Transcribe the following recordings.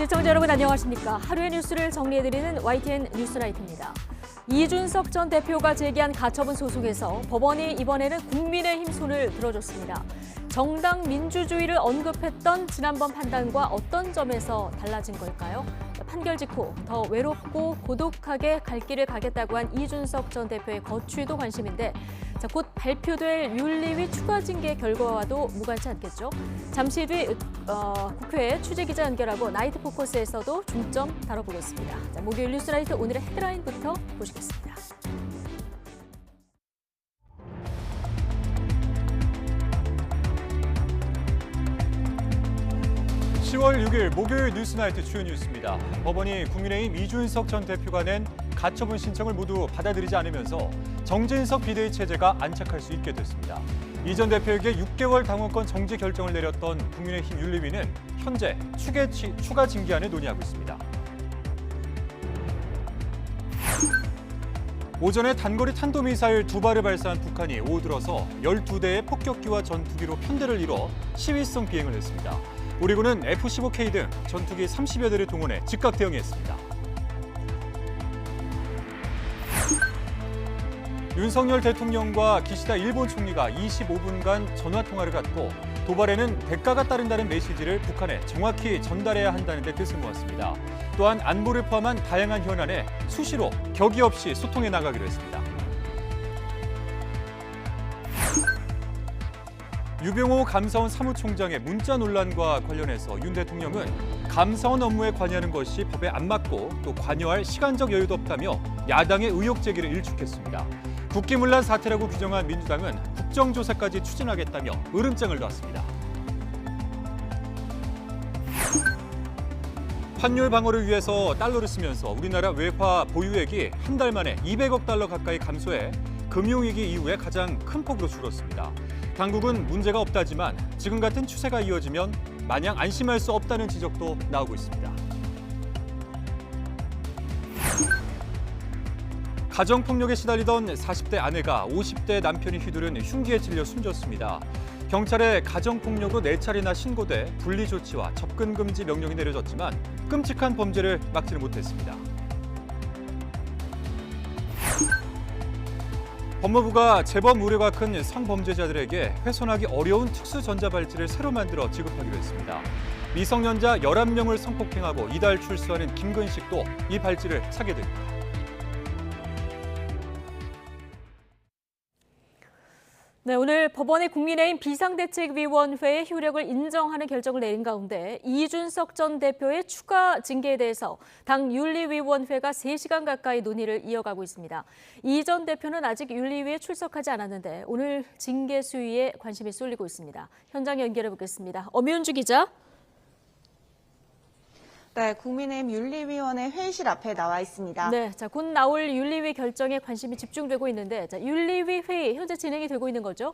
시청자 여러분 안녕하십니까. 하루의 뉴스를 정리해드리는 YTN 뉴스나이트입니다. 이준석 전 대표가 제기한 가처분 소송에서 법원이 이번에는 국민의힘 손을 들어줬습니다. 정당 민주주의를 언급했던 지난번 판단과 어떤 점에서 달라진 걸까요? 판결 직후 더 외롭고 고독하게 갈 길을 가겠다고 한 이준석 전 대표의 거취도 관심인데 곧 발표될 윤리위 추가 징계 결과와도 무관치 않겠죠. 잠시 뒤 국회 취재기자 연결하고 나이트 포커스에서도 중점 다뤄보겠습니다. 목요일 뉴스나이트 오늘의 헤드라인부터 보시겠습니다. 10월 6일 목요일 뉴스나이트 주요 뉴스입니다. 법원이 국민의힘 이준석 전 대표가 낸 가처분 신청을 모두 받아들이지 않으면서 정진석 비대위 체제가 안착할 수 있게 됐습니다. 이 전 대표에게 6개월 당원권 정지 결정을 내렸던 국민의힘 윤리위는 현재 추가 징계안을 논의하고 있습니다. 오전에 단거리 탄도미사일 2발을 발사한 북한이 오후 들어서 12대의 폭격기와 전투기로 편대를 이뤄 시위성 비행을 했습니다. 우리군은 F-15K 등 전투기 30여 대를 동원해 즉각 대응했습니다. 윤석열 대통령과 기시다 일본 총리가 25분간 전화통화를 갖고 도발에는 대가가 따른다는 메시지를 북한에 정확히 전달해야 한다는 데 뜻을 모았습니다. 또한 안보를 포함한 다양한 현안에 수시로 격의 없이 소통해 나가기로 했습니다. 유병호 감사원 사무총장의 문자 논란과 관련해서 윤 대통령은 감사원 업무에 관여하는 것이 법에 안 맞고 또 관여할 시간적 여유도 없다며 야당의 의혹 제기를 일축했습니다. 국기문란 사태라고 규정한 민주당은 국정조사까지 추진하겠다며 으름장을 놨습니다. 환율 방어를 위해서 달러를 쓰면서 우리나라 외화 보유액이 한 달 만에 200억 달러 가까이 감소해 금융위기 이후에 가장 큰 폭으로 줄었습니다. 당국은 문제가 없다지만 지금 같은 추세가 이어지면 마냥 안심할 수 없다는 지적도 나오고 있습니다. 가정폭력에 시달리던 40대 아내가 50대 남편이 휘두른 흉기에 찔려 숨졌습니다. 경찰에 가정폭력으로 4차례나 신고돼 분리조치와 접근금지 명령이 내려졌지만 끔찍한 범죄를 막지는 못했습니다. 법무부가 재범 우려가 큰 성범죄자들에게 훼손하기 어려운 특수전자발찌를 새로 만들어 지급하기로 했습니다. 미성년자 11명을 성폭행하고 이달 출소하는 김근식도 이 발찌를 차게 됩니다. 네, 오늘 법원의 국민의힘 비상대책위원회의 효력을 인정하는 결정을 내린 가운데 이준석 전 대표의 추가 징계에 대해서 당 윤리위원회가 3시간 가까이 논의를 이어가고 있습니다. 이 전 대표는 아직 윤리위에 출석하지 않았는데 오늘 징계 수위에 관심이 쏠리고 있습니다. 현장 연결해 보겠습니다. 엄윤주 기자. 네, 국민의힘 윤리위원회 회의실 앞에 나와 있습니다. 네, 곧 나올 윤리위 결정에 관심이 집중되고 있는데 윤리위 회의 현재 진행이 되고 있는 거죠?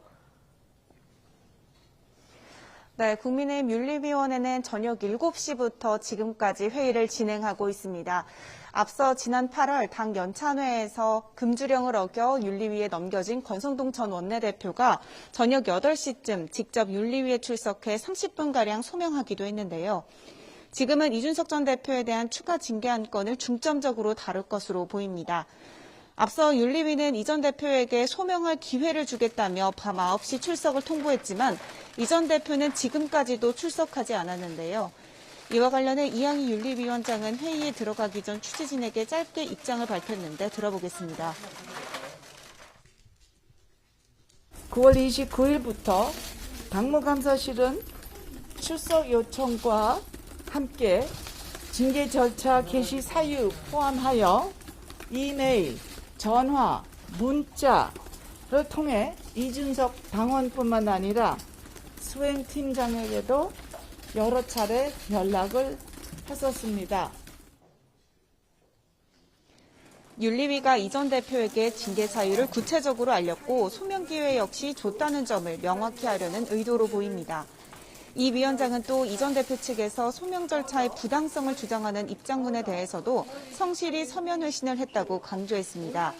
네, 국민의힘 윤리위원회는 저녁 7시부터 지금까지 회의를 진행하고 있습니다. 앞서 지난 8월 당 연찬회에서 금주령을 어겨 윤리위에 넘겨진 권성동 전 원내대표가 저녁 8시쯤 직접 윤리위에 출석해 30분가량 소명하기도 했는데요. 지금은 이준석 전 대표에 대한 추가 징계 안건을 중점적으로 다룰 것으로 보입니다. 앞서 윤리위는 이 전 대표에게 소명할 기회를 주겠다며 밤 9시 출석을 통보했지만 이 전 대표는 지금까지도 출석하지 않았는데요. 이와 관련해 이항희 윤리위원장은 회의에 들어가기 전 취재진에게 짧게 입장을 밝혔는데 들어보겠습니다. 9월 29일부터 당무감사실은 출석 요청과 함께 징계 절차 개시 사유 포함하여 이메일, 전화, 문자를 통해 이준석 당원뿐만 아니라 수행팀장에게도 여러 차례 연락을 했었습니다. 윤리위가 이 전 대표에게 징계 사유를 구체적으로 알렸고 소명 기회 역시 줬다는 점을 명확히 하려는 의도로 보입니다. 이 위원장은 또 이 전 대표 측에서 소명 절차의 부당성을 주장하는 입장문에 대해서도 성실히 서면 회신을 했다고 강조했습니다.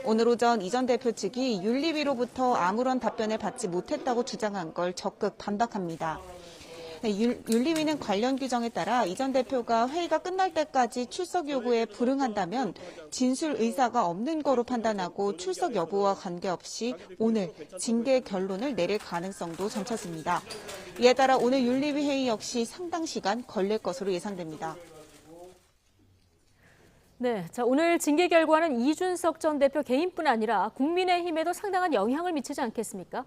오늘 오전 이 전 대표 측이 윤리위로부터 아무런 답변을 받지 못했다고 주장한 걸 적극 반박합니다. 네, 윤리위는 관련 규정에 따라 이 전 대표가 회의가 끝날 때까지 출석 요구에 불응한다면 진술 의사가 없는 거로 판단하고 출석 여부와 관계없이 오늘 징계 결론을 내릴 가능성도 점쳐집니다. 이에 따라 오늘 윤리위 회의 역시 상당 시간 걸릴 것으로 예상됩니다. 네, 자, 오늘 징계 결과는 이준석 전 대표 개인뿐 아니라 국민의힘에도 상당한 영향을 미치지 않겠습니까?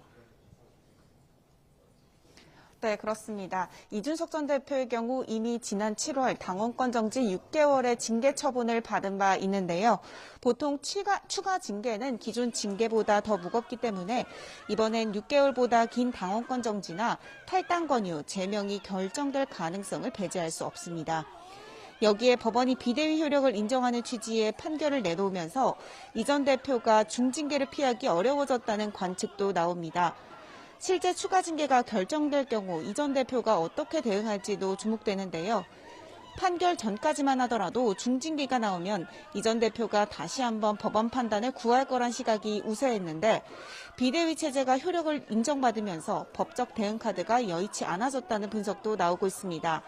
네, 그렇습니다. 이준석 전 대표의 경우 이미 지난 7월 당원권 정지 6개월의 징계 처분을 받은 바 있는데요. 보통 추가 징계는 기존 징계보다 더 무겁기 때문에 이번엔 6개월보다 긴 당원권 정지나 탈당 권유, 제명이 결정될 가능성을 배제할 수 없습니다. 여기에 법원이 비대위 효력을 인정하는 취지의 판결을 내놓으면서 이 전 대표가 중징계를 피하기 어려워졌다는 관측도 나옵니다. 실제 추가 징계가 결정될 경우 이 전 대표가 어떻게 대응할지도 주목되는데요. 판결 전까지만 하더라도 중징계가 나오면 이 전 대표가 다시 한번 법원 판단을 구할 거란 시각이 우세했는데 비대위 체제가 효력을 인정받으면서 법적 대응 카드가 여의치 않아졌다는 분석도 나오고 있습니다.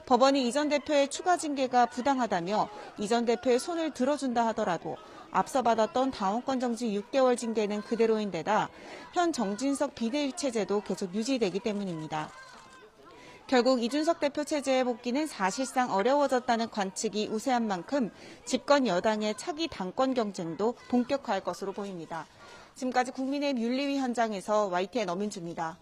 법원이 이 전 대표의 추가 징계가 부당하다며 이 전 대표의 손을 들어준다 하더라도 앞서 받았던 당원권 정지 6개월 징계는 그대로인데다 현 정진석 비대위 체제도 계속 유지되기 때문입니다. 결국 이준석 대표 체제의 복귀는 사실상 어려워졌다는 관측이 우세한 만큼 집권 여당의 차기 당권 경쟁도 본격화할 것으로 보입니다. 지금까지 국민의힘 윤리위 현장에서 YTN 엄인주입니다.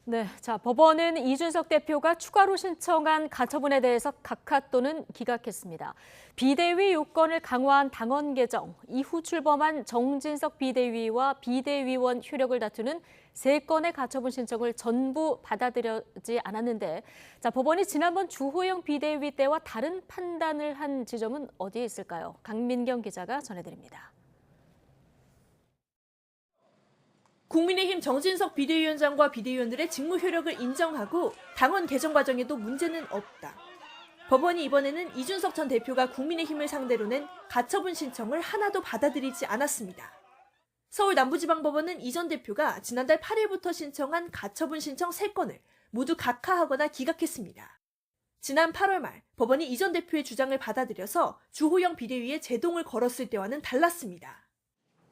네, 자, 법원은 이준석 대표가 추가로 신청한 가처분에 대해서 각하 또는 기각했습니다. 비대위 요건을 강화한 당원 개정, 이후 출범한 정진석 비대위와 비대위원 효력을 다투는 3건의 가처분 신청을 전부 받아들여지 않았는데, 자, 법원이 지난번 주호영 비대위 때와 다른 판단을 한 지점은 어디에 있을까요? 강민경 기자가 전해드립니다. 국민의힘 정진석 비대위원장과 비대위원들의 직무 효력을 인정하고 당원 개정 과정에도 문제는 없다. 법원이 이번에는 이준석 전 대표가 국민의힘을 상대로 낸 가처분 신청을 하나도 받아들이지 않았습니다. 서울 남부지방법원은 이 전 대표가 지난달 8일부터 신청한 가처분 신청 3건을 모두 각하하거나 기각했습니다. 지난 8월 말 법원이 이 전 대표의 주장을 받아들여서 주호영 비대위에 제동을 걸었을 때와는 달랐습니다.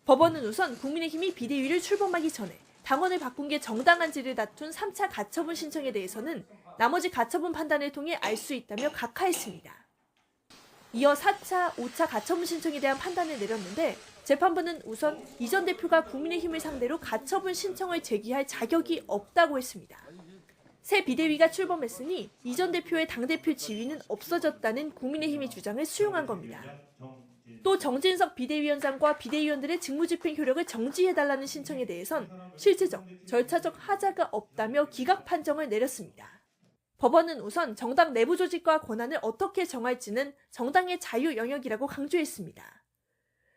법원은 우선 국민의힘이 비대위를 출범하기 전에 당원을 바꾼 게 정당한지를 다툰 3차 가처분 신청에 대해서는 나머지 가처분 판단을 통해 알 수 있다며 각하했습니다. 이어 4차, 5차 가처분 신청에 대한 판단을 내렸는데 재판부는 우선 이 전 대표가 국민의힘을 상대로 가처분 신청을 제기할 자격이 없다고 했습니다. 새 비대위가 출범했으니 이 전 대표의 당대표 지위는 없어졌다는 국민의힘의 주장을 수용한 겁니다. 또 정진석 비대위원장과 비대위원들의 직무집행 효력을 정지해달라는 신청에 대해선 실체적, 절차적 하자가 없다며 기각 판정을 내렸습니다. 법원은 우선 정당 내부 조직과 권한을 어떻게 정할지는 정당의 자유 영역이라고 강조했습니다.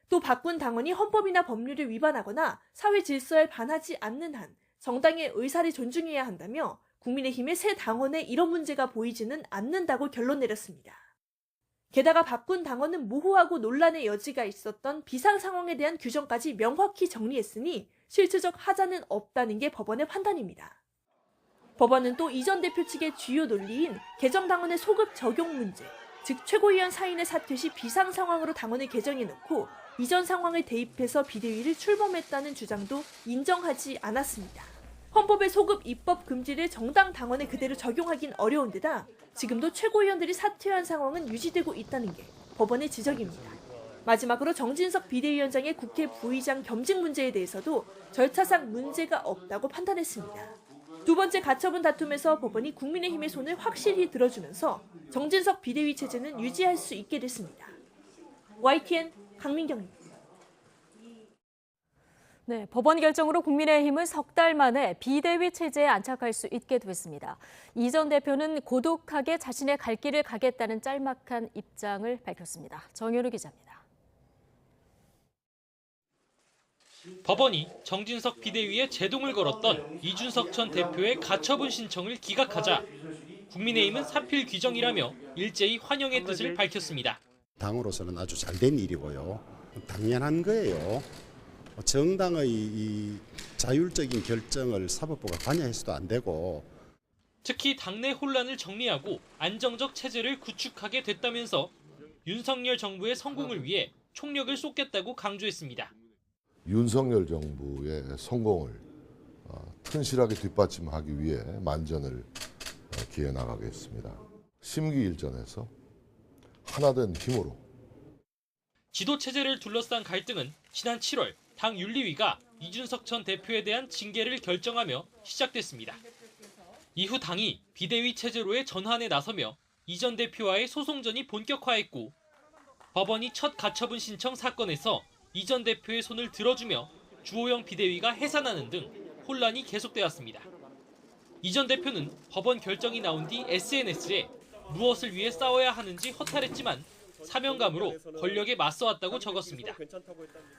또 바꾼 당원이 헌법이나 법률을 위반하거나 사회 질서에 반하지 않는 한 정당의 의사를 존중해야 한다며 국민의힘의 새 당원에 이런 문제가 보이지는 않는다고 결론 내렸습니다. 게다가 바꾼 당원은 모호하고 논란의 여지가 있었던 비상 상황에 대한 규정까지 명확히 정리했으니 실체적 하자는 없다는 게 법원의 판단입니다. 법원은 또 이 전 대표 측의 주요 논리인 개정 당원의 소급 적용 문제, 즉 최고위원 사인의 사퇴 시 비상 상황으로 당원을 개정해놓고 이전 상황을 대입해서 비대위를 출범했다는 주장도 인정하지 않았습니다. 헌법의 소급 입법 금지를 정당 당원에 그대로 적용하긴 어려운 데다 지금도 최고위원들이 사퇴한 상황은 유지되고 있다는 게 법원의 지적입니다. 마지막으로 정진석 비대위원장의 국회 부의장 겸직 문제에 대해서도 절차상 문제가 없다고 판단했습니다. 두 번째 가처분 다툼에서 법원이 국민의힘의 손을 확실히 들어주면서 정진석 비대위 체제는 유지할 수 있게 됐습니다. YTN 강민경입니다. 네, 법원 결정으로 국민의힘은 석 달 만에 비대위 체제에 안착할 수 있게 됐습니다. 이 전 대표는 고독하게 자신의 갈 길을 가겠다는 짤막한 입장을 밝혔습니다. 정현우 기자입니다. 법원이 정진석 비대위에 제동을 걸었던 이준석 전 대표의 가처분 신청을 기각하자 국민의힘은 사필 규정이라며 일제히 환영의 뜻을 밝혔습니다. 당으로서는 아주 잘된 일이고요. 당연한 거예요. 정당의 이 자율적인 결정을 사법부가 관여해서도 안 되고 특히 당내 혼란을 정리하고 안정적 체제를 구축하게 됐다면서 윤석열 정부의 성공을 위해 총력을 쏟겠다고 강조했습니다. 윤석열 정부의 성공을 튼실하게 뒷받침하기 위해 만전을 기해 나가겠습니다. 심기일전에서 하나된 힘으로. 지도 체제를 둘러싼 갈등은 지난 7월 당 윤리위가 이준석 전 대표에 대한 징계를 결정하며 시작됐습니다. 이후 당이 비대위 체제로의 전환에 나서며 이 전 대표와의 소송전이 본격화했고 법원이 첫 가처분 신청 사건에서 이 전 대표의 손을 들어주며 주호영 비대위가 해산하는 등 혼란이 계속되었습니다. 이 전 대표는 법원 결정이 나온 뒤 SNS에 무엇을 위해 싸워야 하는지 허탈했지만 사명감으로 권력에 맞서왔다고 적었습니다.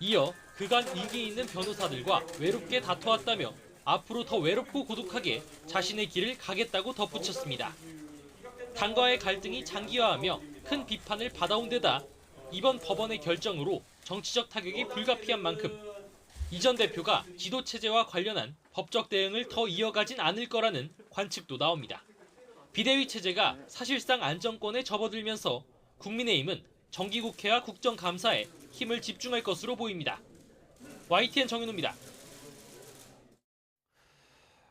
이어 그간 인기 있는 변호사들과 외롭게 다퉈왔다며 앞으로 더 외롭고 고독하게 자신의 길을 가겠다고 덧붙였습니다. 당과의 갈등이 장기화하며 큰 비판을 받아온 데다 이번 법원의 결정으로 정치적 타격이 불가피한 만큼 이 전 대표가 지도체제와 관련한 법적 대응을 더 이어가진 않을 거라는 관측도 나옵니다. 비대위 체제가 사실상 안정권에 접어들면서 국민의힘은 정기국회와 국정감사에 힘을 집중할 것으로 보입니다. YTN 정윤호입니다.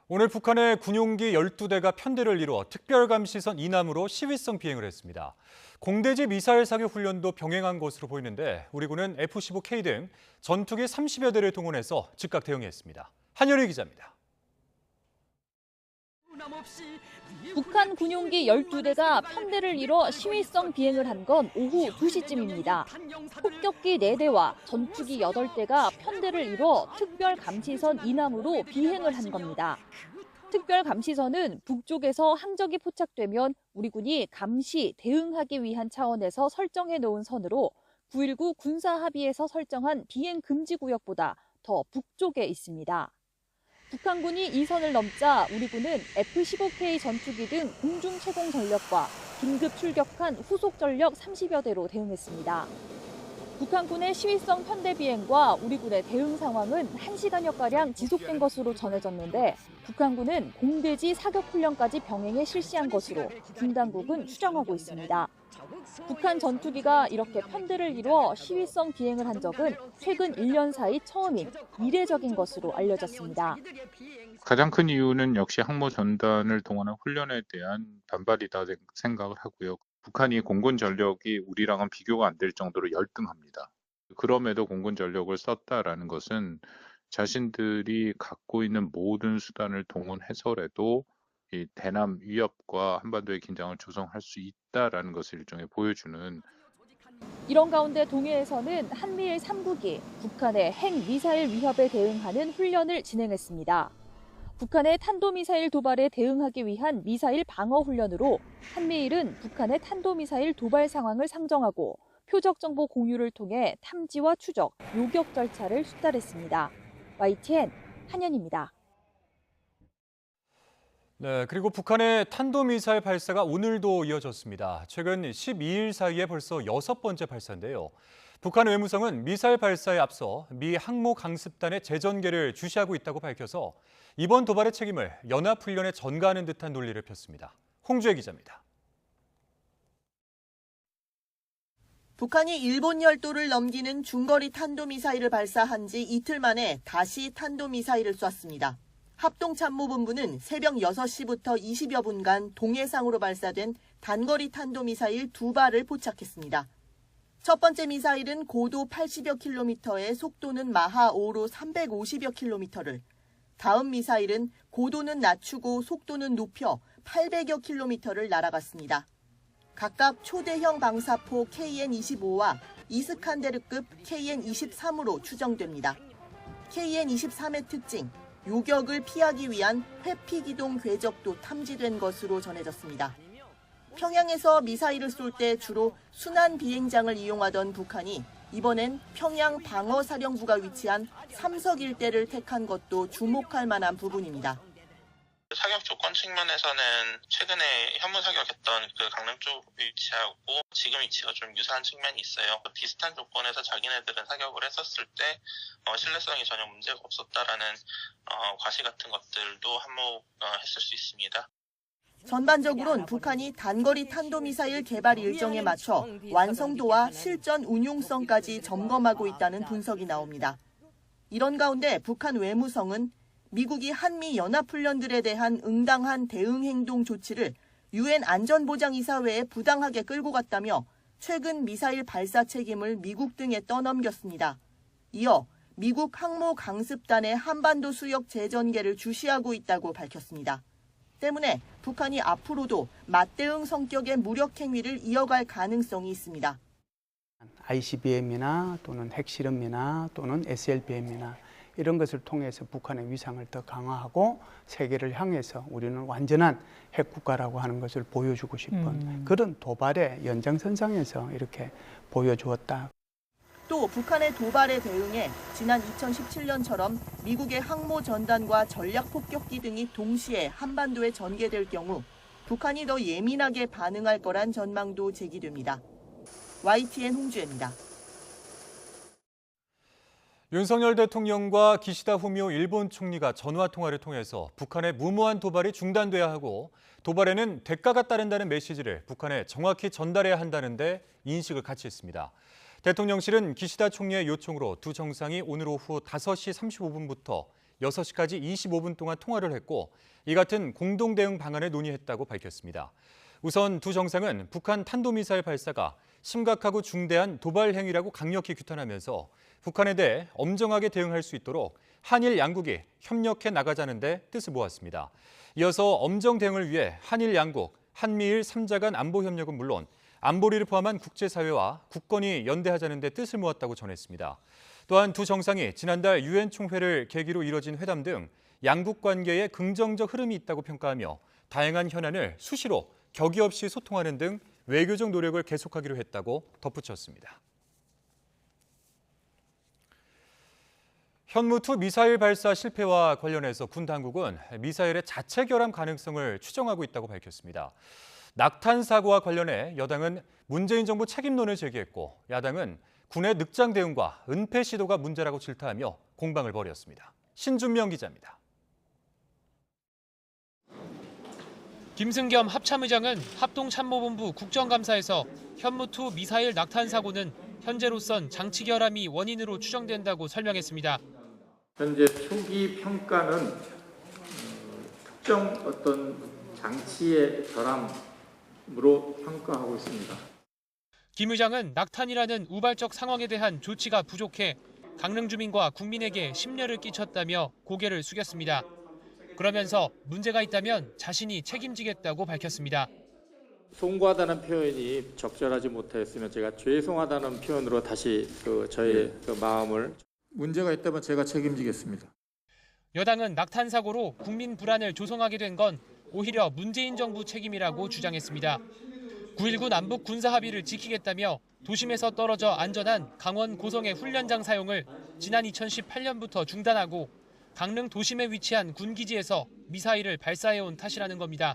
오늘 북한의 군용기 12대가 편대를 이루어 특별감시선 이남으로 시위성 비행을 했습니다. 공대지 미사일 사격 훈련도 병행한 것으로 보이는데 우리 군은 F-15K 등 전투기 30여 대를 동원해서 즉각 대응했습니다. 한여리 기자입니다. 북한 군용기 12대가 편대를 이뤄 시위성 비행을 한 건 오후 2시쯤입니다. 폭격기 4대와 전투기 8대가 편대를 이뤄 특별감시선 이남으로 비행을 한 겁니다. 특별감시선은 북쪽에서 항적이 포착되면 우리 군이 감시, 대응하기 위한 차원에서 설정해 놓은 선으로 9.19 군사합의에서 설정한 비행 금지 구역보다 더 북쪽에 있습니다. 북한군이 이 선을 넘자 우리 군은 F-15K 전투기 등 공중 채공 전력과 긴급 출격한 후속 전력 30여 대로 대응했습니다. 북한군의 시위성 편대 비행과 우리 군의 대응 상황은 1시간여가량 지속된 것으로 전해졌는데 북한군은 공대지 사격 훈련까지 병행해 실시한 것으로 군 당국은 추정하고 있습니다. 북한 전투기가 이렇게 편대를 이루어 시위성 비행을 한 적은 최근 1년 사이 처음인 이례적인 것으로 알려졌습니다. 가장 큰 이유는 역시 항모 전단을 동원한 훈련에 대한 반발이다 생각을 하고요. 북한이 공군 전력이 우리랑은 비교가 안 될 정도로 열등합니다. 그럼에도 공군 전력을 썼다라는 것은 자신들이 갖고 있는 모든 수단을 동원해서라도 이 대남 위협과 한반도의 긴장을 조성할 수 있다라는 것을 일종의 보여주는. 이런 가운데 동해에서는 한미일 3국이 북한의 핵미사일 위협에 대응하는 훈련을 진행했습니다. 북한의 탄도미사일 도발에 대응하기 위한 미사일 방어 훈련으로 한미일은 북한의 탄도미사일 도발 상황을 상정하고 표적 정보 공유를 통해 탐지와 추적, 요격 절차를 수달했습니다. YTN 한연입니다. 네, 그리고 북한의 탄도미사일 발사가 오늘도 이어졌습니다. 최근 12일 사이에 벌써 6번째 발사인데요. 북한 외무성은 미사일 발사에 앞서 미 항모 강습단의 재전개를 주시하고 있다고 밝혀서 이번 도발의 책임을 연합훈련에 전가하는 듯한 논리를 폈습니다. 홍주혜 기자입니다. 북한이 일본 열도를 넘기는 중거리 탄도미사일을 발사한 지 이틀 만에 다시 탄도미사일을 쐈습니다. 합동참모본부는 새벽 6시부터 20여 분간 동해상으로 발사된 단거리 탄도미사일 2발을 포착했습니다. 첫 번째 미사일은 고도 80여 킬로미터에 속도는 마하 5로 350여 킬로미터를, 다음 미사일은 고도는 낮추고 속도는 높여 800여 킬로미터를 날아갔습니다. 각각 초대형 방사포 KN-25와 이스칸데르급 KN-23으로 추정됩니다. KN-23의 특징, 요격을 피하기 위한 회피기동 궤적도 탐지된 것으로 전해졌습니다. 평양에서 미사일을 쏠 때 주로 순환 비행장을 이용하던 북한이 이번엔 평양 방어사령부가 위치한 삼석 일대를 택한 것도 주목할 만한 부분입니다. 사격 조건 측면에서는 최근에 현무 사격했던 그 강릉 쪽 위치하고 지금 위치가 좀 유사한 측면이 있어요. 비슷한 조건에서 자기네들은 사격을 했었을 때 신뢰성이 전혀 문제가 없었다라는 과시 같은 것들도 한몫했을 수 있습니다. 전반적으로는 북한이 단거리 탄도미사일 개발 일정에 맞춰 완성도와 실전 운용성까지 점검하고 있다는 분석이 나옵니다. 이런 가운데 북한 외무성은 미국이 한미 연합훈련들에 대한 응당한 대응 행동 조치를 유엔 안전보장이사회에 부당하게 끌고 갔다며 최근 미사일 발사 책임을 미국 등에 떠넘겼습니다. 이어 미국 항모 강습단의 한반도 수역 재전개를 주시하고 있다고 밝혔습니다. 때문에 북한이 앞으로도 맞대응 성격의 무력 행위를 이어갈 가능성이 있습니다. ICBM이나 또는 핵실험이나 또는 SLBM이나 이런 것을 통해서 북한의 위상을 더 강화하고 세계를 향해서 우리는 완전한 핵국가라고 하는 것을 보여주고 싶은 그런 도발의 연장선상에서 이렇게 보여주었다. 또 북한의 도발에 대응해 지난 2017년처럼 미국의 항모 전단과 전략 폭격기 등이 동시에 한반도에 전개될 경우 북한이 더 예민하게 반응할 거란 전망도 제기됩니다. YTN 홍주혜입니다. 윤석열 대통령과 기시다 후미오 일본 총리가 전화통화를 통해서 북한의 무모한 도발이 중단돼야 하고 도발에는 대가가 따른다는 메시지를 북한에 정확히 전달해야 한다는데 인식을 같이 했습니다. 대통령실은 기시다 총리의 요청으로 두 정상이 오늘 오후 5시 35분부터 6시까지 25분 동안 통화를 했고 이 같은 공동 대응 방안을 논의했다고 밝혔습니다. 우선 두 정상은 북한 탄도미사일 발사가 심각하고 중대한 도발 행위라고 강력히 규탄하면서 북한에 대해 엄정하게 대응할 수 있도록 한일 양국이 협력해 나가자는 데 뜻을 모았습니다. 이어서 엄정 대응을 위해 한일 양국, 한미일 3자 간 안보 협력은 물론 안보리를 포함한 국제사회와 국권이 연대하자는 데 뜻을 모았다고 전했습니다. 또한 두 정상이 지난달 유엔 총회를 계기로 이뤄진 회담 등 양국 관계에 긍정적 흐름이 있다고 평가하며 다양한 현안을 수시로 격의 없이 소통하는 등 외교적 노력을 계속하기로 했다고 덧붙였습니다. 현무2 미사일 발사 실패와 관련해서 군 당국은 미사일의 자체 결함 가능성을 추정하고 있다고 밝혔습니다. 낙탄 사고와 관련해 여당은 문재인 정부 책임론을 제기했고 야당은 군의 늑장 대응과 은폐 시도가 문제라고 질타하며 공방을 벌였습니다. 신준명 기자입니다. 김승겸 합참의장은 합동참모본부 국정감사에서 현무2 미사일 낙탄 사고는 현재로선 장치 결함이 원인으로 추정된다고 설명했습니다. 현재 초기 평가는 특정 어떤 장치의 결함으로 평가하고 있습니다. 김 의장은 낙탄이라는 우발적 상황에 대한 조치가 부족해 강릉 주민과 국민에게 심려를 끼쳤다며 고개를 숙였습니다. 그러면서 문제가 있다면 자신이 책임지겠다고 밝혔습니다. 송구하다는 표현이 적절하지 못했으면 제가 죄송하다는 표현으로 다시 저의 마음을 문제가 있다면 제가 책임지겠습니다. 여당은 낙탄 사고로 국민 불안을 조성하게 된 건 오히려 문재인 정부 책임이라고 주장했습니다. 9.19 남북 군사 합의를 지키겠다며 도심에서 떨어져 안전한 강원 고성의 훈련장 사용을 지난 2018년부터 중단하고 강릉 도심에 위치한 군기지에서 미사일을 발사해온 탓이라는 겁니다.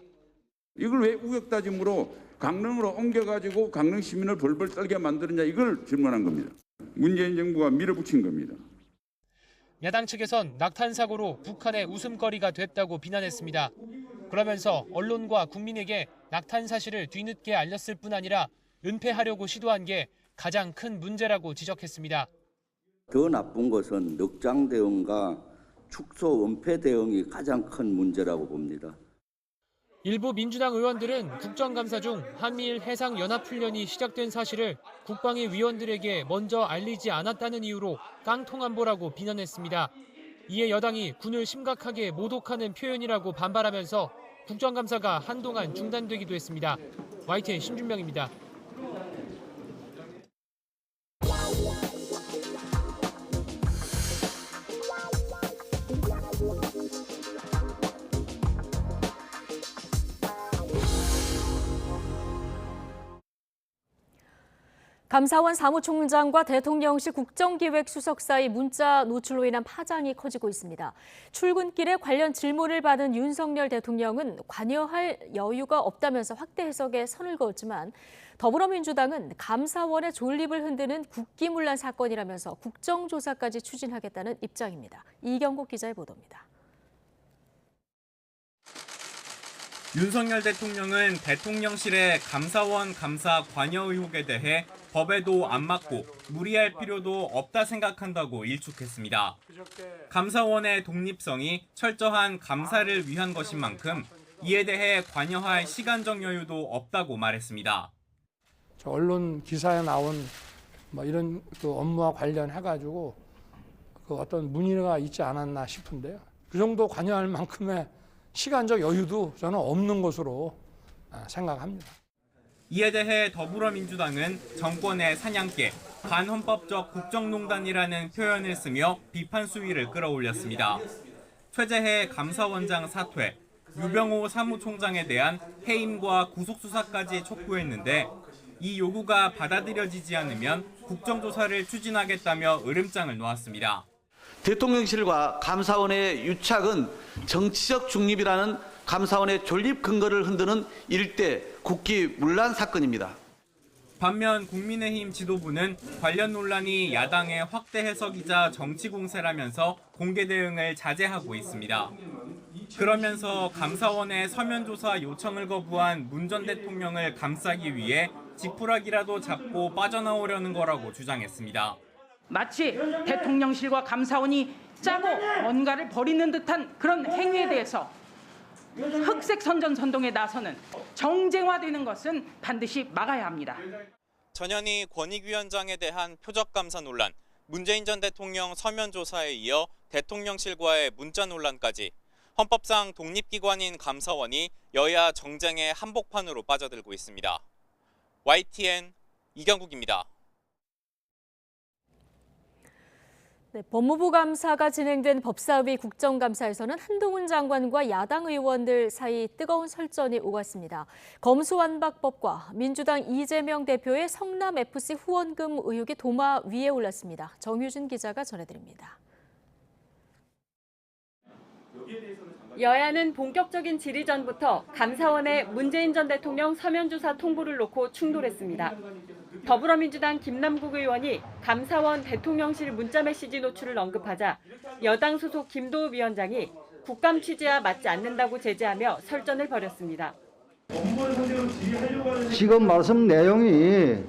이걸 왜 우격다짐으로 강릉으로 옮겨가지고 강릉 시민을 벌벌 떨게 만드느냐 이걸 질문한 겁니다. 문재인 정부가 밀어붙인 겁니다. 야당 측에선 낙탄 사고로 북한의 웃음거리가 됐다고 비난했습니다. 그러면서 언론과 국민에게 낙탄 사실을 뒤늦게 알렸을 뿐 아니라 은폐하려고 시도한 게 가장 큰 문제라고 지적했습니다. 더 나쁜 것은 늑장 대응과 축소 은폐 대응이 가장 큰 문제라고 봅니다. 일부 민주당 의원들은 국정감사 중 한미일 해상연합훈련이 시작된 사실을 국방위 위원들에게 먼저 알리지 않았다는 이유로 깡통안보라고 비난했습니다. 이에 여당이 군을 심각하게 모독하는 표현이라고 반발하면서 국정감사가 한동안 중단되기도 했습니다. YTN 신준명입니다. 감사원 사무총장과 대통령실 국정기획수석 사이 문자 노출로 인한 파장이 커지고 있습니다. 출근길에 관련 질문을 받은 윤석열 대통령은 관여할 여유가 없다면서 확대 해석에 선을 그었지만 더불어민주당은 감사원의 존립을 흔드는 국기문란 사건이라면서 국정조사까지 추진하겠다는 입장입니다. 이경국 기자의 보도입니다. 윤석열 대통령은 대통령실의 감사원 감사 관여 의혹에 대해 법에도 안 맞고 무리할 필요도 없다 생각한다고 일축했습니다. 감사원의 독립성이 철저한 감사를 위한 것인 만큼 이에 대해 관여할 시간적 여유도 없다고 말했습니다. 언론 기사에 나온 이런 업무와 관련해가지고 어떤 문의가 있지 않았나 싶은데요. 그 정도 관여할 만큼의 시간적 여유도 저는 없는 것으로 생각합니다. 이에 대해 더불어민주당은 정권의 사냥개, 반헌법적 국정농단이라는 표현을 쓰며 비판 수위를 끌어올렸습니다. 최재해 감사원장 사퇴, 유병호 사무총장에 대한 해임과 구속수사까지 촉구했는데 이 요구가 받아들여지지 않으면 국정조사를 추진하겠다며 으름장을 놓았습니다. 대통령실과 감사원의 유착은 정치적 중립이라는 감사원의 존립 근거를 흔드는 일대 국기문란 사건입니다. 반면 국민의힘 지도부는 관련 논란이 야당의 확대 해석이자 정치 공세라면서 공개 대응을 자제하고 있습니다. 그러면서 감사원의 서면 조사 요청을 거부한 문 전 대통령을 감싸기 위해 지푸라기라도 잡고 빠져나오려는 거라고 주장했습니다. 마치 대통령실과 감사원이 짜고 뭔가를 벌이는 듯한 그런 행위에 대해서 흑색 선전선동에 나서는 정쟁화되는 것은 반드시 막아야 합니다. 전현희 권익위원장에 대한 표적감사 논란, 문재인 전 대통령 서면 조사에 이어 대통령실과의 문자 논란까지 헌법상 독립기관인 감사원이 여야 정쟁의 한복판으로 빠져들고 있습니다. YTN 이경국입니다. 네, 법무부 감사가 진행된 법사위 국정감사에서는 한동훈 장관과 야당 의원들 사이 뜨거운 설전이 오갔습니다. 검수완박법과 민주당 이재명 대표의 성남FC 후원금 의혹이 도마 위에 올랐습니다. 정유진 기자가 전해드립니다. 여야는 본격적인 질의 전부터 감사원의 문재인 전 대통령 서면조사 통보를 놓고 충돌했습니다. 더불어민주당 김남국 의원이 감사원 대통령실 문자메시지 노출을 언급하자 여당 소속 김도읍 위원장이 국감 취지와 맞지 않는다고 제재하며 설전을 벌였습니다. 지금 말씀 내용이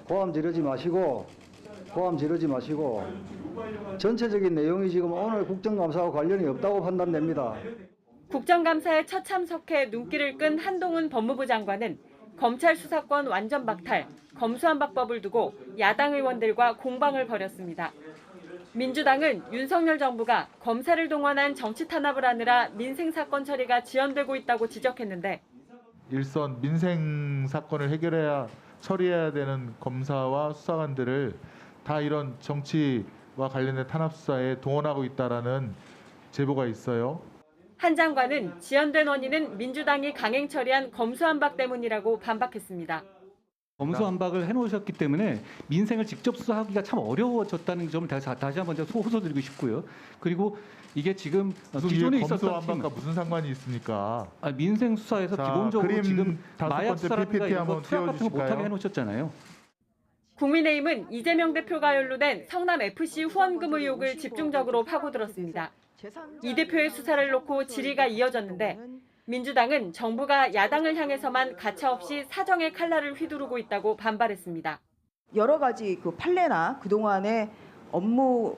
고함 지르지 마시고 전체적인 내용이 지금 오늘 국정감사와 관련이 없다고 판단됩니다. 국정감사에 첫 참석해 눈길을 끈 한동훈 법무부 장관은 검찰 수사권 완전 박탈, 검수완박법을 두고 야당 의원들과 공방을 벌였습니다. 민주당은 윤석열 정부가 검사를 동원한 정치 탄압을 하느라 민생 사건 처리가 지연되고 있다고 지적했는데 일선 민생 사건을 처리해야 되는 검사와 수사관들을 다 이런 정치와 관련된 탄압 수사에 동원하고 있다라는 제보가 있어요. 한 장관은 지연된 원인은 민주당이 강행 처리한 검수완박 때문이라고 반박했습니다. 검수완박을 해놓으셨기 때문에 민생을 직접 수사하기가 참 어려워졌다는 점을 다시 한번 호소드리고 싶고요. 그리고 이게 지금 기존에 있었던 검수완박과 무슨 상관이 있습니까? 민생 수사에서 기본적으로 지금 마약 수사라든가 이런 거 투약 같은 거 못하게 해놓으셨잖아요. 국민의힘은 이재명 대표가 연루된 성남FC 후원금 의혹을 집중적으로 파고들었습니다. 이 대표의 수사를 놓고 질의가 이어졌는데 민주당은 정부가 야당을 향해서만 가차없이 사정의 칼날을 휘두르고 있다고 반발했습니다. 여러 가지 그 판례나 그동안의 업무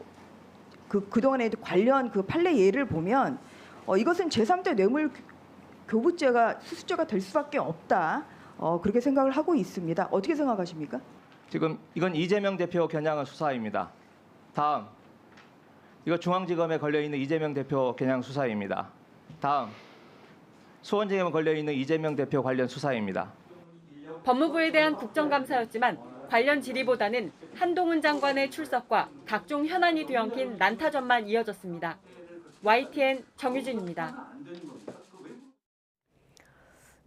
그동안의 관련 그 판례 예를 보면 이것은 제3대 뇌물 교부죄가 수수죄가 될 수밖에 없다. 그렇게 생각을 하고 있습니다. 어떻게 생각하십니까? 지금 이건 이재명 대표 겨냥한 수사입니다. 다음, 이거 중앙지검에 걸려있는 이재명 대표 겨냥 수사입니다. 다음, 수원지검에 걸려있는 이재명 대표 관련 수사입니다. 법무부에 대한 국정감사였지만 관련 질의보다는 한동훈 장관의 출석과 각종 현안이 뒤엉킨 난타전만 이어졌습니다. YTN 정유진입니다.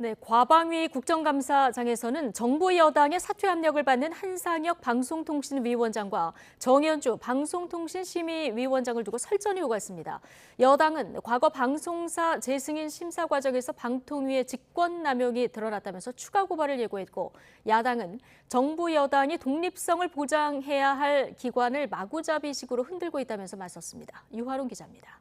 네, 과방위 국정감사장에서는 정부 여당의 사퇴 압력을 받는 한상혁 방송통신위원장과 정현주 방송통신심의위원장을 두고 설전이 오갔습니다. 여당은 과거 방송사 재승인 심사 과정에서 방통위의 직권남용이 드러났다면서 추가 고발을 예고했고, 야당은 정부 여당이 독립성을 보장해야 할 기관을 마구잡이식으로 흔들고 있다면서 맞섰습니다. 유화론 기자입니다.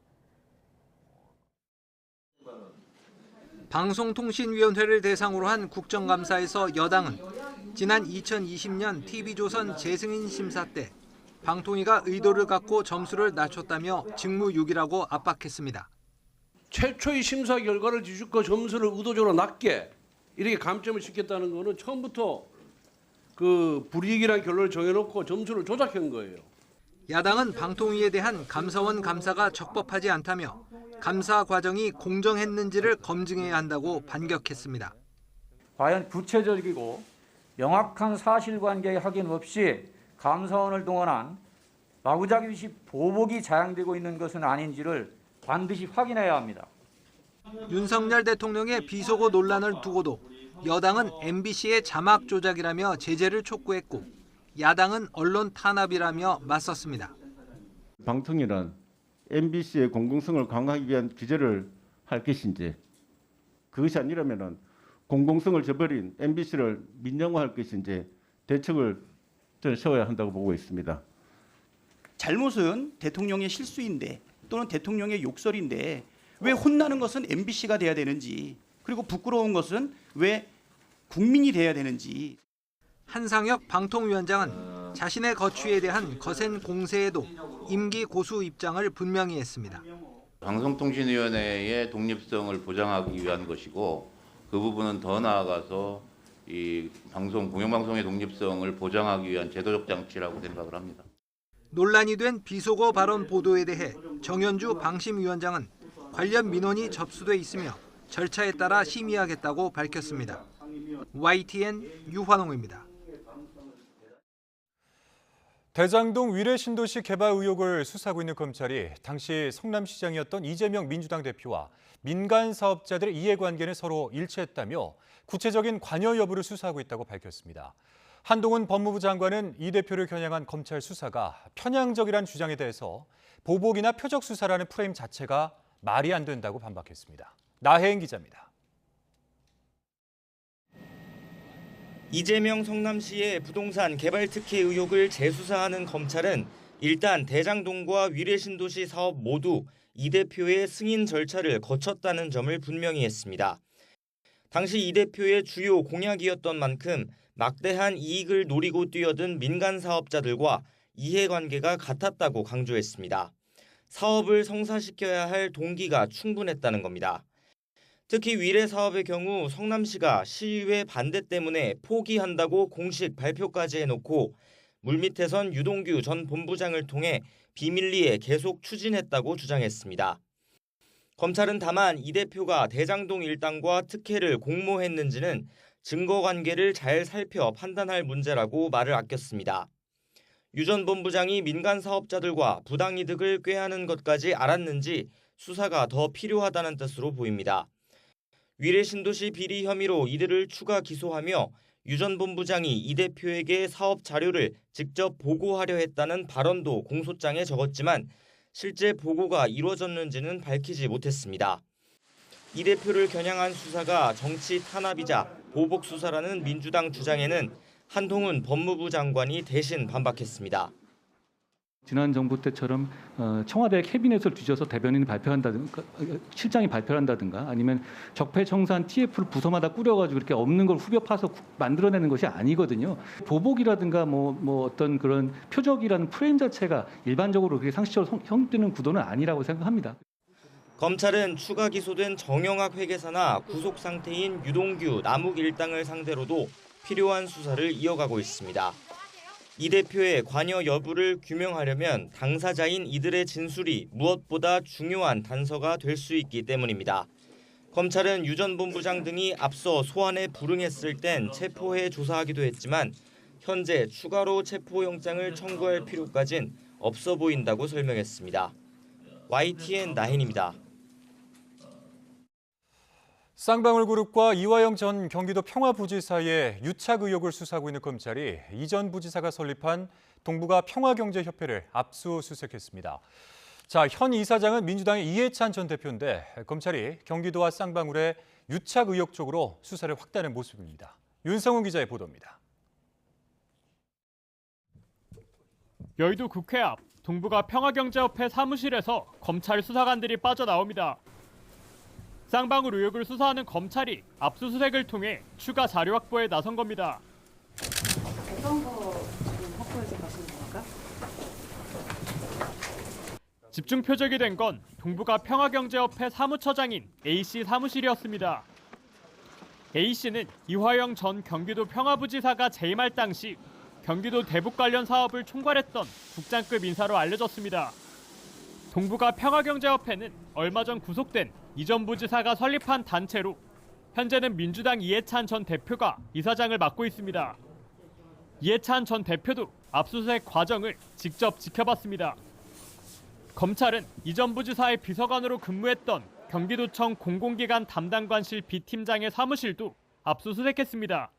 방송통신위원회를 대상으로 한 국정감사에서 여당은 지난 2020년 TV조선 재승인 심사 때 방통위가 의도를 갖고 점수를 낮췄다며 직무유기라고 압박했습니다. 최초의 심사 결과를 뒤집고 점수를 의도적으로 낮게 이렇게 감점을 시켰다는 거는 처음부터 그 불이익이라는 결론을 정해놓고 점수를 조작한 거예요. 야당은 방통위에 대한 감사원 감사가 적법하지 않다며 감사 과정이 공정했는지를 검증해야 한다고 반격했습니다. 과연 구체적이고 명확한 사실관계 확인 없이 감사원을 동원한 마구잡이식 보복이 자행되고 있는 것은 아닌지를 반드시 확인해야 합니다. 윤석열 대통령의 비속어 논란을 두고도 여당은 MBC의 자막 조작이라며 제재를 촉구했고, 야당은 언론 탄압이라며 맞섰습니다. 방통위는 MBC의 공공성을 강화하기 위한 기재를 할 것인지, 그것이 아니라면 공공성을 저버린 MBC를 민영화할 것인지 대책을 저는 세워야 한다고 보고 있습니다. 잘못은 대통령의 실수인데 또는 대통령의 욕설인데 왜 혼나는 것은 MBC가 돼야 되는지, 그리고 부끄러운 것은 왜 국민이 돼야 되는지. 한상혁 방통위원장은 자신의 거취에 대한 거센 공세에도 임기 고수 입장을 분명히 했습니다. 방송통신위원회의 독립성을 보장하기 위한 것이고, 그 부분은 더 나아가서 이 공영방송의 독립성을 보장하기 위한 제도적 장치라고 생각을 합니다. 논란이 된 비속어 발언 보도에 대해 정현주 방심위원장은 관련 민원이 접수돼 있으며 절차에 따라 심의하겠다고 밝혔습니다. YTN 유환홍입니다. 대장동 위례 신도시 개발 의혹을 수사하고 있는 검찰이 당시 성남시장이었던 이재명 민주당 대표와 민간 사업자들의 이해관계는 서로 일치했다며 구체적인 관여 여부를 수사하고 있다고 밝혔습니다. 한동훈 법무부 장관은 이 대표를 겨냥한 검찰 수사가 편향적이라는 주장에 대해서 보복이나 표적 수사라는 프레임 자체가 말이 안 된다고 반박했습니다. 나혜인 기자입니다. 이재명 성남시의 부동산 개발 특혜 의혹을 재수사하는 검찰은 일단 대장동과 위례신도시 사업 모두 이 대표의 승인 절차를 거쳤다는 점을 분명히 했습니다. 당시 이 대표의 주요 공약이었던 만큼 막대한 이익을 노리고 뛰어든 민간 사업자들과 이해관계가 같았다고 강조했습니다. 사업을 성사시켜야 할 동기가 충분했다는 겁니다. 특히 위례 사업의 경우 성남시가 시의회 반대 때문에 포기한다고 공식 발표까지 해놓고 물밑에선 유동규 전 본부장을 통해 비밀리에 계속 추진했다고 주장했습니다. 검찰은 다만 이 대표가 대장동 일당과 특혜를 공모했는지는 증거관계를 잘 살펴 판단할 문제라고 말을 아꼈습니다. 유 전 본부장이 민간 사업자들과 부당이득을 꾀하는 것까지 알았는지 수사가 더 필요하다는 뜻으로 보입니다. 위례 신도시 비리 혐의로 이들을 추가 기소하며 유 전 본부장이 이 대표에게 사업 자료를 직접 보고하려 했다는 발언도 공소장에 적었지만 실제 보고가 이루어졌는지는 밝히지 못했습니다. 이 대표를 겨냥한 수사가 정치 탄압이자 보복 수사라는 민주당 주장에는 한동훈 법무부 장관이 대신 반박했습니다. 지난 정부 때처럼 청와대 캐비넷을 뒤져서 대변인이 발표한다든가 실장이 발표한다든가 아니면 적폐청산 TF를 부서마다 꾸려가지고 이렇게 없는 걸 후벼 파서 만들어내는 것이 아니거든요. 보복이라든가 뭐 어떤 그런 표적이라는 프레임 자체가 일반적으로 그렇게 상식적으로 형되는 구도는 아니라고 생각합니다. 검찰은 추가 기소된 정영학 회계사나 구속 상태인 유동규, 남욱 일당을 상대로도 필요한 수사를 이어가고 있습니다. 이 대표의 관여 여부를 규명하려면 당사자인 이들의 진술이 무엇보다 중요한 단서가 될 수 있기 때문입니다. 검찰은 유 전 본부장 등이 앞서 소환에 불응했을 땐 체포해 조사하기도 했지만 현재 추가로 체포영장을 청구할 필요까진 없어 보인다고 설명했습니다. YTN 나힌입니다. 쌍방울그룹과 이화영 전 경기도 평화부지사의 유착 의혹을 수사하고 있는 검찰이 이 전 부지사가 설립한 동북아 평화경제협회를 압수수색했습니다. 자, 현 이사장은 민주당의 이해찬 전 대표인데 검찰이 경기도와 쌍방울의 유착 의혹 쪽으로 수사를 확대하는 모습입니다. 윤성훈 기자의 보도입니다. 여의도 국회 앞 동북아 평화경제협회 사무실에서 검찰 수사관들이 빠져나옵니다. 쌍방울 의혹을 수사하는 검찰이 압수수색을 통해 추가 자료 확보에 나선 겁니다. 어떤 거 확보해서 가시는 겁니까? 집중 표적이 된 건 동북아 평화경제협회 사무처장인 A씨 사무실이었습니다. A씨는 이화영 전 경기도 평화부지사가 재임할 당시 경기도 대북 관련 사업을 총괄했던 국장급 인사로 알려졌습니다. 동북아 평화경제협회는 얼마 전 구속된 이 전 부지사가 설립한 단체로 현재는 민주당 이해찬 전 대표가 이사장을 맡고 있습니다. 이해찬 전 대표도 압수수색 과정을 직접 지켜봤습니다. 검찰은 이 전 부지사의 비서관으로 근무했던 경기도청 공공기관 담당관실 B팀장의 사무실도 압수수색했습니다.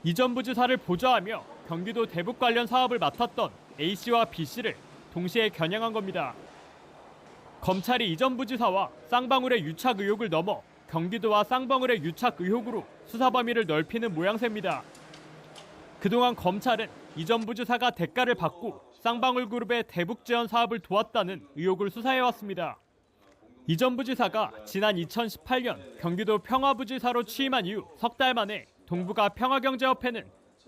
이 전 부지사를 보좌하며 경기도 대북 관련 사업을 맡았던 A씨와 B씨를 동시에 겨냥한 겁니다. 검찰이 이 전 부지사와 쌍방울의 유착 의혹을 넘어 경기도와 쌍방울의 유착 의혹으로 수사 범위를 넓히는 모양새입니다. 그동안 검찰은 이 전 부지사가 대가를 받고 쌍방울 그룹의 대북 지원 사업을 도왔다는 의혹을 수사해왔습니다. 이 전 부지사가 지난 2018년 경기도 평화부지사로 취임한 이후 석 달 만에 동북아 평화경제협회는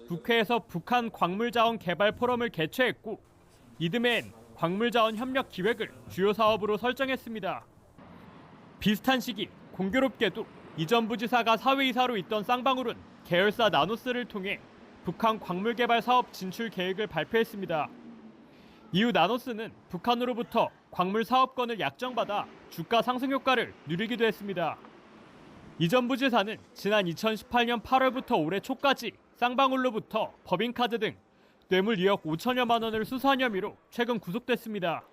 국회에서 북한 광물자원 개발 포럼을 개최했고 이듬해엔 광물자원 협력 기획을 주요 사업으로 설정했습니다. 비슷한 시기 공교롭게도 이 전 부지사가 사회이사로 있던 쌍방울은 계열사 나노스를 통해 북한 광물 개발 사업 진출 계획을 발표했습니다. 이후 나노스는 북한으로부터 광물 사업권을 약정받아 주가 상승 효과를 누리기도 했습니다. 이 전 부지사는 지난 2018년 8월부터 올해 초까지 쌍방울로부터 법인카드 등 뇌물 2억 5천여만 원을 수수한 혐의로 최근 구속됐습니다.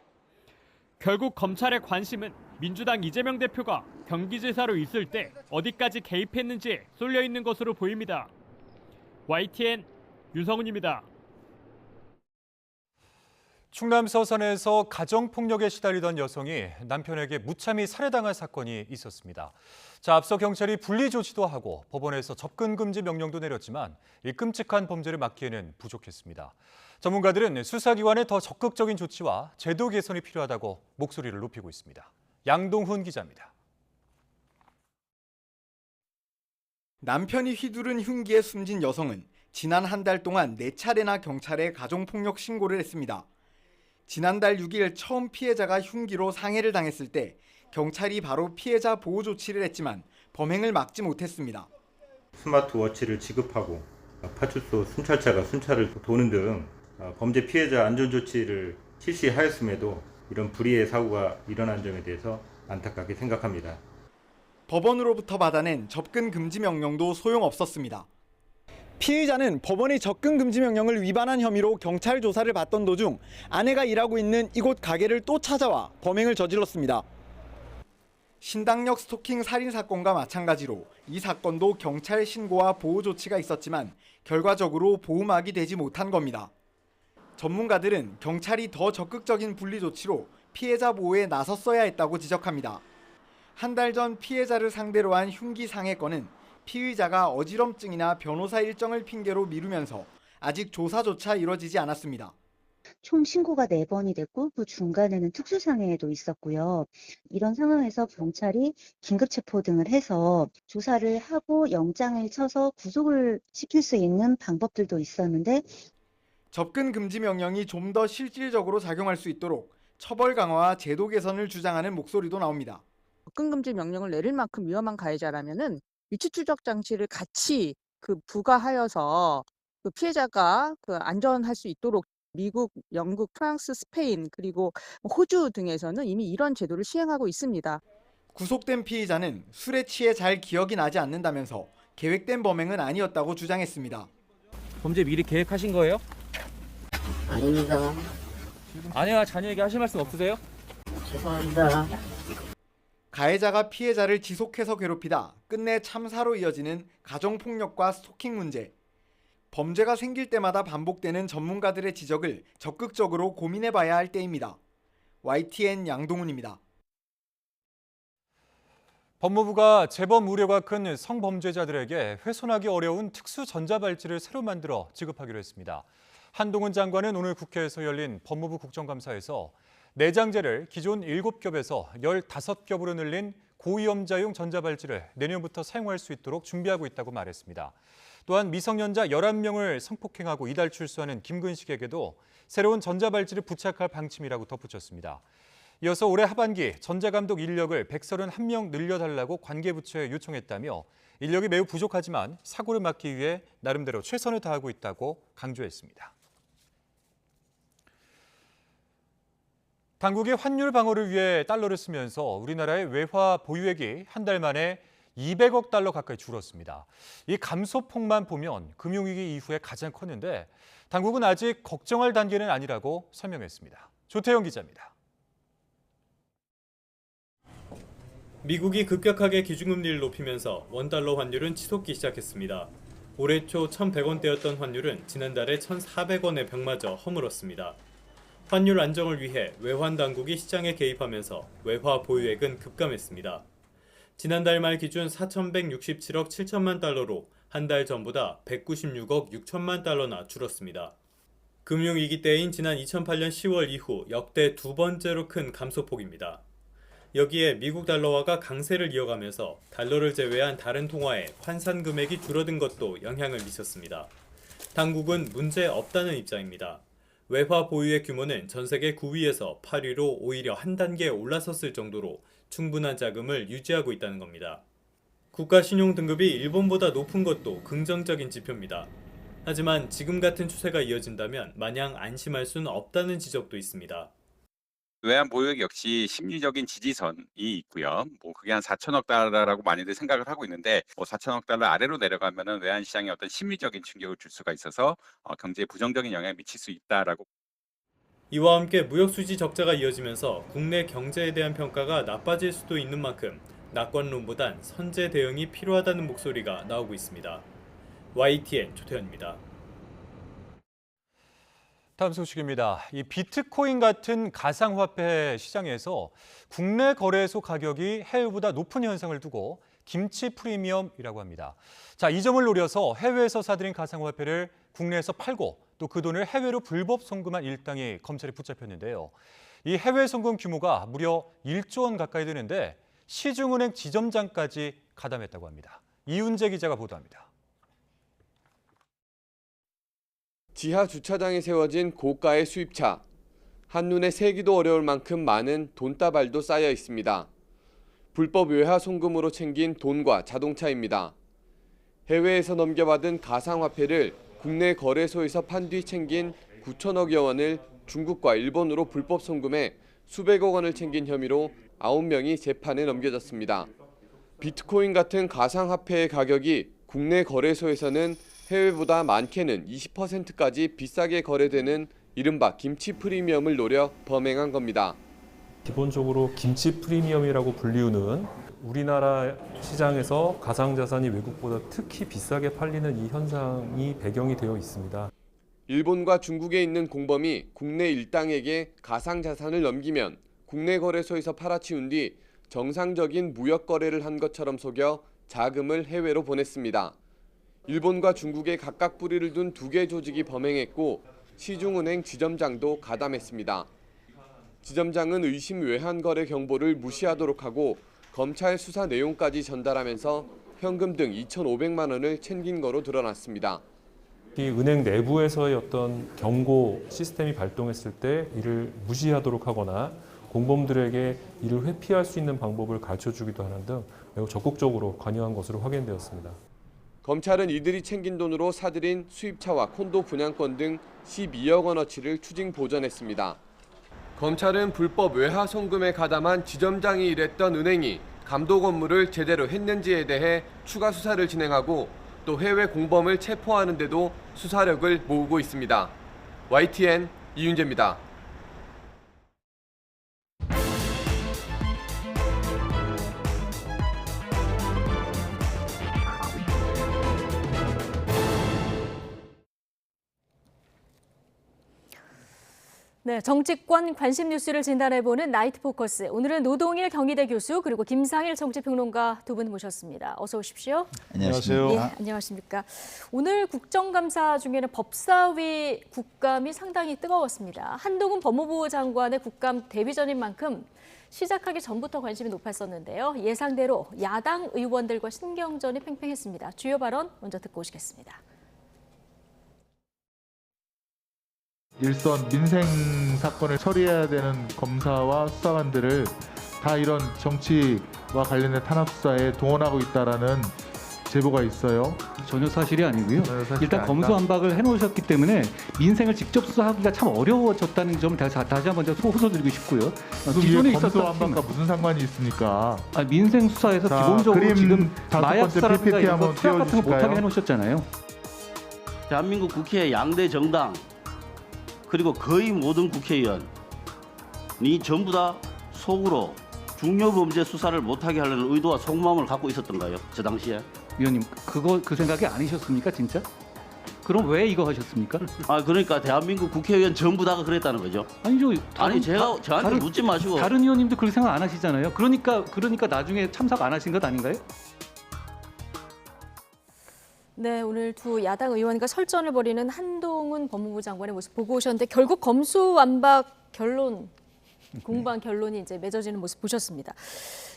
결국 검찰의 관심은 민주당 이재명 대표가 경기지사로 있을 때 어디까지 개입했는지에 쏠려 있는 것으로 보입니다. YTN 윤성훈입니다. 충남 서산에서 가정폭력에 시달리던 여성이 남편에게 무참히 살해당한 사건이 있었습니다. 자, 앞서 경찰이 분리 조치도 하고 법원에서 접근 금지 명령도 내렸지만 이 끔찍한 범죄를 막기에는 부족했습니다. 전문가들은 수사기관의 더 적극적인 조치와 제도 개선이 필요하다고 목소리를 높이고 있습니다. 양동훈 기자입니다. 남편이 휘두른 흉기에 숨진 여성은 지난 한 달 동안 4차례나 경찰에 가정폭력 신고를 했습니다. 지난달 6일 처음 피해자가 흉기로 상해를 당했을 때 경찰이 바로 피해자 보호 조치를 했지만 범행을 막지 못했습니다. 스마트워치를 지급하고 파출소 순찰차가 순찰을 도는 등 범죄 피해자 안전 조치를 실시하였음에도 이런 불의의 사고가 일어난 점에 대해서 안타깝게 생각합니다. 법원으로부터 받아낸 접근 금지 명령도 소용없었습니다. 피의자는 법원의 접근 금지 명령을 위반한 혐의로 경찰 조사를 받던 도중 아내가 일하고 있는 이곳 가게를 또 찾아와 범행을 저질렀습니다. 신당역 스토킹 살인 사건과 마찬가지로 이 사건도 경찰 신고와 보호 조치가 있었지만 결과적으로 보호막이 되지 못한 겁니다. 전문가들은 경찰이 더 적극적인 분리 조치로 피해자 보호에 나섰어야 했다고 지적합니다. 한 달 전 피해자를 상대로 한 흉기 상해 건은 피의자가 어지럼증이나 변호사 일정을 핑계로 미루면서 아직 조사조차 이뤄지지 않았습니다. 총 신고가 4번이 됐고 그 중간에는 특수상해도 있었고요. 이런 상황에서 경찰이 긴급체포 등을 해서 조사를 하고 영장을 쳐서 구속을 시킬 수 있는 방법들도 있었는데 접근 금지 명령이 좀 더 실질적으로 작용할 수 있도록 처벌 강화와 제도 개선을 주장하는 목소리도 나옵니다. 접근 금지 명령을 내릴 만큼 위험한 가해자라면은 위치 추적 장치를 같이 부과하여서 피해자가 안전할 수 있도록 미국, 영국, 프랑스, 스페인 그리고 호주 등에서는 이미 이런 제도를 시행하고 있습니다. 구속된 피의자는 술에 취해 잘 기억이 나지 않는다면서 계획된 범행은 아니었다고 주장했습니다. 범죄 미리 계획하신 거예요? 아닙니다. 아내와 자녀에게 하실 말씀 없으세요? 죄송합니다. 가해자가 피해자를 지속해서 괴롭히다 끝내 참사로 이어지는 가정폭력과 스토킹 문제. 범죄가 생길 때마다 반복되는 전문가들의 지적을 적극적으로 고민해봐야 할 때입니다. YTN 양동훈입니다. 법무부가 재범 우려가 큰 성범죄자들에게 훼손하기 어려운 특수 전자발찌를 새로 만들어 지급하기로 했습니다. 한동훈 장관은 오늘 국회에서 열린 법무부 국정감사에서 내장재를 기존 7겹에서 15겹으로 늘린 고위험자용 전자발찌를 내년부터 사용할 수 있도록 준비하고 있다고 말했습니다. 또한 미성년자 11명을 성폭행하고 이달 출소하는 김근식에게도 새로운 전자발찌를 부착할 방침이라고 덧붙였습니다. 이어서 올해 하반기 전자감독 인력을 131명 늘려달라고 관계부처에 요청했다며 인력이 매우 부족하지만 사고를 막기 위해 나름대로 최선을 다하고 있다고 강조했습니다. 당국이 환율 방어를 위해 달러를 쓰면서 우리나라의 외화 보유액이 한 달 만에 200억 달러 가까이 줄었습니다. 이 감소폭만 보면 금융위기 이후에 가장 컸는데 당국은 아직 걱정할 단계는 아니라고 설명했습니다. 조태영 기자입니다. 미국이 급격하게 기준금리를 높이면서 원달러 환율은 치솟기 시작했습니다. 올해 초 1,100원대였던 환율은 지난달에 1,400원에 벽마저 허물었습니다. 환율 안정을 위해 외환 당국이 시장에 개입하면서 외화 보유액은 급감했습니다. 지난달 말 기준 4,167억 7천만 달러로 한 달 전보다 196억 6천만 달러나 줄었습니다. 금융위기 때인 지난 2008년 10월 이후 역대 두 번째로 큰 감소폭입니다. 여기에 미국 달러화가 강세를 이어가면서 달러를 제외한 다른 통화에 환산 금액이 줄어든 것도 영향을 미쳤습니다. 당국은 문제 없다는 입장입니다. 외화 보유액 규모는 전 세계 9위에서 8위로 오히려 한 단계 올라섰을 정도로 충분한 자금을 유지하고 있다는 겁니다. 국가 신용 등급이 일본보다 높은 것도 긍정적인 지표입니다. 하지만 지금 같은 추세가 이어진다면 마냥 안심할 수는 없다는 지적도 있습니다. 외환 보유액 역시 심리적인 지지선이 있고요. 그게 한 4천억 달러라고 많이들 생각을 하고 있는데 4천억 달러 아래로 내려가면은 외환 시장에 어떤 심리적인 충격을 줄 수가 있어서 경제에 부정적인 영향을 미칠 수 있다라고. 이와 함께 무역 수지 적자가 이어지면서 국내 경제에 대한 평가가 나빠질 수도 있는 만큼 낙관론보단 선제 대응이 필요하다는 목소리가 나오고 있습니다. YTN 조태현입니다. 다음 소식입니다. 이 비트코인 같은 가상화폐 시장에서 국내 거래소 가격이 해외보다 높은 현상을 두고 김치 프리미엄이라고 합니다. 자, 이 점을 노려서 해외에서 사들인 가상화폐를 국내에서 팔고 또 그 돈을 해외로 불법 송금한 일당이 검찰에 붙잡혔는데요. 이 해외 송금 규모가 무려 1조 원 가까이 되는데 시중은행 지점장까지 가담했다고 합니다. 이윤재 기자가 보도합니다. 지하 주차장에 세워진 고가의 수입차. 한눈에 세기도 어려울 만큼 많은 돈다발도 쌓여 있습니다. 불법 외화 송금으로 챙긴 돈과 자동차입니다. 해외에서 넘겨받은 가상화폐를 국내 거래소에서 판 뒤 챙긴 9천억여 원을 중국과 일본으로 불법 송금해 수백억 원을 챙긴 혐의로 9명이 재판에 넘겨졌습니다. 비트코인 같은 가상화폐의 가격이 국내 거래소에서는 해외보다 많게는 20%까지 비싸게 거래되는 이른바 김치 프리미엄을 노려 범행한 겁니다. 기본적으로 김치 프리미엄이라고 불리우는 우리나라 시장에서 가상자산이 외국보다 특히 비싸게 팔리는 이 현상이 배경이 되어 있습니다. 일본과 중국에 있는 공범이 국내 일당에게 가상자산을 넘기면 국내 거래소에서 팔아치운 뒤 정상적인 무역 거래를 한 것처럼 속여 자금을 해외로 보냈습니다. 일본과 중국에 각각 뿌리를 둔 두 개 조직이 범행했고 시중은행 지점장도 가담했습니다. 지점장은 의심 외환 거래 경보를 무시하도록 하고 검찰 수사 내용까지 전달하면서 현금 등 2,500만 원을 챙긴 거로 드러났습니다. 이 은행 내부에서의 어떤 경고 시스템이 발동했을 때 이를 무시하도록 하거나 공범들에게 이를 회피할 수 있는 방법을 가르쳐주기도 하는 등 매우 적극적으로 관여한 것으로 확인되었습니다. 검찰은 이들이 챙긴 돈으로 사들인 수입차와 콘도 분양권 등 12억 원어치를 추징 보전했습니다. 검찰은 불법 외화 송금에 가담한 지점장이 일했던 은행이 감독 업무를 제대로 했는지에 대해 추가 수사를 진행하고 또 해외 공범을 체포하는 데도 수사력을 모으고 있습니다. YTN 이윤재입니다. 네, 정치권 관심 뉴스를 진단해보는 나이트 포커스. 오늘은 노동일 경희대 교수 그리고 김상일 정치평론가 두 분 모셨습니다. 어서 오십시오. 안녕하세요. 예, 안녕하십니까. 오늘 국정감사 중에는 법사위 국감이 상당히 뜨거웠습니다. 한동훈 법무부 장관의 국감 대비 전인 만큼 시작하기 전부터 관심이 높았었는데요. 예상대로 야당 의원들과 신경전이 팽팽했습니다. 주요 발언 먼저 듣고 오시겠습니다. 일선 민생 사건을 처리해야 되는 검사와 수사관들을 다 이런 정치와 관련된 탄압 수사에 동원하고 있다라는 제보가 있어요. 전혀 사실이 아니고요. 사실이 일단 아니다. 검수완박을 해놓으셨기 때문에 민생을 직접 수사하기가 참 어려워졌다는 점을 다시 한번 호소드리고 싶고요. 기존에 검수완박과 무슨 상관이 있습니까? 민생 수사에서 자, 기본적으로 그림 지금 다섯 마약 번째 수사라든가 PPT 이런 거 한번 투약 같은 거 못하게 띄워주실까요? 해놓으셨잖아요. 대한민국 국회 양대 정당 그리고 거의 모든 국회의원이 전부 다 속으로 중요범죄 수사를 못하게 하려는 의도와 속마음을 갖고 있었던가요? 저 당시에? 위원님, 그 생각이 아니셨습니까, 진짜? 그럼 왜 이거 하셨습니까? 그러니까 대한민국 국회의원 전부 다가 그랬다는 거죠? 아니죠. 저한테 묻지 마시고. 다른 의원님도 그렇게 생각 안 하시잖아요. 그러니까 나중에 참석 안 하신 것 아닌가요? 네, 오늘 두 야당 의원과 설전을 벌이는 한동훈 법무부 장관의 모습 보고 오셨는데 결국 검수완박 결론, 공방 결론이 이제 맺어지는 모습 보셨습니다.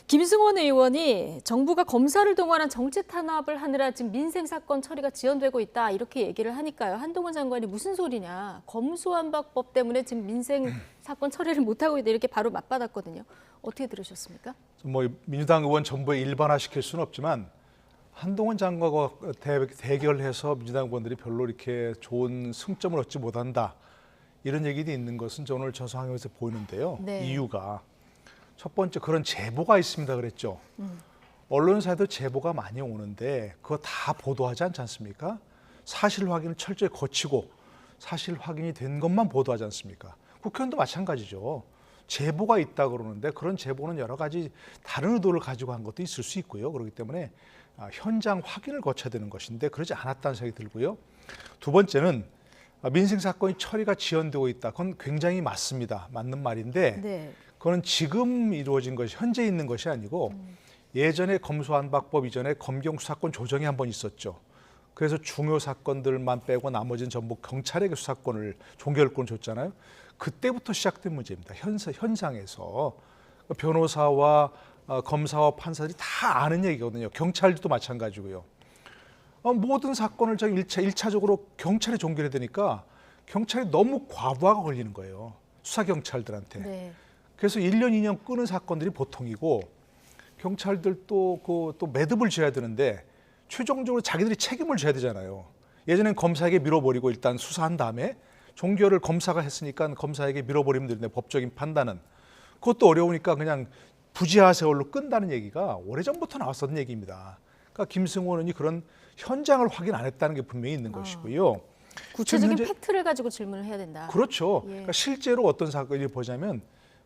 김승원 의원이 정부가 검사를 동원한 정치 탄압을 하느라 지금 민생 사건 처리가 지연되고 있다 이렇게 얘기를 하니까요. 한동훈 장관이 무슨 소리냐. 검수완박법 때문에 지금 민생 사건 처리를 못하고 있다 이렇게 바로 맞받았거든요. 어떻게 들으셨습니까? 뭐 민주당 의원 전부에 일반화시킬 수는 없지만 한동훈 장관과 대결해서 민주당 의원들이 별로 이렇게 좋은 승점을 얻지 못한다. 이런 얘기도 있는 것은 오늘 저상황에서 보이는데요. 네. 이유가 첫 번째 그런 제보가 있습니다 그랬죠. 언론사에도 제보가 많이 오는데 그거 다 보도하지 않지 않습니까? 사실 확인을 철저히 거치고 사실 확인이 된 것만 보도하지 않습니까? 국회의원도 마찬가지죠. 제보가 있다 그러는데 그런 제보는 여러 가지 다른 의도를 가지고 한 것도 있을 수 있고요. 그렇기 때문에 현장 확인을 거쳐야 되는 것인데 그러지 않았다는 생각이 들고요. 두 번째는 민생 사건이 처리가 지연되고 있다. 그건 굉장히 맞습니다. 맞는 말인데 네. 그건 지금 이루어진 것이 현재 있는 것이 아니고 예전에 검수완박법 이전에 검경 수사권 조정이 한 번 있었죠. 그래서 중요 사건들만 빼고 나머지는 전부 경찰에게 수사권을 종결권을 줬잖아요. 그때부터 시작된 문제입니다. 현장에서 변호사와 검사와 판사들이 다 아는 얘기거든요. 경찰도 마찬가지고요. 모든 사건을 저희 1차적으로 경찰에 종결해야 되니까 경찰이 너무 과부하가 걸리는 거예요. 수사경찰들한테. 네. 그래서 1년, 2년 끄는 사건들이 보통이고 경찰들도 또 매듭을 지어야 되는데 최종적으로 자기들이 책임을 져야 되잖아요. 예전엔 검사에게 밀어버리고 일단 수사한 다음에 종결을 검사가 했으니까 검사에게 밀어버리면 되는데 법적인 판단은. 그것도 어려우니까 그냥 부지하 세월로 끈다는 얘기가 오래전부터 나왔었던 얘기입니다. 그러니까 김승원 의원이 그런 현장을 확인 안 했다는 게 분명히 있는 것이고요. 구체적인 팩트를 가지고 질문을 해야 된다. 그렇죠. 예. 그러니까 실제로 어떤 사건을 보자면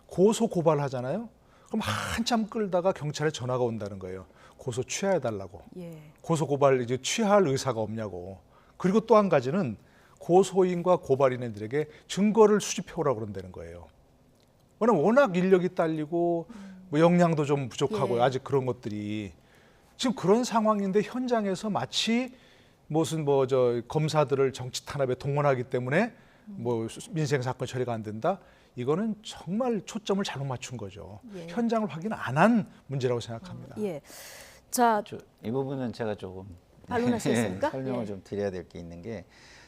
고소 고발을 하잖아요. 그럼 한참 끌다가 경찰에 전화가 온다는 거예요. 고소 취하해달라고. 예. 고소 고발 이제 취할 의사가 없냐고. 그리고 또 한 가지는 고소인과 고발인들에게 증거를 수집해오라고 그런다는 거예요. 워낙 인력이 딸리고 뭐 역량도 좀 부족하고 예. 아직 그런 것들이 지금 그런 상황인데 현장에서 마치 무슨 검사들을 정치 탄압에 동원하기 때문에 민생 사건 처리가 안 된다. 이거는 정말 초점을 잘못 맞춘 거죠. 예. 현장을 확인 안 한 문제라고 생각합니다. 예. 자, 이 부분은 제가 조금 반론하시겠습니까? 설명을 예. 좀 드려야 될 게 있는 게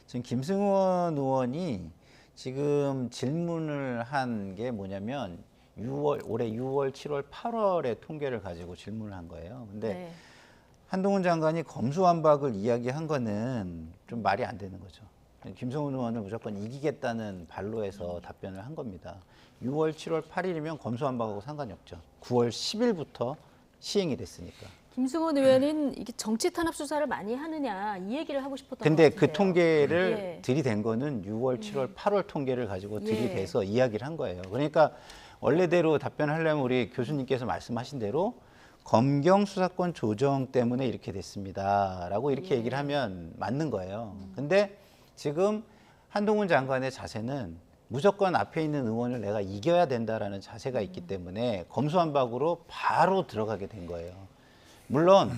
지금 김승원 의원이 지금 질문을 한 게 뭐냐면 올해 6월, 7월, 8월의 통계를 가지고 질문을 한 거예요. 근데 네. 한동훈 장관이 검수완박을 이야기한 거는 좀 말이 안 되는 거죠. 김승원 의원을 무조건 이기겠다는 발로해서 답변을 한 겁니다. 6월, 7월, 8일이면 검수완박하고 상관이 없죠. 9월 10일부터 시행이 됐으니까. 김승원 의원은 이게 정치 탄압 수사를 많이 하느냐 이 얘기를 하고 싶었던 것 근데 같은데요. 그 통계를 예. 들이댄 거는 6월, 7월, 8월 통계를 가지고 예. 들이대서 이야기를 한 거예요. 그러니까 원래대로 답변하려면 우리 교수님께서 말씀하신 대로 검경 수사권 조정 때문에 이렇게 됐습니다라고 이렇게 얘기를 하면 맞는 거예요. 근데 지금 한동훈 장관의 자세는 무조건 앞에 있는 의원을 내가 이겨야 된다라는 자세가 있기 때문에 검수완박으로 바로 들어가게 된 거예요. 물론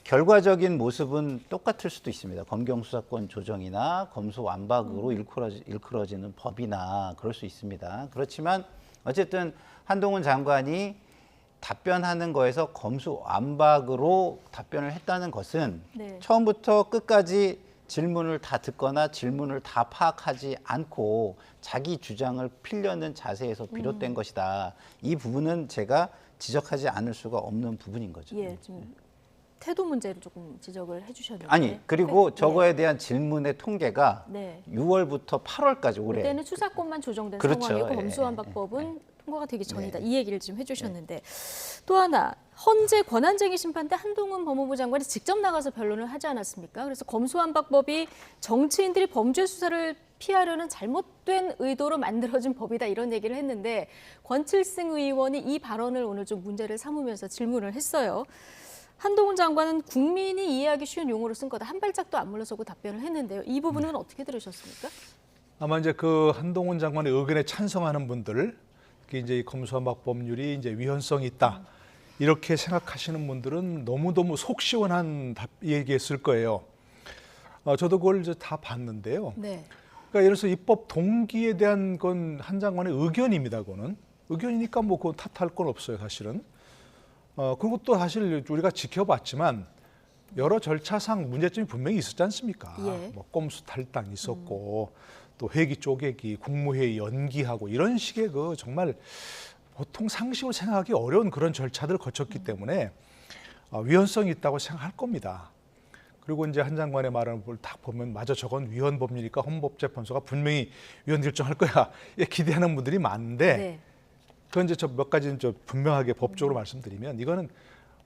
결과적인 모습은 똑같을 수도 있습니다. 검경수사권 조정이나 검수완박으로 일컬어지는 법이나 그럴 수 있습니다. 그렇지만 어쨌든 한동훈 장관이 답변하는 거에서 검수완박으로 답변을 했다는 것은 네. 처음부터 끝까지 질문을 다 듣거나 질문을 다 파악하지 않고 자기 주장을 피려는 자세에서 비롯된 것이다. 이 부분은 제가 지적하지 않을 수가 없는 부분인 거죠. 예, 좀 태도 문제를 조금 지적을 해주셨는데. 아니, 그리고 저거에 대한 질문의 통계가 네. 6월부터 8월까지 올해. 그때는 수사권만 조정된 그렇죠. 상황이고 예, 검수완박법은 통과가 되기 전이다. 이 얘기를 좀 해주셨는데 또 하나 헌재 권한쟁의 심판 때 한동훈 법무부 장관이 직접 나가서 변론을 하지 않았습니까? 그래서 검수완박법이 정치인들이 범죄 수사를 피하려는 잘못된 의도로 만들어진 법이다 이런 얘기를 했는데 권칠승 의원이 이 발언을 오늘 좀 문제를 삼으면서 질문을 했어요. 한동훈 장관은 국민이 이해하기 쉬운 용어를 쓴 거다. 한 발짝도 안 물러서고 답변을 했는데요. 이 부분은 어떻게 들으셨습니까? 아마 이제 그 한동훈 장관의 의견에 찬성하는 분들, 특히 이제 이 검수완박 법률이 이제 위헌성이 있다 이렇게 생각하시는 분들은 너무너무 속 시원한 얘기했을 거예요. 저도 그걸 이제 다 봤는데요. 네. 그러니까 예를 들어서 입법 동기에 대한 건 한 장관의 의견입니다. 그거는 의견이니까 뭐 그건 탓할 건 없어요, 사실은. 그리고 또 사실 우리가 지켜봤지만 여러 절차상 문제점이 분명히 있었지 않습니까? 예. 뭐 꼼수 탈당 있었고 또 회기 쪼개기, 국무회의 연기하고 이런 식의 그 정말 보통 상식으로 생각하기 어려운 그런 절차들을 거쳤기 때문에 위헌성이 있다고 생각할 겁니다. 그리고 이제 한 장관의 말을 딱 보면 맞아 저건 위헌 법률이니까 헌법재판소가 분명히 위헌 결정할 거야 기대하는 분들이 많은데 네. 그건 이제 저 몇 가지는 저 분명하게 법적으로 말씀드리면 이거는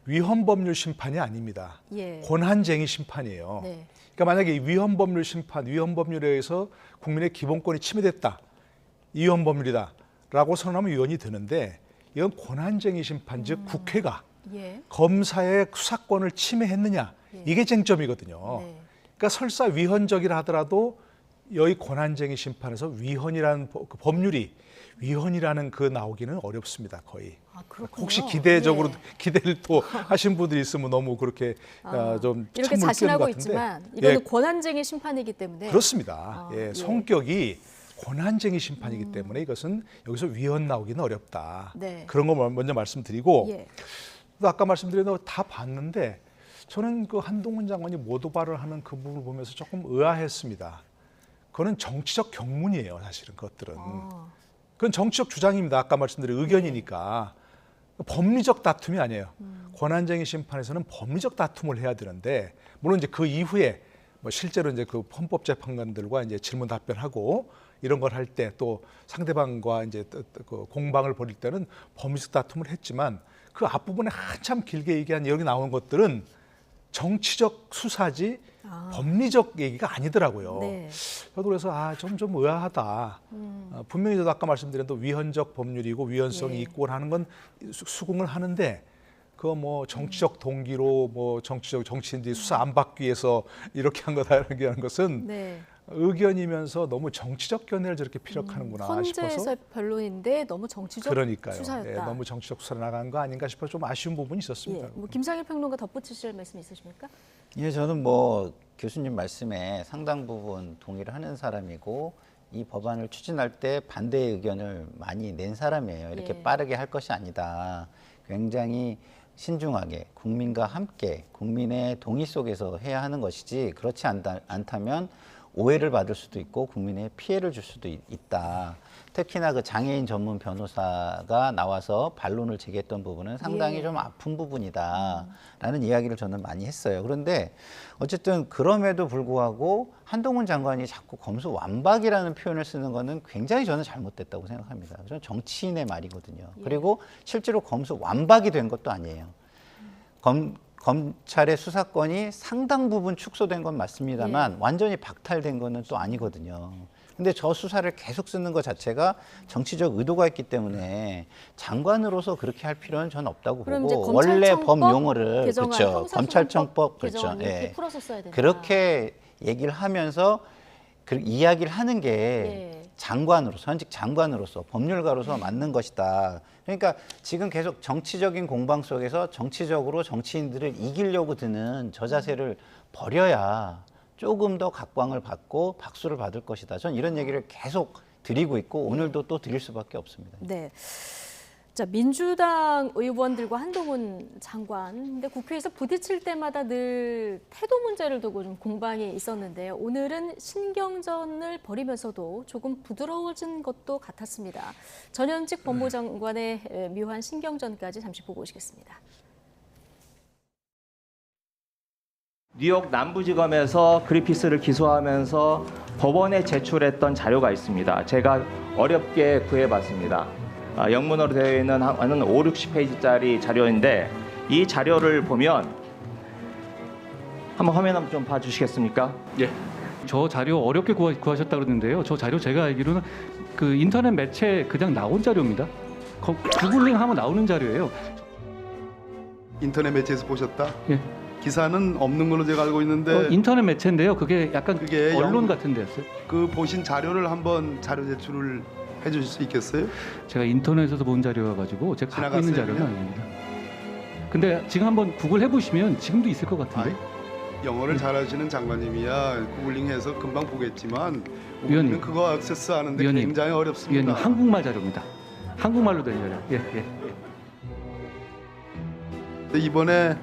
위헌 법률 심판이 아닙니다. 예. 권한쟁의 심판이에요. 네. 그러니까 만약에 위헌 법률 심판, 위헌 법률에 의해서 국민의 기본권이 침해됐다, 위헌 법률이다라고 선언하면 위헌이 되는데 이건 권한쟁의 심판, 즉 국회가 예. 검사의 수사권을 침해했느냐 이게 쟁점이거든요. 네. 그러니까 설사 위헌적이라 하더라도 여기 권한쟁의 심판에서 위헌이라는 법률이 위헌이라는 그 나오기는 어렵습니다. 거의. 아, 그렇군요. 혹시 기대적으로 네. 기대를 또 하신 분들이 있으면 너무 그렇게 좀 이렇게 찬물 끼얹는 자신하고 것 같은데. 있지만 이거는 예, 권한쟁의 심판이기 때문에 그렇습니다. 예, 예. 성격이 권한쟁의 심판이기 때문에 이것은 여기서 위헌 나오기는 어렵다. 네. 그런 거 먼저 말씀드리고 예. 또 아까 말씀드린 거 다 봤는데 저는 그 한동훈 장관이 모도발을 하는 그 부분을 보면서 조금 의아했습니다. 그거는 정치적 경문이에요, 사실은 그것들은. 그건 정치적 주장입니다. 아까 말씀드린 의견이니까. 법리적 다툼이 아니에요. 권한쟁의 심판에서는 법리적 다툼을 해야 되는데 물론 이제 그 이후에 뭐 실제로 이제 그 헌법재판관들과 이제 질문 답변하고 이런 걸 할 때 또 상대방과 이제 그 공방을 벌일 때는 법리적 다툼을 했지만 그 앞부분에 한참 길게 얘기한 여기 나온 것들은 정치적 수사지 법리적 얘기가 아니더라고요. 네. 저도 그래서 좀 의아하다. 분명히 저도 아까 말씀드린 또 위헌적 법률이고 위헌성이 예. 있고 하는 건 수긍을 하는데 그거 뭐 정치적 동기로 뭐 정치인들이 수사 안 받기 위해서 이렇게 한 거다라는 게 하는 것은 네. 의견이면서 너무 정치적 견해를 저렇게 피력하는구나 싶어서. 헌재에서 변론인데 너무 정치적 그러니까요. 수사였다. 예, 너무 정치적 수사로 나간 거 아닌가 싶어서 좀 아쉬운 부분이 있었습니다. 예. 뭐 김상일 평론가 덧붙이실 말씀 있으십니까? 예, 저는 뭐 교수님 말씀에 상당 부분 동의를 하는 사람이고 이 법안을 추진할 때 반대의 의견을 많이 낸 사람이에요. 이렇게 예. 빠르게 할 것이 아니다. 굉장히 신중하게 국민과 함께 국민의 동의 속에서 해야 하는 것이지 그렇지 않다면 오해를 받을 수도 있고 국민의 피해를 줄 수도 있다. 특히나 그 장애인 전문 변호사가 나와서 반론을 제기했던 부분은 상당히 예. 좀 아픈 부분이다라는 이야기를 저는 많이 했어요. 그런데 어쨌든 그럼에도 불구하고 한동훈 장관이 자꾸 검수완박이라는 표현을 쓰는 거는 굉장히 저는 잘못됐다고 생각합니다. 저는 정치인의 말이거든요. 예. 그리고 실제로 검수완박이 된 것도 아니에요. 검찰의 수사권이 상당 부분 축소된 건 맞습니다만 완전히 박탈된 거는 또 아니거든요. 근데 저 수사를 계속 쓰는 것 자체가 정치적 의도가 있기 때문에 장관으로서 그렇게 할 필요는 저는 없다고 보고 원래 법 용어를 그렇죠. 검찰청법 그렇죠. 풀어서 써야 된다. 그렇게 얘기를 하면서 그 이야기를 하는 게 장관으로서, 현직 장관으로서, 법률가로서 맞는 것이다. 그러니까 지금 계속 정치적인 공방 속에서 정치적으로 정치인들을 이기려고 드는 저 자세를 버려야 조금 더 각광을 받고 박수를 받을 것이다. 전 이런 얘기를 계속 드리고 있고 오늘도 또 드릴 수밖에 없습니다. 네. 자, 민주당 의원들과 한동훈 장관, 근데 국회에서 부딪힐 때마다 늘 태도 문제를 두고 좀 공방이 있었는데요. 오늘은 신경전을 벌이면서도 조금 부드러워진 것도 같았습니다. 전현직 법무장관의 묘한 신경전까지 잠시 보고 오시겠습니다. 뉴욕 남부지검에서 그리피스를 기소하면서 법원에 제출했던 자료가 있습니다. 제가 어렵게 구해봤습니다. 영문으로 되어 있는 한 5, 60페이지짜리 자료인데 이 자료를 보면 한번 화면 한번 좀 봐주시겠습니까? 예. 저 자료 어렵게 구하셨다 그러는데요. 저 자료 제가 알기로는 그 인터넷 매체에 그냥 나온 자료입니다. 구글링하면 나오는 자료예요. 인터넷 매체에서 보셨다? 예. 기사는 없는 걸로 제가 알고 있는데 인터넷 매체인데요. 그게 약간 언론 같은 데였어요. 그 보신 자료를 한번 자료 제출을 해주실 수 있겠어요? 제가 인터넷에서 본 자료여가지고 제가 갖고 있는 자료는 그냥? 아닙니다. 근데 지금 한번 구글 해보시면 지금도 있을 것 같은데. 영어를 잘하시는 장관님이야 구글링해서 금방 보겠지만 위원님, 우리는 그거 액세스하는데 위원님, 굉장히 어렵습니다. 위원님, 한국말 자료입니다. 한국말로 된 자료. 예. 근데 이번에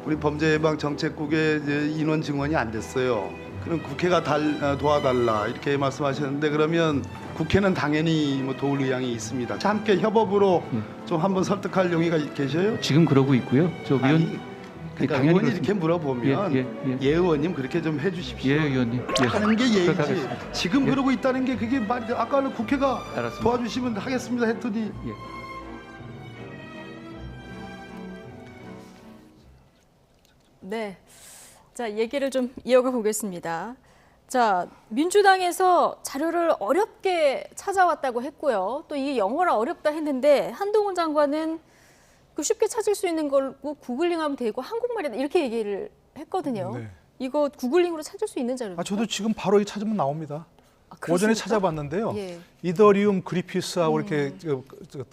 우리 범죄예방정책국의 인원 증원이 안 됐어요. 그럼 국회가 도와달라 이렇게 말씀하셨는데 그러면 국회는 당연히 뭐 도울 의향이 있습니다. 함께 협업으로 좀 한번 설득할 용의가 계셔요? 지금 그러고 있고요. 저 위원 그러니까 당연히 의원이 이렇게 물어보면 예. 예 의원님 그렇게 좀 해주십시오. 예, 의원님. 예. 하는 게 예의지. 그렇게 하겠습니다. 지금 예. 그러고 있다는 게 그게 말이 돼. 아까는 국회가 알았습니다. 도와주시면 하겠습니다 했더니 예. 네. 자, 얘기를 좀 이어가 보겠습니다. 자, 민주당에서 자료를 어렵게 찾아왔다고 했고요. 또 이게 영어라 어렵다 했는데 한동훈 장관은 그 쉽게 찾을 수 있는 걸고 구글링하면 되고 한국말이다 이렇게 얘기를 했거든요. 네. 이거 구글링으로 찾을 수 있는 자료입니까? 저도 지금 바로 찾으면 나옵니다. 그렇습니까? 오전에 찾아봤는데요. 예. 이더리움 그리피스하고 이렇게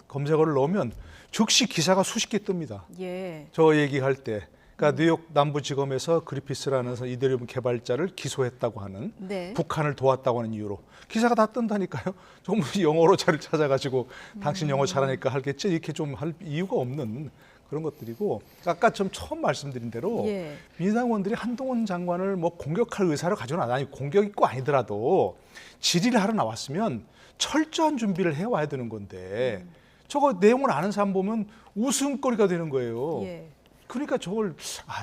검색어를 넣으면 즉시 기사가 수십 개 뜹니다. 예. 저 얘기할 때. 그러니까 뉴욕 남부지검에서 그리피스라는 이더리움 개발자를 기소했다고 하는 네. 북한을 도왔다고 하는 이유로 기사가 다 뜬다니까요. 전부 영어로 자를 찾아가지고 당신 영어 잘하니까 하겠지 이렇게 좀 할 이유가 없는 그런 것들이고 아까 좀 처음 말씀드린 대로 예. 민주당 의원들이 한동훈 장관을 뭐 공격할 의사를 가지고는 아니 공격 있고 아니더라도 질의를 하러 나왔으면 철저한 준비를 해와야 되는 건데 저거 내용을 아는 사람 보면 웃음거리가 되는 거예요. 예. 그러니까 저걸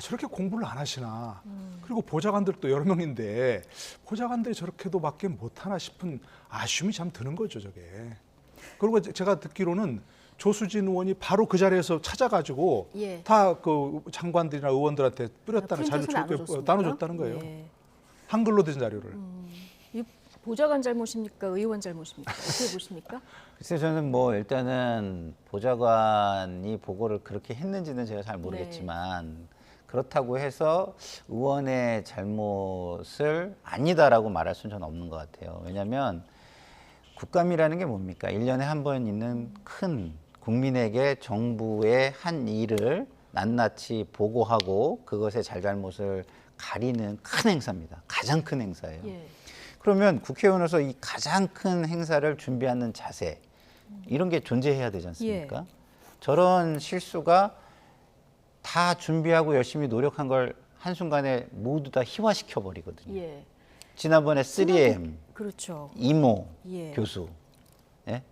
저렇게 공부를 안 하시나. 그리고 보좌관들도 여러 명인데 보좌관들이 저렇게도밖에 못하나 싶은 아쉬움이 참 드는 거죠, 저게. 그리고 제가 듣기로는 조수진 의원이 바로 그 자리에서 찾아가지고 예. 다 그 장관들이나 의원들한테 뿌렸다는 프린트해서 자료를 나눠줬다는 거예요. 예. 한글로 된 자료를. 이 보좌관 잘못입니까? 의원 잘못입니까? 어떻게 보십니까? 글쎄 저는 뭐 일단은 보좌관이 보고를 그렇게 했는지는 제가 잘 모르겠지만 그렇다고 해서 의원의 잘못을 아니다라고 말할 수는 저는 없는 것 같아요. 왜냐하면 국감이라는 게 뭡니까? 1년에 한 번 있는 큰 국민에게 정부의 한 일을 낱낱이 보고하고 그것의 잘잘못을 가리는 큰 행사입니다. 가장 큰 행사예요. 예. 그러면 국회의원으로서 이 가장 큰 행사를 준비하는 자세 이런 게 존재해야 되지 않습니까? 예. 저런 실수가 다 준비하고 열심히 노력한 걸 한순간에 모두 다 희화시켜 버리거든요. 예. 지난번에 3M 그렇죠. 이모 예. 교수 예?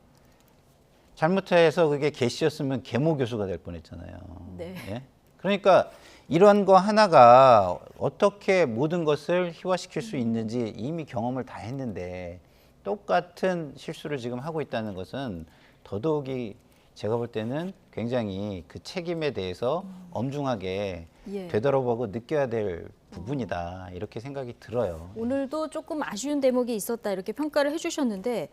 잘못해서 그게 개씨였으면 계모 교수가 될 뻔했잖아요. 네. 예? 그러니까 이런 거 하나가 어떻게 모든 것을 희화시킬 수 있는지 이미 경험을 다 했는데 똑같은 실수를 지금 하고 있다는 것은 더더욱이 제가 볼 때는 굉장히 그 책임에 대해서 엄중하게 예. 되돌아보고 느껴야 될 부분이다 이렇게 생각이 들어요. 오늘도 조금 아쉬운 대목이 있었다 이렇게 평가를 해주셨는데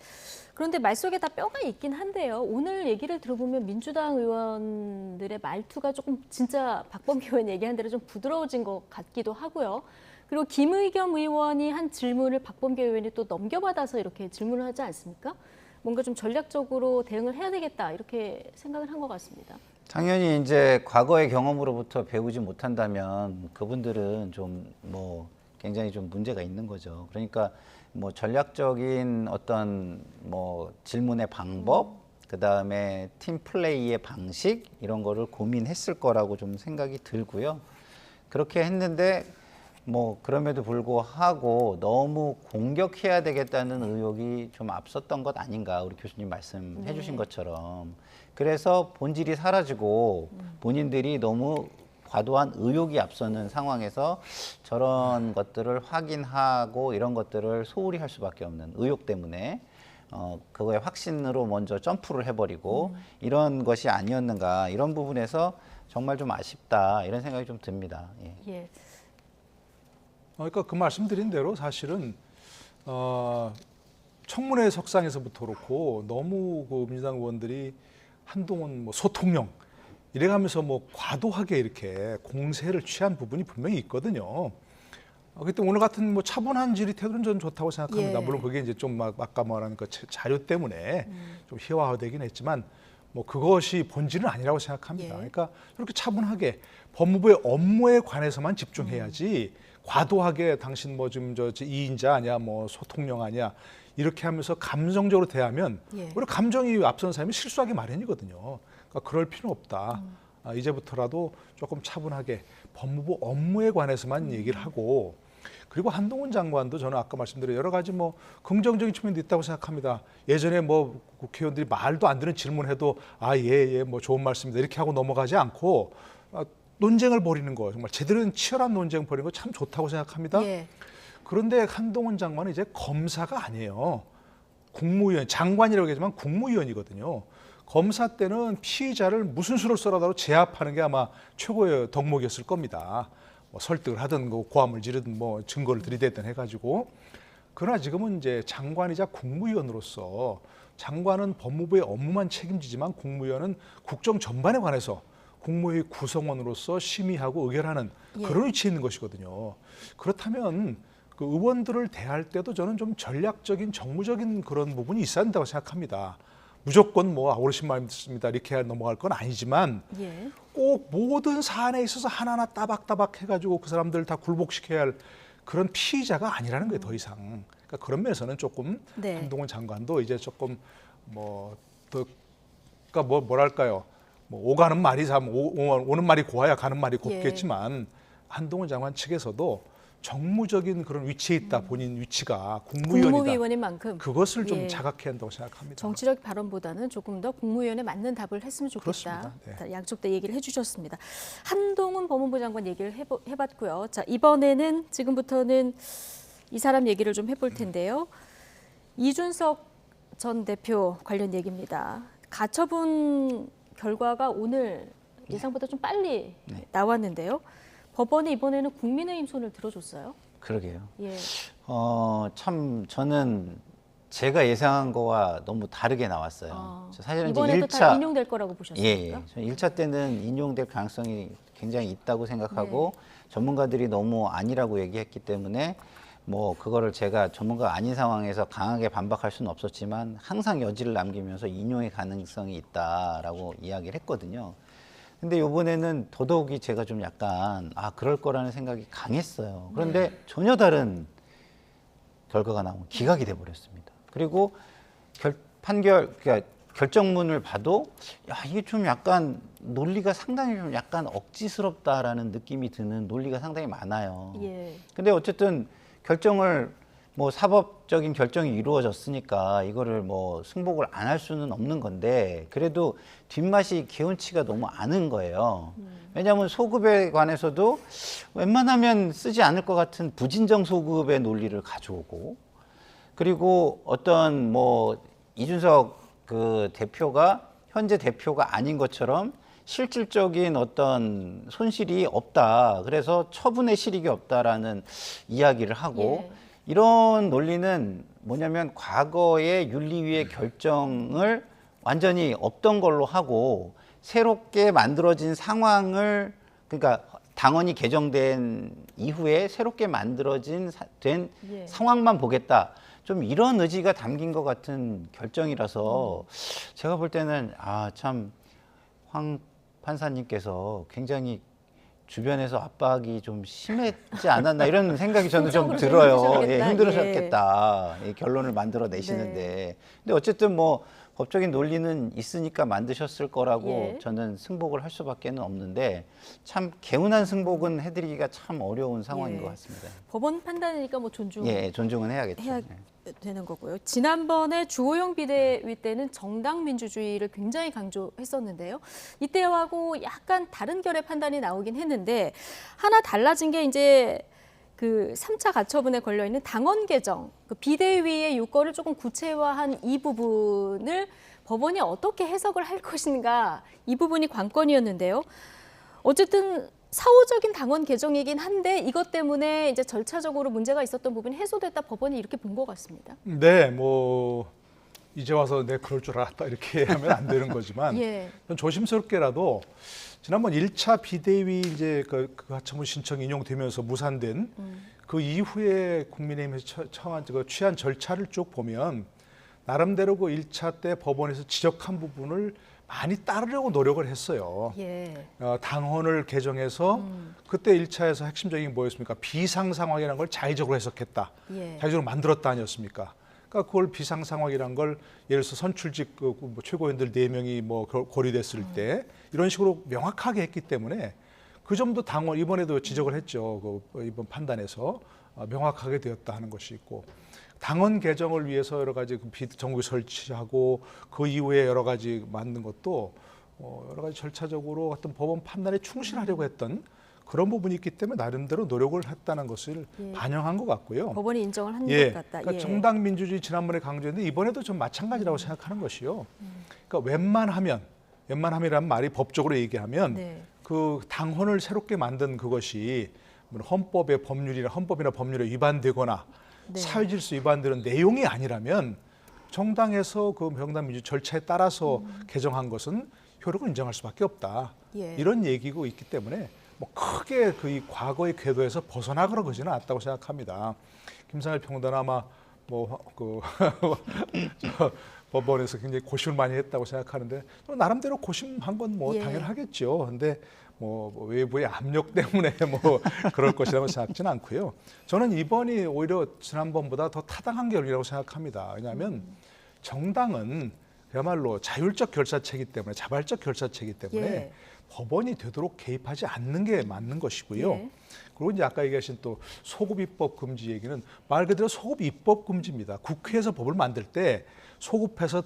그런데 말속에 다 뼈가 있긴 한데요. 오늘 얘기를 들어보면 민주당 의원들의 말투가 조금 진짜 박범계 의원 얘기한 대로 좀 부드러워진 것 같기도 하고요. 그리고 김의겸 의원이 한 질문을 박범계 의원이 또 넘겨받아서 이렇게 질문을 하지 않습니까? 뭔가 좀 전략적으로 대응을 해야 되겠다 이렇게 생각을 한 것 같습니다. 당연히 이제 과거의 경험으로부터 배우지 못한다면 그분들은 좀 뭐 굉장히 좀 문제가 있는 거죠. 그러니까 뭐 전략적인 어떤 뭐 질문의 방법, 그 다음에 팀 플레이의 방식 이런 거를 고민했을 거라고 좀 생각이 들고요. 그렇게 했는데 뭐 그럼에도 불구하고 너무 공격해야 되겠다는 의욕이 좀 앞섰던 것 아닌가, 우리 교수님 말씀해 주신 것처럼. 그래서 본질이 사라지고 본인들이 너무 과도한 의욕이 앞서는 상황에서 저런 것들을 확인하고 이런 것들을 소홀히 할 수밖에 없는 의욕 때문에 그거에 확신으로 먼저 점프를 해버리고 이런 것이 아니었는가, 이런 부분에서 정말 좀 아쉽다 이런 생각이 좀 듭니다. 예. 그러니까 그 말씀드린 대로 사실은 청문회 석상에서부터 그렇고 너무 그 민주당 의원들이 한동훈 뭐 소통령 이래가면서 뭐 과도하게 이렇게 공세를 취한 부분이 분명히 있거든요. 그때 오늘 같은 뭐 차분한 질의 태도는 저는 좋다고 생각합니다. 예. 물론 그게 이제 좀 막 아까 말한 그 자료 때문에 좀 희화화되긴 했지만 뭐 그것이 본질은 아니라고 생각합니다. 그러니까 이렇게 차분하게 법무부의 업무에 관해서만 집중해야지 과도하게 당신 뭐 좀 저 2인자 아니야, 뭐 소통령 아니야 이렇게 하면서 감정적으로 대하면 우리 감정이 앞선 사람이 실수하기 마련이거든요. 그러니까 그럴 필요는 없다. 이제부터라도 조금 차분하게 법무부 업무에 관해서만 얘기를 하고, 그리고 한동훈 장관도 저는 아까 말씀드린 여러 가지 뭐 긍정적인 측면도 있다고 생각합니다. 예전에 뭐 국회의원들이 말도 안 되는 질문해도 예, 뭐 좋은 말씀입니다 이렇게 하고 넘어가지 않고 논쟁을 벌이는 거, 정말 제대로 된 치열한 논쟁을 벌이는 거 참 좋다고 생각합니다. 그런데 한동훈 장관은 이제 검사가 아니에요. 국무위원, 장관이라고 하지만 국무위원이거든요. 검사 때는 피의자를 무슨 수를 써라도 제압하는 게 아마 최고의 덕목이었을 겁니다. 뭐 설득을 하든 고함을 지르든 뭐 증거를 들이대든 해가지고. 그러나 지금은 이제 장관이자 국무위원으로서, 장관은 법무부의 업무만 책임지지만 국무위원은 국정 전반에 관해서 국무회의 구성원으로서 심의하고 의결하는 그런 위치에 있는 것이거든요. 그렇다면 그 의원들을 대할 때도 저는 좀 전략적인 정무적인 그런 부분이 있어야 된다고 생각합니다. 무조건 뭐 옳으신 말씀입니다 이렇게 넘어갈 건 아니지만 꼭 모든 사안에 있어서 하나하나 따박따박 해가지고 그 사람들 다 굴복시켜야 할 그런 피의자가 아니라는 거예요, 더 이상. 그러니까 그런 면에서는 조금 한동훈 장관도 이제 조금 뭐 더, 그러니까 뭐랄까요, 뭐 오가는 말이 오는 말이 고와야 가는 말이 곱겠지만 한동훈 장관 측에서도 정무적인 그런 위치에 있다, 본인 위치가 국무위원인 만큼 그것을 좀 자각해야 한다고 생각합니다. 정치적 발언보다는 조금 더 국무위원에 맞는 답을 했으면 좋겠다. 양쪽 다 얘기를 해주셨습니다. 한동훈 법무부 장관 얘기를 해봤고요. 자, 이번에는 지금부터는 이 사람 얘기를 좀 해볼 텐데요. 이준석 전 대표 관련 얘기입니다. 가처분 결과가 오늘 예상보다 좀 빨리 나왔는데요. 법원이 이번에는 국민의힘 손을 들어줬어요. 그러게요. 참 저는 제가 예상한 거와 너무 다르게 나왔어요. 사실은 이번에도 이제 1차 다 인용될 거라고 보셨습니까? 저는 1차 때는 인용될 가능성이 굉장히 있다고 생각하고 전문가들이 너무 아니라고 얘기했기 때문에 뭐 그거를 제가 전문가 아닌 상황에서 강하게 반박할 수는 없었지만 항상 여지를 남기면서 인용의 가능성이 있다라고 이야기를 했거든요. 근데 이번에는 더더욱이 제가 좀 약간 그럴 거라는 생각이 강했어요. 그런데 전혀 다른 결과가 나오면 기각이 돼 버렸습니다. 그리고 그러니까 결정문을 봐도 이게 좀 약간 논리가 상당히 좀 약간 억지스럽다라는 느낌이 드는 논리가 상당히 많아요. 근데 어쨌든 결정을 뭐 사법적인 결정이 이루어졌으니까 이거를 뭐 승복을 안 할 수는 없는 건데, 그래도 뒷맛이 개운치가 너무 않은 거예요. 왜냐하면 소급에 관해서도 웬만하면 쓰지 않을 것 같은 부진정 소급의 논리를 가져오고, 그리고 어떤 뭐 이준석 그 대표가 현재 대표가 아닌 것처럼 실질적인 어떤 손실이 없다, 그래서 처분의 실익이 없다라는 이야기를 하고, 이런 논리는 뭐냐면 과거의 윤리위의 결정을 완전히 없던 걸로 하고 새롭게 만들어진 상황을, 그러니까 당원이 개정된 이후에 새롭게 만들어진 된 예. 상황만 보겠다. 좀 이런 의지가 담긴 것 같은 결정이라서 제가 볼 때는 참 황 판사님께서 굉장히 주변에서 압박이 좀 심했지 않았나 이런 생각이 저는 좀 들어요. 예, 힘들으셨겠다. 이 결론을 만들어 내시는데. 근데 어쨌든 뭐 법적인 논리는 있으니까 만드셨을 거라고 예. 저는 승복을 할 수밖에 없는데 참 개운한 승복은 해드리기가 참 어려운 상황인 예. 것 같습니다. 법원 판단이니까 뭐 예, 존중은 해야겠죠. 해야 되는 거고요. 지난번에 주호영 비대위 때는 정당 민주주의를 굉장히 강조했었는데요. 이때하고 약간 다른 결의 판단이 나오긴 했는데 하나 달라진 게 이제 그 3차 가처분에 걸려 있는 당원 개정, 그 비대위의 요건을 조금 구체화한 이 부분을 법원이 어떻게 해석을 할 것인가, 이 부분이 관건이었는데요. 어쨌든 사후적인 당원 개정이긴 한데 이것 때문에 이제 절차적으로 문제가 있었던 부분이 해소됐다, 법원이 이렇게 본 것 같습니다. 네, 뭐 이제 와서 내 그럴 줄 알았다 이렇게 하면 안 되는 거지만 예. 좀 조심스럽게라도 지난번 1차 비대위 이제 그 가처분 신청 인용되면서 무산된 그 이후에 국민의힘에서 취한 절차를 쭉 보면 나름대로 그 1차 때 법원에서 지적한 부분을 많이 따르려고 노력을 했어요. 예. 당헌을 개정해서 그때 1차에서 핵심적인 게 뭐였습니까? 비상 상황이라는 걸 자의적으로 해석했다. 예. 자의적으로 만들었다 아니었습니까? 그러니까 그걸 비상 상황이란 걸 예를 들어서 선출직 뭐 최고위원들 4명이 뭐 고리됐을 때 이런 식으로 명확하게 했기 때문에 그 점도 당원 이번에도 지적을 했죠. 그 이번 판단에서 명확하게 되었다 하는 것이 있고, 당원 개정을 위해서 여러 가지 정부 설치하고 그 이후에 여러 가지 만든 것도 여러 가지 절차적으로 어떤 법원 판단에 충실하려고 했던 그런 부분이 있기 때문에 나름대로 노력을 했다는 것을 예. 반영한 것 같고요. 법원이 인정을 한 예. 것 같다. 그러니까 예. 정당 민주주의 지난번에 강조했는데 이번에도 좀 마찬가지라고 생각하는 것이요. 그러니까 웬만하면이란 말이 법적으로 얘기하면 네. 그 당헌을 새롭게 만든 그것이 헌법의 헌법이나 법률에 위반되거나 네. 사회질서 위반되는 내용이 아니라면 정당에서 그 정당 민주 절차에 따라서 개정한 것은 효력을 인정할 수밖에 없다. 예. 이런 얘기고 있기 때문에 뭐 크게 그 이 과거의 궤도에서 벗어나거나 그러지는 않았다고 생각합니다. 김상일 평론가는 아마 뭐그 법원에서 굉장히 고심을 많이 했다고 생각하는데 나름대로 고심한 건 뭐 예. 당연하겠죠. 근데 뭐 외부의 압력 때문에 뭐 그럴 것이라고 생각지는 않고요. 저는 이번이 오히려 지난번보다 더 타당한 결론이라고 생각합니다. 왜냐하면 정당은 그야말로 자율적 결사체이기 때문에, 자발적 결사체이기 때문에 예. 법원이 되도록 개입하지 않는 게 맞는 것이고요. 예. 그리고 이제 아까 얘기하신 또 소급 입법 금지 얘기는 말 그대로 소급 입법 금지입니다. 국회에서 법을 만들 때 소급해서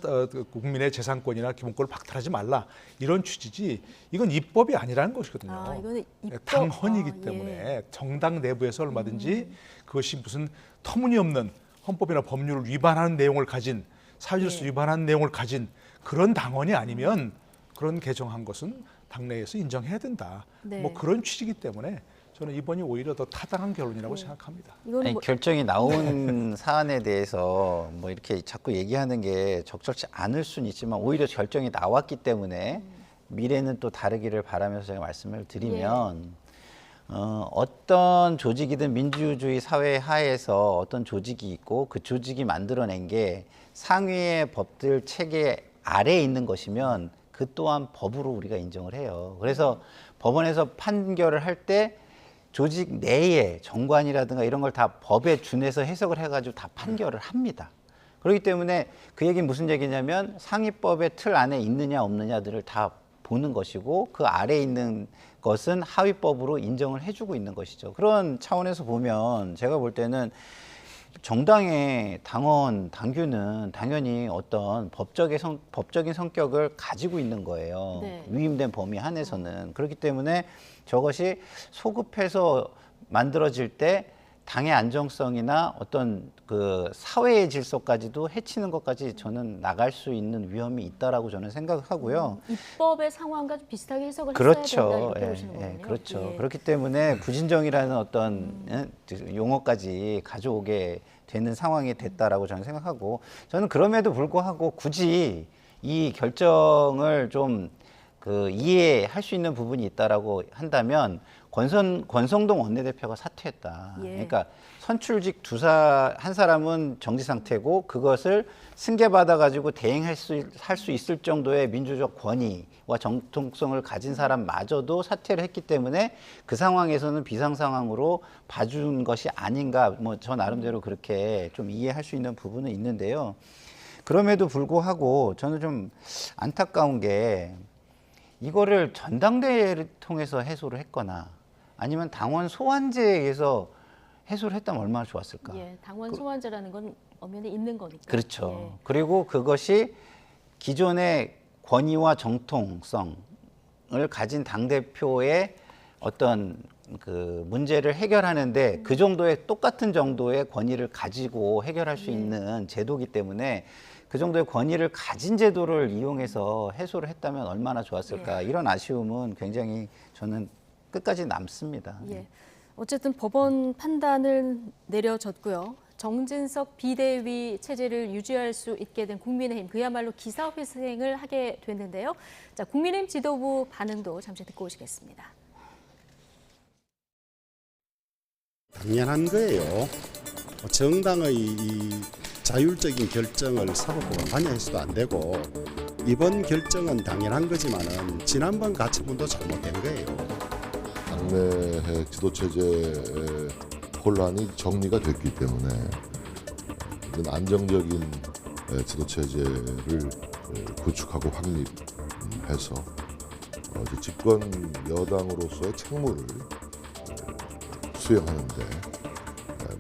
국민의 재산권이나 기본권을 박탈하지 말라, 이런 취지지 이건 입법이 아니라는 것이거든요. 이거는 입법. 당헌이기 때문에 정당 내부에서 얼마든지 그것이 무슨 터무니없는 헌법이나 법률을 위반하는 내용을 가진, 사회질서 위반하는 내용을 가진 그런 당헌이 아니면 그런 개정한 것은 당내에서 인정해야 된다. 네. 뭐 그런 취지이기 때문에 저는 이번이 오히려 더 타당한 결론이라고 생각합니다. 아니, 결정이 나온 사안에 대해서 뭐 이렇게 자꾸 얘기하는 게 적절치 않을 수는 있지만 오히려 결정이 나왔기 때문에 미래는 또 다르기를 바라면서 제가 말씀을 드리면 어떤 조직이든 민주주의 사회 하에서 어떤 조직이 있고 그 조직이 만들어낸 게 상위의 법들 체계 아래에 있는 것이면 그 또한 법으로 우리가 인정을 해요. 그래서 법원에서 판결을 할 때 조직 내에 정관이라든가 이런 걸 다 법에 준해서 해석을 해가지고 다 판결을 합니다. 그렇기 때문에 그 얘기는 무슨 얘기냐면 상위법의 틀 안에 있느냐 없느냐들을 다 보는 것이고 그 아래에 있는 것은 하위법으로 인정을 해주고 있는 것이죠. 그런 차원에서 보면 제가 볼 때는 정당의 당원, 당규는 당연히 어떤 법적인 성격을 가지고 있는 거예요. 네. 위임된 범위 한에서는. 그렇기 때문에 저것이 소급해서 만들어질 때 당의 안정성이나 어떤 그 사회의 질서까지도 해치는 것까지 저는 나갈 수 있는 위험이 있다라고 저는 생각하고요. 입법의 상황과 좀 비슷하게 해석을 그렇죠. 했어야 된다, 이렇게 보시는 거군요. 그렇죠. 예. 그렇기 때문에 부진정이라는 어떤 용어까지 가져오게 되는 상황이 됐다라고 저는 생각하고, 저는 그럼에도 불구하고 굳이 이 결정을 좀 이해할 수 있는 부분이 있다라고 한다면 권성동 원내대표가 사퇴했다. 예. 그러니까 선출직 한 사람은 정지 상태고 그것을 승계받아 가지고 대행할 수 있을 정도의 민주적 권위와 정통성을 가진 사람마저도 사퇴를 했기 때문에 그 상황에서는 비상 상황으로 봐준 것이 아닌가, 뭐 저 나름대로 그렇게 좀 이해할 수 있는 부분은 있는데요. 그럼에도 불구하고 저는 좀 안타까운 게 이거를 전당대회를 통해서 해소를 했거나 아니면 당원 소환제에 의해서 해소를 했다면 얼마나 좋았을까. 예, 당원 소환제라는 건 엄연히 있는 거니까. 그렇죠. 예. 그리고 그것이 기존의 권위와 정통성을 가진 당대표의 어떤 그 문제를 해결하는데 그 정도의 똑같은 정도의 권위를 가지고 해결할 수 있는 제도이기 때문에 그 정도의 권위를 가진 제도를 이용해서 해소를 했다면 얼마나 좋았을까. 이런 아쉬움은 굉장히 저는 끝까지 남습니다. 예. 어쨌든 법원 판단을 내려졌고요. 정진석 비대위 체제를 유지할 수 있게 된 국민의힘, 그야말로 기사회생을 하게 됐는데요. 자, 국민의힘 지도부 반응도 잠시 듣고 오시겠습니다. 당연한 거예요. 정당의 이 자율적인 결정을 사법부가 관여해서도 안 되고 이번 결정은 당연한 거지만은 지난번 가처분도 잘못된 거예요. 당내 지도체제의 혼란이 정리가 됐기 때문에 이런 안정적인 지도체제를 구축하고 확립해서 집권 여당으로서의 책무를 수행하는데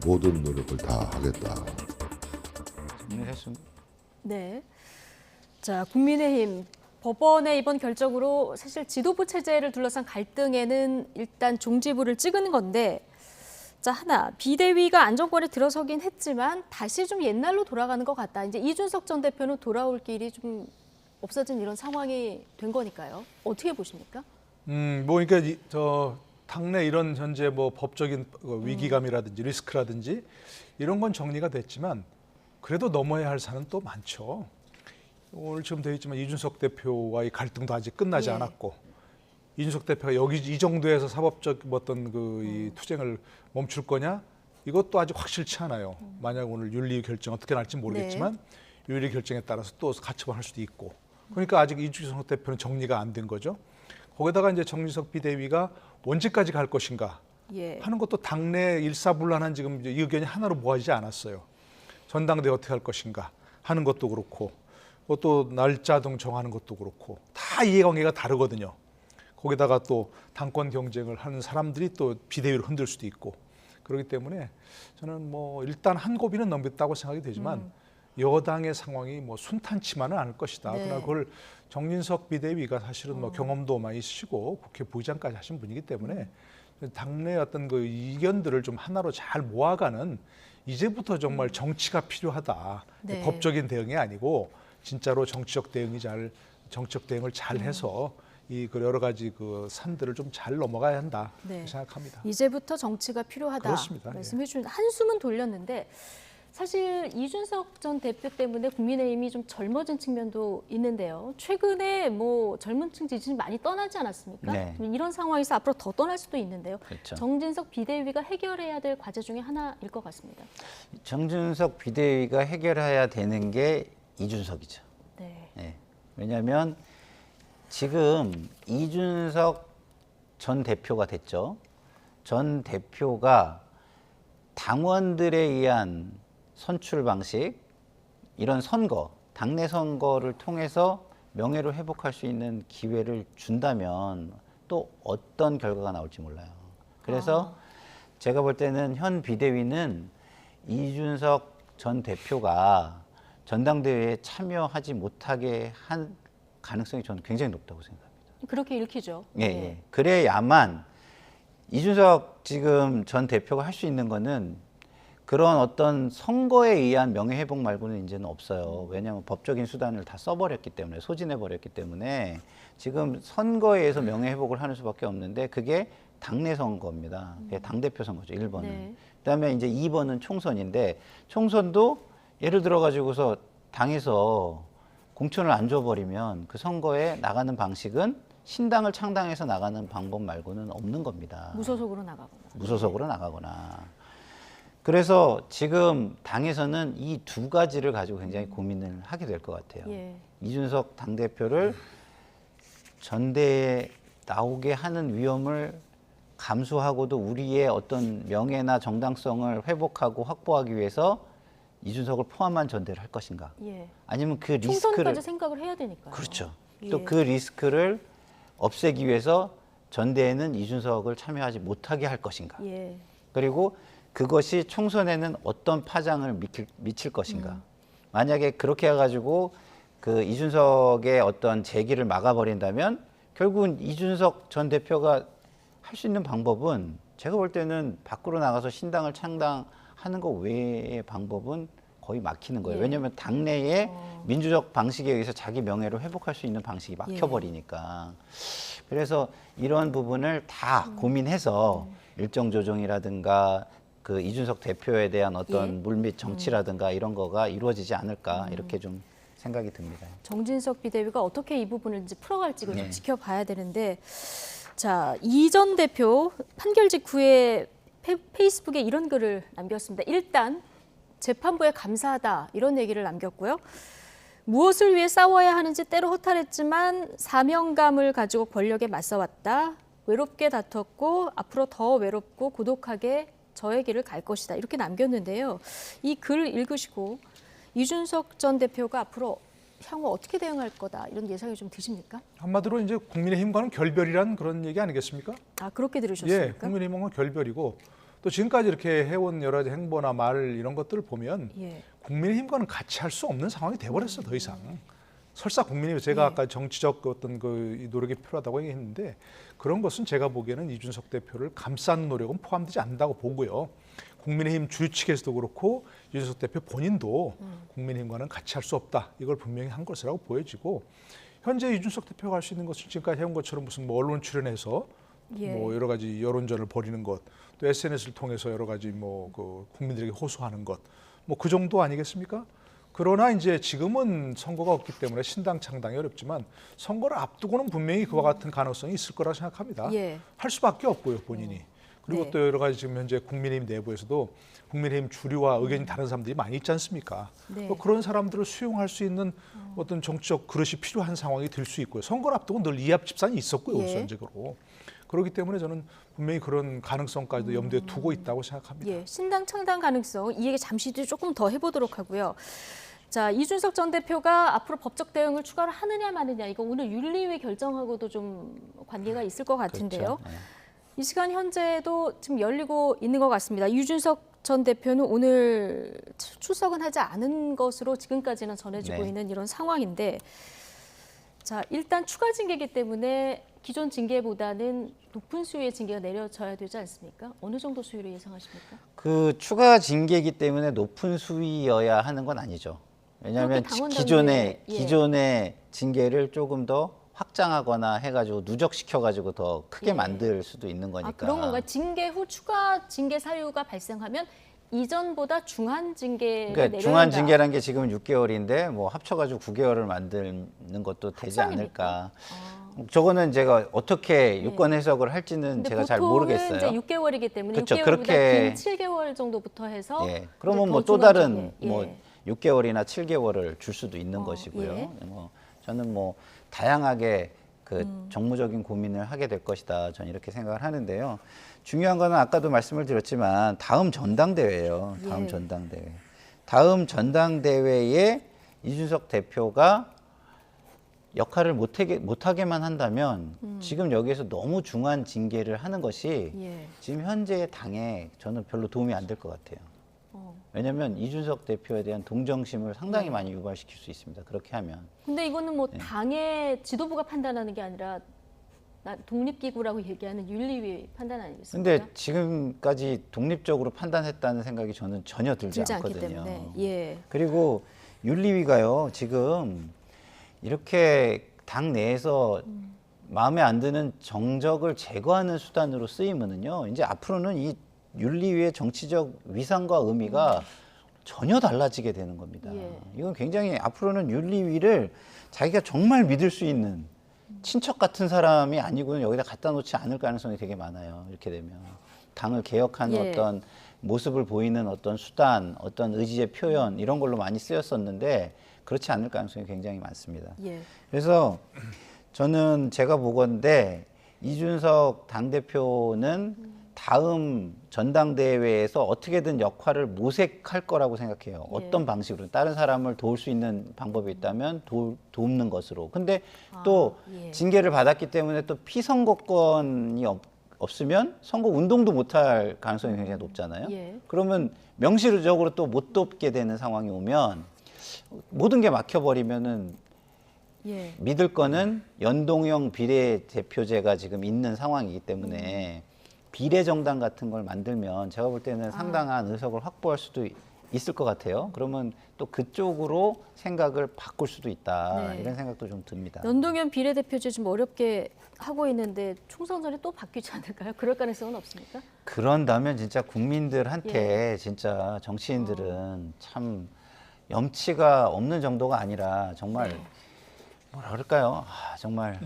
모든 노력을 다 하겠다. 네. 자, 국민의힘 법원의 이번 결정으로 사실 지도부 체제를 둘러싼 갈등에는 일단 종지부를 찍은 건데, 자, 하나 비대위가 안정권에 들어서긴 했지만 다시 좀 옛날로 돌아가는 것 같다. 이제 이준석 전 대표는 돌아올 길이 좀 없어진 이런 상황이 된 거니까요. 어떻게 보십니까? 뭐 그러니까 저 당내 이런 현재 뭐 법적인 위기감이라든지 리스크라든지 이런 건 정리가 됐지만 그래도 넘어야 할 산은 또 많죠. 오늘 지금 되어 있지만 이준석 대표와의 갈등도 아직 끝나지 않았고, 이준석 대표가 여기 이 정도에서 사법적 어떤 이 투쟁을 멈출 거냐? 이것도 아직 확실치 않아요. 만약 오늘 윤리 결정 어떻게 날지 모르겠지만 윤리 결정에 따라서 또 가처분할 수도 있고. 그러니까 아직 이준석 대표는 정리가 안 된 거죠. 거기다가 이제 정진석 비대위가 언제까지 갈 것인가 하는 것도 당내 일사불란한 지금 이제 의견이 하나로 모아지지 않았어요. 전당대회 어떻게 할 것인가 하는 것도 그렇고, 또 날짜 등 정하는 것도 그렇고 다 이해관계가 다르거든요. 거기다가 또 당권 경쟁을 하는 사람들이 또 비대위를 흔들 수도 있고, 그렇기 때문에 저는 뭐 일단 한 고비는 넘겼다고 생각이 되지만 여당의 상황이 뭐 순탄치만은 않을 것이다. 그러나 그걸 정진석 비대위가 사실은 뭐 경험도 많이 있으시고 국회 부의장까지 하신 분이기 때문에 당내 어떤 그 이견들을 좀 하나로 잘 모아가는, 이제부터 정말 정치가 필요하다. 법적인 대응이 아니고 진짜로 정치적 대응을 잘 해서 이 여러 가지 그 산들을 좀 잘 넘어가야 한다 생각합니다. 이제부터 정치가 필요하다. 그렇습니다. 말씀해 주신 한숨은 돌렸는데 사실 이준석 전 대표 때문에 국민의힘이 좀 젊어진 측면도 있는데요. 최근에 뭐 젊은층 지지층이 많이 떠나지 않았습니까? 이런 상황에서 앞으로 더 떠날 수도 있는데요. 그렇죠. 정진석 비대위가 해결해야 될 과제 중에 하나일 것 같습니다. 정진석 비대위가 해결해야 되는 게 이준석이죠. 왜냐하면 지금 이준석 전 대표가 됐죠. 전 대표가 당원들에 의한 선출 방식, 이런 선거, 당내 선거를 통해서 명예를 회복할 수 있는 기회를 준다면 또 어떤 결과가 나올지 몰라요. 그래서 제가 볼 때는 현 비대위는 이준석 전 대표가 전당대회에 참여하지 못하게 한 가능성이 저는 굉장히 높다고 생각합니다. 그렇게 읽히죠. 그래야만 이준석 지금 전 대표가 할 수 있는 거는 그런 어떤 선거에 의한 명예회복 말고는 이제는 없어요. 왜냐하면 법적인 수단을 다 써버렸기 때문에, 소진해버렸기 때문에 지금 선거에 의해서 명예회복을 하는 수밖에 없는데 그게 당내 선거입니다. 그게 당대표 선거죠, 1번은. 그다음에 이제 2번은 총선인데, 총선도 예를 들어가지고서 당에서 공천을 안 줘버리면 그 선거에 나가는 방식은 신당을 창당해서 나가는 방법 말고는 없는 겁니다. 무소속으로 나가거나. 무소속으로 나가거나. 그래서 지금 당에서는 이 두 가지를 가지고 굉장히 고민을 하게 될 것 같아요. 예. 이준석 당대표를 전대에 나오게 하는 위험을 감수하고도 우리의 어떤 명예나 정당성을 회복하고 확보하기 위해서 이준석을 포함한 전대를 할 것인가? 예. 아니면 그 리스크를 총선까지 생각을 해야 되니까요. 그렇죠. 예. 또 그 리스크를 없애기 위해서 전대에는 이준석을 참여하지 못하게 할 것인가? 예. 그리고 그것이 총선에는 어떤 파장을 미칠 것인가? 만약에 그렇게 해가지고 그 이준석의 어떤 재기를 막아버린다면 결국은 이준석 전 대표가 할 수 있는 방법은 제가 볼 때는 밖으로 나가서 신당을 창당하는 것 외의 방법은 거의 막히는 거예요. 예. 왜냐하면 당내의 민주적 방식에 의해서 자기 명예를 회복할 수 있는 방식이 막혀버리니까. 그래서 이런 부분을 다 고민해서 일정 조정이라든가 그 이준석 대표에 대한 어떤 물밑 정치라든가 이런 거가 이루어지지 않을까 이렇게 좀 생각이 듭니다. 정진석 비대위가 어떻게 이 부분을 이제 풀어갈지 좀 네. 지켜봐야 되는데, 자, 이 전 대표 판결 직후에 페이스북에 이런 글을 남겼습니다. 일단 재판부에 감사하다 이런 얘기를 남겼고요. 무엇을 위해 싸워야 하는지 때로 허탈했지만 사명감을 가지고 권력에 맞서왔다. 외롭게 다퉜고 앞으로 더 외롭고 고독하게 저의 길을 갈 것이다. 이렇게 남겼는데요. 이 글 읽으시고 이준석 전 대표가 앞으로 향후 어떻게 대응할 거다 이런 예상이 좀 드십니까? 한마디로 이제 국민의힘과는 결별이란 그런 얘기 아니겠습니까? 아, 그렇게 들으셨습니까? 예, 국민의힘은 결별이고 또 지금까지 이렇게 해온 여러 가지 행보나 말 이런 것들을 보면 예. 국민의힘과는 같이 할 수 없는 상황이 돼버렸어 더 이상. 설사 국민의힘 제가 아까 정치적 어떤 그 노력이 필요하다고 얘기했는데 그런 것은 제가 보기에는 이준석 대표를 감싸는 노력은 포함되지 않는다고 보고요. 국민의힘 주류 측에서도 그렇고 이준석 대표 본인도 국민의힘과는 같이 할 수 없다. 이걸 분명히 한 것이라고 보여지고 현재 이준석 대표가 할 수 있는 것은 지금까지 해온 것처럼 무슨 뭐 언론 출연해서 뭐 여러 가지 여론전을 벌이는 것, 또 SNS를 통해서 여러 가지 뭐 그 국민들에게 호소하는 것, 뭐 그 정도 아니겠습니까? 그러나 이제 지금은 선거가 없기 때문에 신당 창당이 어렵지만 선거를 앞두고는 분명히 그와 같은 가능성이 있을 거라 생각합니다. 예. 할 수밖에 없고요, 본인이. 그리고 네. 또 여러 가지 지금 현재 국민의힘 내부에서도 국민의힘 주류와 의견이 다른 사람들이 많이 있지 않습니까? 네. 또 그런 사람들을 수용할 수 있는 어떤 정치적 그릇이 필요한 상황이 될 수 있고요. 선거를 앞두고 늘 이합 집산이 있었고요, 예. 우선적으로. 그렇기 때문에 저는 분명히 그런 가능성까지도 염두에 두고 있다고 생각합니다. 예, 신당 창당 가능성 이 얘기 잠시 뒤에 조금 더 해보도록 하고요. 자, 이준석 전 대표가 앞으로 법적 대응을 추가로 하느냐 마느냐 이거 오늘 윤리위 결정하고도 좀 관계가 있을 것 같은데요. 그렇죠. 네. 이 시간 현재도 지금 열리고 있는 것 같습니다. 이준석 전 대표는 오늘 출석은 하지 않은 것으로 지금까지는 전해지고 네. 있는 이런 상황인데, 자, 일단 추가 징계이기 때문에 기존 징계보다는 높은 수위의 징계가 내려져야 되지 않습니까? 어느 정도 수위로 예상하십니까? 그 추가 징계이기 때문에 높은 수위여야 하는 건 아니죠. 왜냐하면 그렇게 당원 기존의 당규에, 예. 기존의 징계를 조금 더 확장하거나 해가지고 누적시켜가지고 더 크게 예. 만들 수도 있는 거니까. 아, 그런 건가요? 징계 후 추가 징계 사유가 발생하면 이전보다 중한 징계를 그러니까 내려야 중한 한다. 징계란 게 지금 6개월인데 뭐 합쳐가지고 9개월을 만드는 것도 되지 않을까. 저거는 제가 어떻게 유권 해석을 할지는 근데 제가 잘 보통은 모르겠어요. 이제 6개월이기 때문에 그렇죠. 6개월보다 그렇게- 긴 7개월 정도부터 해서 예. 그러면 이제 뭐 더 또 중한 다른 징계. 뭐 예. 6개월이나 7개월을 줄 수도 있는 것이고요. 예. 뭐 저는 뭐 다양하게 그 정무적인 고민을 하게 될 것이다. 저는 이렇게 생각을 하는데요. 중요한 거는 아까도 말씀을 드렸지만 다음 전당대회예요. 다음 예. 전당대회. 다음 전당대회에 이준석 대표가 역할을 못하게만 한다면 지금 여기에서 너무 중한 징계를 하는 것이 예. 지금 현재 당에 저는 별로 도움이 안 될 것 같아요. 왜냐하면 이준석 대표에 대한 동정심을 상당히 많이 유발시킬 수 있습니다. 그렇게 하면. 근데 이거는 뭐 당의 지도부가 판단하는 게 아니라 독립기구라고 얘기하는 윤리위 판단 아니겠습니까? 근데 지금까지 독립적으로 판단했다는 생각이 저는 전혀 들지 않기 않거든요. 때문에. 예. 그리고 윤리위가요, 지금 이렇게 당 내에서 마음에 안 드는 정적을 제거하는 수단으로 쓰이면은요, 이제 앞으로는 이 윤리위의 정치적 위상과 의미가 전혀 달라지게 되는 겁니다. 예. 이건 굉장히 앞으로는 윤리위를 자기가 정말 믿을 수 있는 친척 같은 사람이 아니고는 여기다 갖다 놓지 않을 가능성이 되게 많아요. 이렇게 되면 당을 개혁하는 예. 어떤 모습을 보이는 어떤 수단, 어떤 의지의 표현 이런 걸로 많이 쓰였었는데 그렇지 않을 가능성이 굉장히 많습니다. 예. 그래서 저는 제가 보건대 이준석 당대표는 다음 전당대회에서 어떻게든 역할을 모색할 거라고 생각해요. 어떤 방식으로 다른 사람을 도울 수 있는 방법이 있다면 돕는 것으로. 근데 또 징계를 받았기 때문에 또 피선거권이 없으면 선거 운동도 못할 가능성이 굉장히 높잖아요. 그러면 명시적으로 또 못 돕게 되는 상황이 오면 모든 게 막혀버리면은 믿을 거는 연동형 비례대표제가 지금 있는 상황이기 때문에 비례정당 같은 걸 만들면 제가 볼 때는 상당한 의석을 확보할 수도 있을 것 같아요. 그러면 또 그쪽으로 생각을 바꿀 수도 있다. 네. 이런 생각도 좀 듭니다. 연동형 비례대표제 좀 어렵게 하고 있는데 총선 전에 또 바뀌지 않을까요? 그럴 가능성은 없습니까? 그런다면 진짜 국민들한테 진짜 정치인들은 참 염치가 없는 정도가 아니라 정말 뭐라 그럴까요? 정말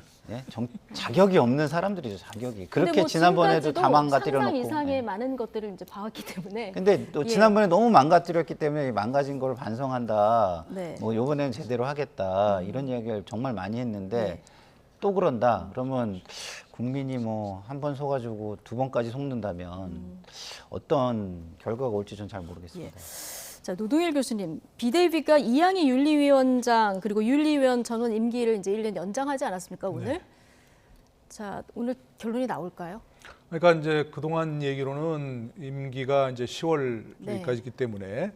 자격이 없는 사람들이죠. 자격이. 그렇게 뭐 지난번에도 다 망가뜨려 놓고. 상상 이상의 많은 것들을 이제 봐왔기 때문에. 근데 또 지난번에 너무 망가뜨렸기 때문에 망가진 걸 반성한다. 네. 뭐 이번에는 제대로 하겠다. 이런 이야기를 정말 많이 했는데 또 그런다. 그러면 국민이 뭐 한 번 속아주고 두 번까지 속는다면 어떤 결과가 올지 전 잘 모르겠습니다. 자, 노동일 교수님, 비대위가 이양희 윤리위원장 그리고 윤리위원 전원 임기를 이제 1년 연장하지 않았습니까, 오늘? 네. 자, 오늘 결론이 나올까요? 그러니까 이제 그동안 얘기로는 임기가 이제 10월 여기까지이기 때문에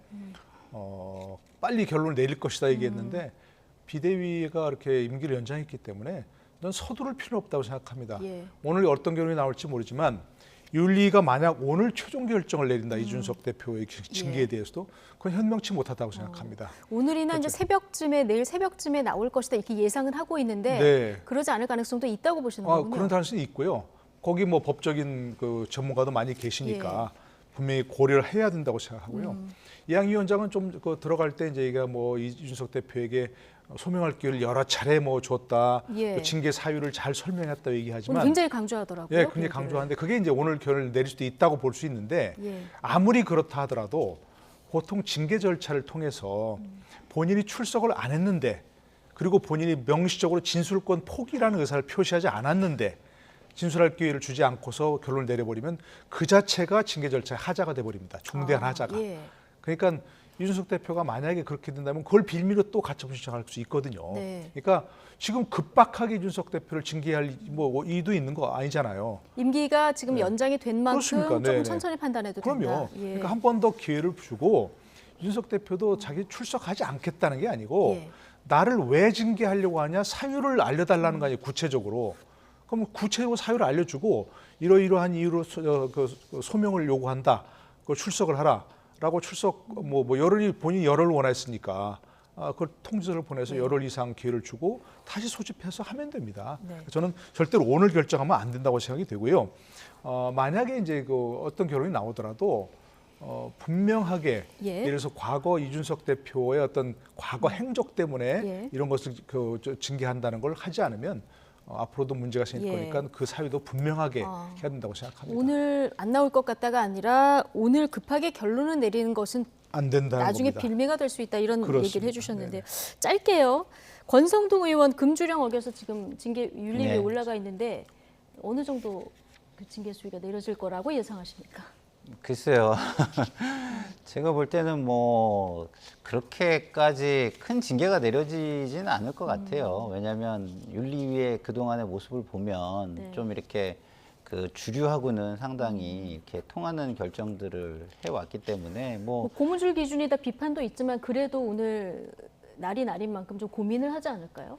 빨리 결론을 내릴 것이다 얘기했는데 비대위가 이렇게 임기를 연장했기 때문에 넌 서두를 필요 없다고 생각합니다. 오늘 어떤 결론이 나올지 모르지만 윤리가 만약 오늘 최종 결정을 내린다 이준석 대표의 징계에 대해서도 그건 현명치 못하다고 생각합니다. 오늘이나 이제 새벽쯤에 내일 새벽쯤에 나올 것이다 이렇게 예상은 하고 있는데 그러지 않을 가능성도 있다고 보시는 거군요. 그런 가능성이 있고요. 거기 뭐 법적인 그 전문가도 많이 계시니까 분명히 고려를 해야 된다고 생각하고요. 이양희 위원장은 좀 들어갈 때 이제 얘가 뭐 이준석 대표에게 소명할 기회를 여러 차례 뭐 줬다, 또 징계 사유를 잘 설명했다 얘기하지만 굉장히 강조하더라고요. 굉장히 강조하는데 그게 이제 오늘 결론을 내릴 수도 있다고 볼 수 있는데 아무리 그렇다 하더라도 보통 징계 절차를 통해서 본인이 출석을 안 했는데 그리고 본인이 명시적으로 진술권 포기라는 의사를 표시하지 않았는데 진술할 기회를 주지 않고서 결론을 내려버리면 그 자체가 징계 절차의 하자가 돼버립니다. 중대한 하자가. 그러니까 이준석 대표가 만약에 그렇게 된다면 그걸 빌미로 또 가처분 신청할 수 있거든요. 그러니까 지금 급박하게 이준석 대표를 징계할 뭐 이유도 있는 거 아니잖아요. 임기가 지금 연장이 된 만큼 그렇습니까? 조금 천천히 판단해도 된다. 그럼요. 그러니까 한 번 더 기회를 주고 이준석 대표도 자기 출석하지 않겠다는 게 아니고 나를 왜 징계하려고 하냐 사유를 알려달라는 거 아니에요. 구체적으로. 그럼 구체적으로 사유를 알려주고 이러이러한 이유로 소명을 요구한다. 그 출석을 하라. 라고 출석 뭐 본인이 열흘 원했으니까 그 통지서를 보내서 열흘 이상 기회를 주고 다시 소집해서 하면 됩니다. 저는 절대로 오늘 결정하면 안 된다고 생각이 되고요. 만약에 이제 그 어떤 결론이 나오더라도 분명하게 예를 들어서 과거 이준석 대표의 어떤 과거 행적 때문에 이런 것을 징계한다는 걸 하지 않으면 앞으로도 문제가 생길 거니까 그 사유도 분명하게 해야 된다고 생각합니다. 오늘 안 나올 것 같다가 아니라 오늘 급하게 결론을 내리는 것은 안 된다는 나중에 겁니다. 빌미가 될 수 있다 이런 그렇습니다. 얘기를 해주셨는데 짧게요. 권성동 의원 금주령 어겨서 지금 징계 윤리위에 올라가 있는데 어느 정도 그 징계 수위가 내려질 거라고 예상하십니까? 글쎄요. 제가 볼 때는 뭐 그렇게까지 큰 징계가 내려지지는 않을 것 같아요. 왜냐하면 윤리위의 그동안의 모습을 보면 좀 이렇게 그 주류하고는 상당히 이렇게 통하는 결정들을 해왔기 때문에 뭐 고무줄 기준이다 비판도 있지만 그래도 오늘 날이 날인 만큼 좀 고민을 하지 않을까요?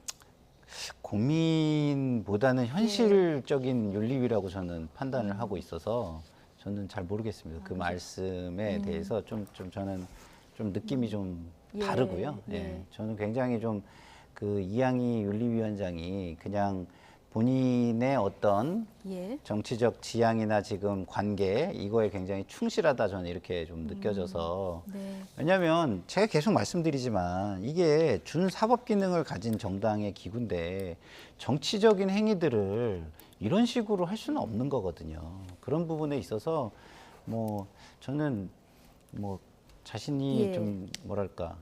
고민보다는 현실적인 윤리위라고 저는 판단을 하고 있어서 저는 잘 모르겠습니다. 그 말씀에 대해서 좀 저는 좀 느낌이 좀 다르고요. 저는 굉장히 좀 그 이양희 윤리위원장이 그냥 본인의 어떤 예. 정치적 지향이나 지금 관계 이거에 굉장히 충실하다 저는 이렇게 좀 느껴져서 네. 왜냐하면 제가 계속 말씀드리지만 이게 준사법 기능을 가진 정당의 기구인데 정치적인 행위들을 이런 식으로 할 수는 없는 거거든요. 그런 부분에 있어서 뭐 저는 뭐 자신이 예. 좀 뭐랄까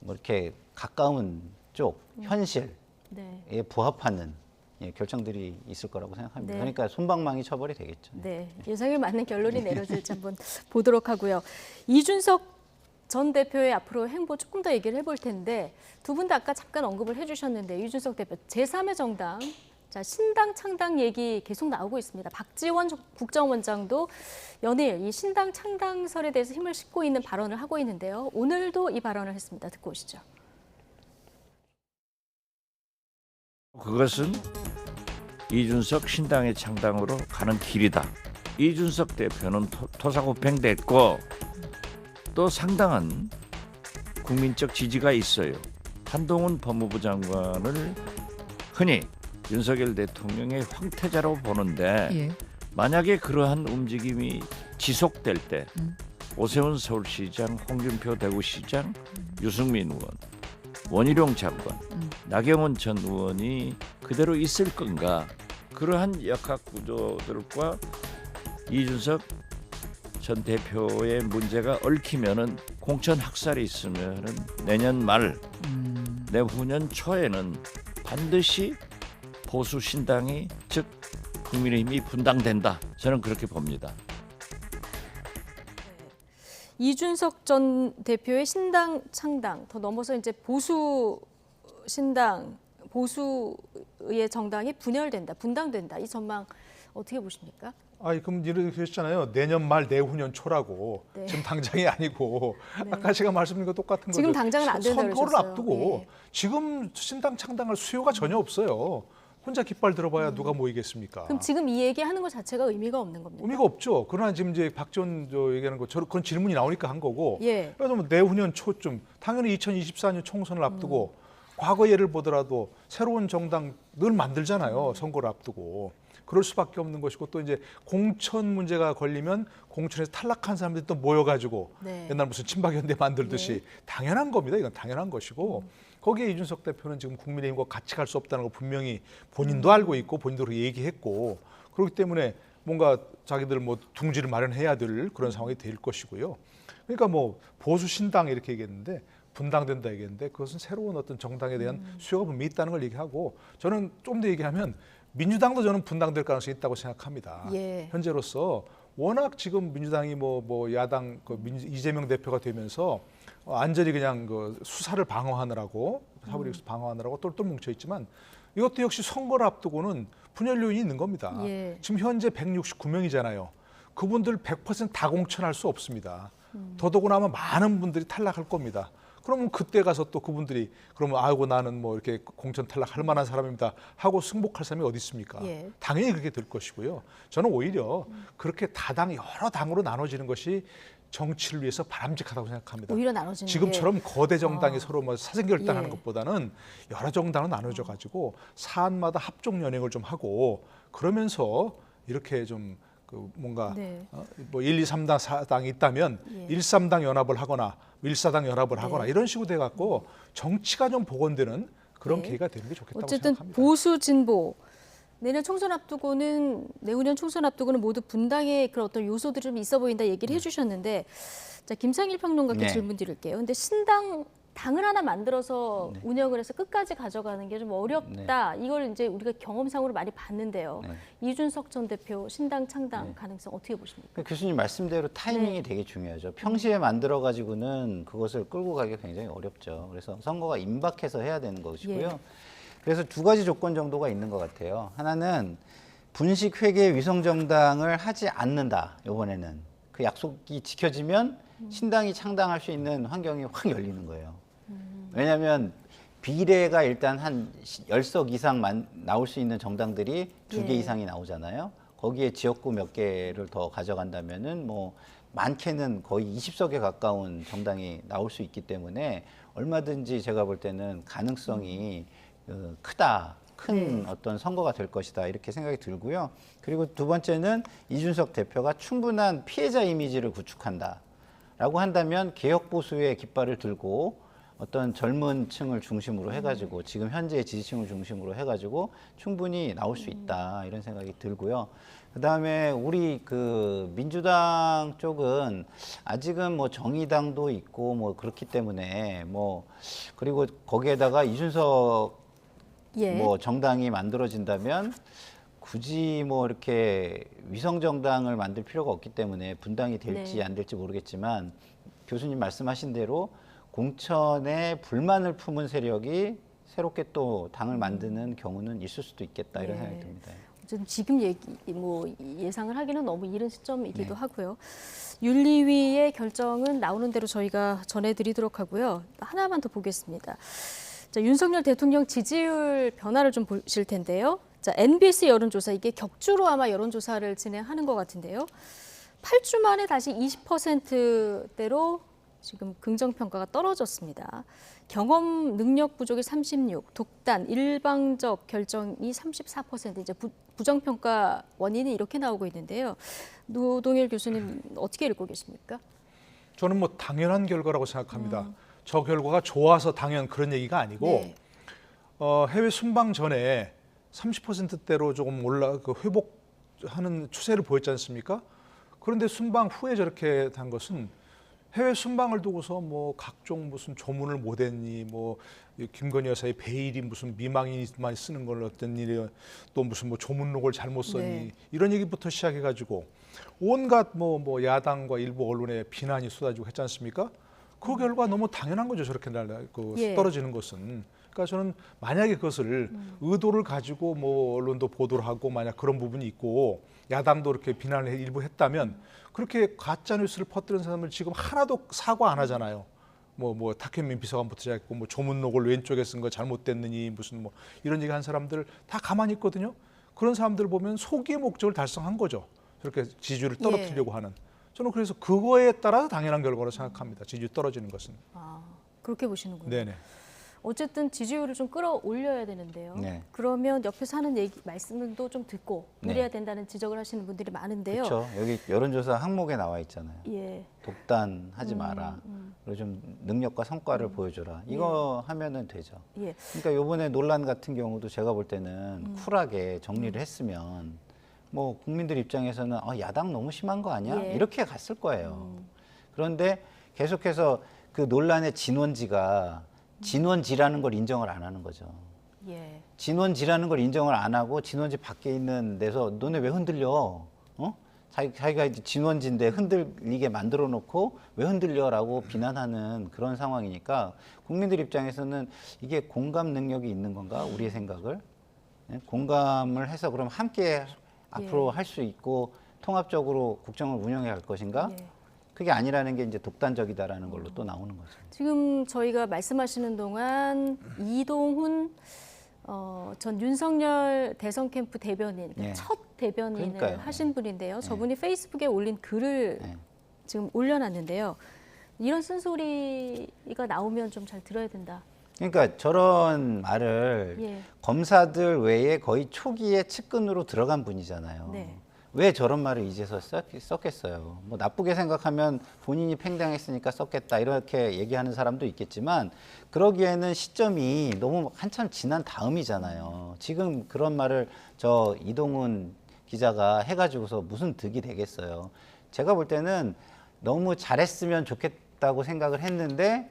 뭐 이렇게 가까운 쪽 현실에 네. 부합하는 결정들이 있을 거라고 생각합니다. 네. 그러니까 손방망이 처벌이 되겠죠. 네, 예상에 맞는 결론이 내려질지 한번 보도록 하고요. 이준석 전 대표의 앞으로 행보 조금 더 얘기를 해볼 텐데 두 분 다 아까 잠깐 언급을 해주셨는데 이준석 대표 제3의 정당, 자 신당 창당 얘기 계속 나오고 있습니다. 박지원 국정원장도 연일 이 신당 창당설에 대해서 힘을 싣고 있는 발언을 하고 있는데요. 오늘도 이 발언을 했습니다. 듣고 오시죠. 그것은 이준석 신당의 창당으로 가는 길이다. 이준석 대표는 토사구팽됐고 또 상당한 국민적 지지가 있어요. 한동훈 법무부 장관을 흔히 윤석열 대통령의 황태자로 보는데 예. 만약에 그러한 움직임이 지속될 때 오세훈 서울시장, 홍준표 대구시장, 유승민 의원, 원희룡 장관, 나경원 전 의원이 그대로 있을 건가? 그러한 역학 구조들과 이준석 전 대표의 문제가 얽히면은 공천 학살이 있으면은 내년 말, 내후년 초에는 반드시 보수 신당이 즉 국민의힘이 분당된다. 저는 그렇게 봅니다. 이준석 전 대표의 신당 창당, 더 넘어서 이제 보수 신당, 보수의 정당이 분열된다, 분당된다. 이 전망 어떻게 보십니까? 아니 그럼 이렇게 했잖아요. 내년 말 내후년 초라고. 네. 지금 당장이 아니고 아까 제가 말씀드린 거 똑같은 거죠. 지금 당장은 안 된다고 선거를 그러셨어요. 앞두고 예. 지금 신당 창당할 수요가 전혀 없어요. 혼자 깃발 들어봐야 누가 모이겠습니까? 그럼 지금 이 얘기하는 것 자체가 의미가 없는 겁니다. 의미가 없죠. 그러나 지금 이제 박지원 얘기하는 거 그런 질문이 나오니까 한 거고. 예. 그래서 뭐 내후년 초쯤 당연히 2024년 총선을 앞두고 과거 예를 보더라도 새로운 정당 늘 만들잖아요. 선거를 앞두고. 그럴 수밖에 없는 것이고 또 이제 공천 문제가 걸리면 공천에서 탈락한 사람들이 또 모여가지고 네. 옛날 무슨 친박연대 만들듯이 당연한 겁니다. 이건 당연한 것이고 거기에 이준석 대표는 지금 국민의힘과 같이 갈 수 없다는 거 분명히 본인도 알고 있고 본인도 그렇게 얘기했고 그렇기 때문에 뭔가 자기들 뭐 둥지를 마련해야 될 그런 상황이 될 것이고요. 그러니까 뭐 보수 신당 이렇게 얘기했는데 분당된다 얘기했는데 그것은 새로운 어떤 정당에 대한 수요가 분명히 있다는 걸 얘기하고 저는 좀 더 얘기하면 민주당도 저는 분당될 가능성이 있다고 생각합니다. 예. 현재로서 워낙 지금 민주당이 뭐 야당 이재명 대표가 되면서 완전히 그냥 그 수사를 방어하느라고 사법을 방어하느라고 똘똘 뭉쳐 있지만 이것도 역시 선거를 앞두고는 분열 요인이 있는 겁니다. 예. 지금 현재 169명이잖아요. 그분들 100% 다 공천할 수 없습니다. 더더구나 아마 많은 분들이 탈락할 겁니다. 그러면 그때 가서 또 그분들이 그러면 아이고 나는 뭐 이렇게 공천 탈락할 만한 사람입니다 하고 승복할 사람이 어디 있습니까? 예. 당연히 그렇게 될 것이고요. 저는 오히려 그렇게 다당 여러 당으로 나눠지는 것이 정치를 위해서 바람직하다고 생각합니다. 오히려 나눠지는 지금처럼 거대 정당이 서로 뭐 사생결단하는 예. 것보다는 여러 정당으로 나눠져 가지고 사안마다 합종 연행을 좀 하고 그러면서 이렇게 좀 그 뭔가 네. 뭐 1, 2, 3당 4당이 있다면 예. 1, 3당 연합을 하거나 1, 4당 연합을 하거나 네. 이런 식으로 돼 갖고 정치가 좀 복원되는 그런 네. 계기가 되는 게 좋겠다고 어쨌든 생각합니다. 보수 진보 내년 총선 앞두고는 내후년 총선 앞두고는 모두 분당의 그런 어떤 요소들이 좀 있어 보인다 얘기를 해주셨는데 자 김상일 평론가께 네. 질문 드릴게요. 근데 당을 하나 만들어서 운영을 해서 끝까지 가져가는 게 좀 어렵다. 이걸 이제 우리가 경험상으로 많이 봤는데요. 이준석 전 대표 신당 창당 가능성 어떻게 보십니까? 교수님 말씀대로 타이밍이 되게 중요하죠. 평시에 만들어 가지고는 그것을 끌고 가기가 굉장히 어렵죠. 그래서 선거가 임박해서 해야 되는 것이고요. 예. 그래서 두 가지 조건 정도가 있는 것 같아요. 하나는 분식 회계 위성 정당을 하지 않는다. 이번에는 그 약속이 지켜지면 신당이 창당할 수 있는 환경이 확 열리는 거예요. 왜냐하면 비례가 일단 한 10석 이상 나올 수 있는 정당들이 2개 이상이 나오잖아요. 거기에 지역구 몇 개를 더 가져간다면은 뭐 많게는 거의 20석에 가까운 정당이 나올 수 있기 때문에 얼마든지 제가 볼 때는 가능성이 크다. 큰 어떤 선거가 될 것이다 이렇게 생각이 들고요. 그리고 두 번째는 이준석 대표가 충분한 피해자 이미지를 구축한다라고 한다면 개혁 보수의 깃발을 들고 어떤 젊은 층을 중심으로 해가지고 지금 현재의 지지층을 중심으로 해가지고 충분히 나올 수 있다 이런 생각이 들고요. 그다음에 우리 그 민주당 쪽은 아직은 뭐 정의당도 있고 뭐 그렇기 때문에 뭐 그리고 거기에다가 이준석 뭐 정당이 만들어진다면 굳이 뭐 이렇게 위성 정당을 만들 필요가 없기 때문에 분당이 될지 안 될지 모르겠지만 교수님 말씀하신 대로 공천에 불만을 품은 세력이 새롭게 또 당을 만드는 경우는 있을 수도 있겠다 이런 생각이 듭니다. 지금 예상을 하기는 너무 이른 시점이기도 하고요. 윤리위의 결정은 나오는 대로 저희가 전해드리도록 하고요. 하나만 더 보겠습니다. 자, 윤석열 대통령 지지율 변화를 좀 보실 텐데요. 자, NBC 여론조사, 이게 격주로 아마 여론조사를 진행하는 것 같은데요. 8주 만에 다시 20%대로 지금 긍정평가가 떨어졌습니다. 경험 능력 부족이 36, 독단, 일방적 결정이 34%, 이제 부정평가 원인이 이렇게 나오고 있는데요. 노동일 교수님 어떻게 읽고 계십니까? 저는 뭐 당연한 결과라고 생각합니다. 저 결과가 좋아서 당연 그런 얘기가 아니고 해외 순방 전에 30%대로 조금 회복하는 추세를 보였지 않습니까? 그런데 순방 후에 저렇게 된 것은 해외 순방을 두고서 뭐 각종 무슨 조문을 못했니, 뭐 김건희 여사의 베일이 무슨 미망인만 쓰는 걸 어떤 일이 또 무슨 뭐 조문록을 잘못 썼니 이런 얘기부터 시작해가지고 온갖 뭐 야당과 일부 언론에 비난이 쏟아지고 했지 않습니까? 그 결과 너무 당연한 거죠. 저렇게 떨어지는 것은. 그러니까 저는 만약에 그것을 의도를 가지고 뭐 언론도 보도를 하고 만약 그런 부분이 있고 야당도 이렇게 비난을 일부 했다면 그렇게 가짜 뉴스를 퍼뜨리는 사람들 지금 하나도 사과 안 하잖아요. 뭐 탁현민 비서관부터 시작했고 뭐 조문록을 왼쪽에 쓴 거 잘못됐느니 무슨 뭐 이런 얘기 한 사람들 다 가만히 있거든요. 그런 사람들 보면 소기의 목적을 달성한 거죠. 저렇게 지지율을 떨어뜨리려고 하는. 저는 그래서 그거에 따라서 당연한 결과로 생각합니다. 지지율 떨어지는 것은. 그렇게 보시는군요. 네네. 어쨌든 지지율을 좀 끌어올려야 되는데요. 그러면 옆에서 하는 말씀도 좀 듣고 그래야 된다는 지적을 하시는 분들이 많은데요. 그렇죠. 여기 여론조사 항목에 나와 있잖아요. 독단하지 마라. 그리고 좀 능력과 성과를 보여줘라. 이거 하면은 되죠. 그러니까 이번에 논란 같은 경우도 제가 볼 때는 쿨하게 정리를 했으면 뭐 국민들 입장에서는 야당 너무 심한 거 아니야? 이렇게 갔을 거예요. 그런데 계속해서 그 논란의 진원지라는 걸 인정을 안 하는 거죠. 진원지라는 걸 인정을 안 하고 진원지 밖에 있는 데서 너네 왜 흔들려? 자기가 이제 진원지인데 흔들리게 만들어 놓고 왜 흔들려라고 비난하는 그런 상황이니까 국민들 입장에서는 이게 공감 능력이 있는 건가? 우리의 생각을 공감을 해서 그럼 함께 앞으로 할 수 있고 통합적으로 국정을 운영해 갈 것인가? 그게 아니라는 게 이제 독단적이다라는 걸로 또 나오는 거죠. 지금 저희가 말씀하시는 동안 이동훈 전 윤석열 대선 캠프 대변인, 첫 대변인을 하신 분인데요. 저분이 페이스북에 올린 글을 지금 올려놨는데요. 이런 쓴소리가 나오면 좀 잘 들어야 된다. 그러니까 저런 말을 검사들 외에 거의 초기에 측근으로 들어간 분이잖아요. 왜 저런 말을 이제서 썼겠어요. 뭐 나쁘게 생각하면 본인이 팽당했으니까 썼겠다 이렇게 얘기하는 사람도 있겠지만 그러기에는 시점이 너무 한참 지난 다음이잖아요. 지금 그런 말을 저 이동훈 기자가 해가지고서 무슨 득이 되겠어요. 제가 볼 때는 너무 잘했으면 좋겠다고 생각을 했는데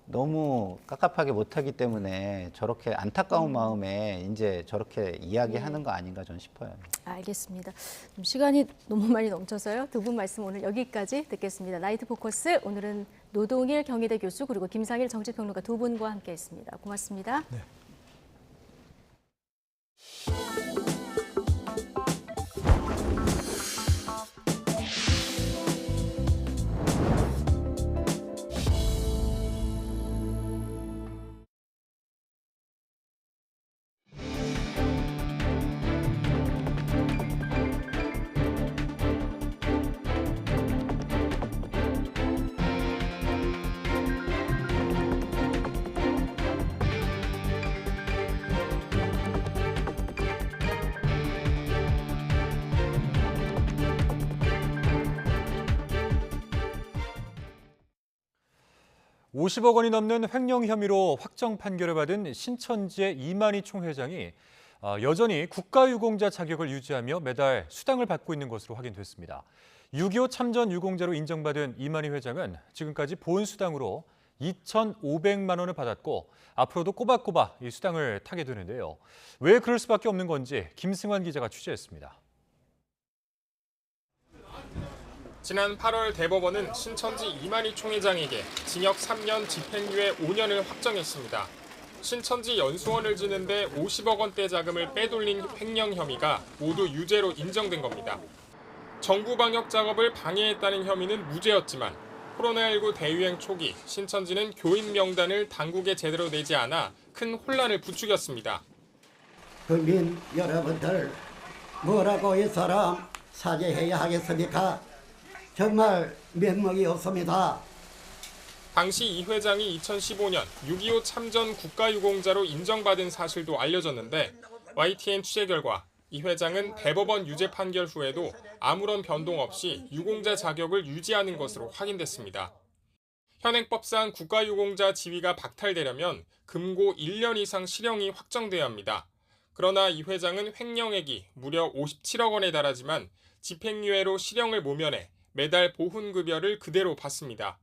너무 깝깝하게 못하기 때문에 저렇게 안타까운 마음에 이제 저렇게 이야기하는 거 아닌가 저는 싶어요. 알겠습니다. 시간이 너무 많이 넘쳐서요. 두 분 말씀 오늘 여기까지 듣겠습니다. 나이트 포커스 오늘은 노동일 경희대 교수 그리고 김상일 정치평론가 두 분과 함께했습니다. 고맙습니다. 50억 원이 넘는 횡령 혐의로 확정 판결을 받은 신천지의 이만희 총회장이 여전히 국가유공자 자격을 유지하며 매달 수당을 받고 있는 것으로 확인됐습니다. 6.25 참전 유공자로 인정받은 이만희 회장은 지금까지 보훈수당으로 2,500만 원을 받았고 앞으로도 꼬박꼬박 이 수당을 타게 되는데요. 왜 그럴 수밖에 없는 건지 김승환 기자가 취재했습니다. 지난 8월 대법원은 신천지 이만희 총회장에게 징역 3년 집행유예 5년을 확정했습니다. 신천지 연수원을 지는데 50억 원대 자금을 빼돌린 횡령 혐의가 모두 유죄로 인정된 겁니다. 정부 방역 작업을 방해했다는 혐의는 무죄였지만 코로나19 대유행 초기 신천지는 교인 명단을 당국에 제대로 내지 않아 큰 혼란을 부추겼습니다. 국민 여러분들 뭐라고 이 사람 사죄해야 하겠습니까? 정말 면목이 없습니다. 당시 이 회장이 2015년 6.25 참전 국가유공자로 인정받은 사실도 알려졌는데 YTN 취재 결과 이 회장은 대법원 유죄 판결 후에도 아무런 변동 없이 유공자 자격을 유지하는 것으로 확인됐습니다. 현행법상 국가유공자 지위가 박탈되려면 금고 1년 이상 실형이 확정돼야 합니다. 그러나 이 회장은 횡령액이 무려 57억 원에 달하지만 집행유예로 실형을 모면해 매달 보훈급여를 그대로 받습니다.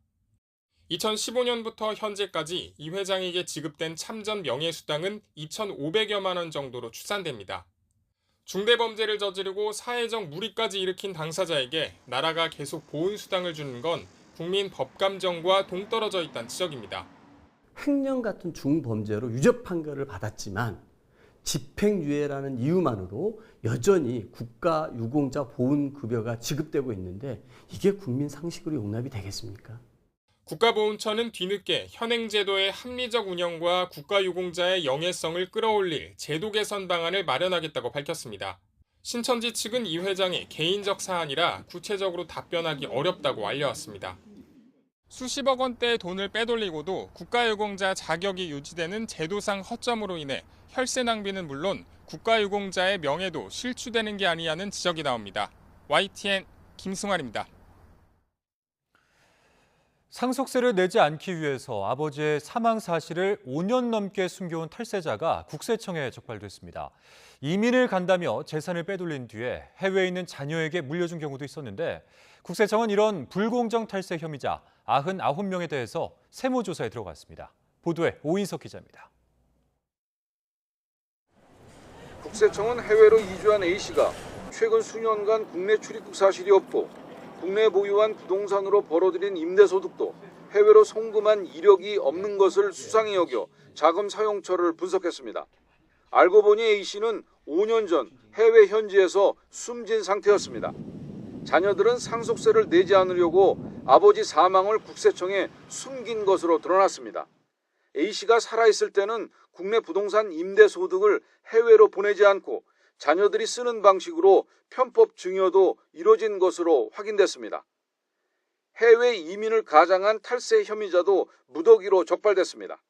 2015년부터 현재까지 이 회장에게 지급된 참전 명예수당은 2,500여만 원 정도로 추산됩니다. 중대범죄를 저지르고 사회적 무리까지 일으킨 당사자에게 나라가 계속 보훈수당을 주는 건 국민 법감정과 동떨어져 있다는 지적입니다. 횡령 같은 중범죄로 유죄 판결을 받았지만 집행유예라는 이유만으로 여전히 국가유공자 보훈급여가 지급되고 있는데 이게 국민 상식으로 용납이 되겠습니까? 국가보훈처는 뒤늦게 현행제도의 합리적 운영과 국가유공자의 영예성을 끌어올릴 제도 개선 방안을 마련하겠다고 밝혔습니다. 신천지 측은 이 회장의 개인적 사안이라 구체적으로 답변하기 어렵다고 알려왔습니다. 수십억 원대의 돈을 빼돌리고도 국가유공자 자격이 유지되는 제도상 허점으로 인해 혈세 낭비는 물론 국가유공자의 명예도 실추되는 게 아니냐는 지적이 나옵니다. YTN 김승환입니다. 상속세를 내지 않기 위해서 아버지의 사망 사실을 5년 넘게 숨겨온 탈세자가 국세청에 적발됐습니다. 이민을 간다며 재산을 빼돌린 뒤에 해외에 있는 자녀에게 물려준 경우도 있었는데 국세청은 이런 불공정 탈세 혐의자 99명에 대해서 세무조사에 들어갔습니다. 보도에 오인석 기자입니다. 국세청은 해외로 이주한 A씨가 최근 수년간 국내 출입국 사실이 없고 국내 보유한 부동산으로 벌어들인 임대소득도 해외로 송금한 이력이 없는 것을 수상히 여겨 자금 사용처를 분석했습니다. 알고 보니 A씨는 5년 전 해외 현지에서 숨진 상태였습니다. 자녀들은 상속세를 내지 않으려고 아버지 사망을 국세청에 숨긴 것으로 드러났습니다. A씨가 살아있을 때는 국내 부동산 임대소득을 해외로 보내지 않고 자녀들이 쓰는 방식으로 편법 증여도 이뤄진 것으로 확인됐습니다. 해외 이민을 가장한 탈세 혐의자도 무더기로 적발됐습니다.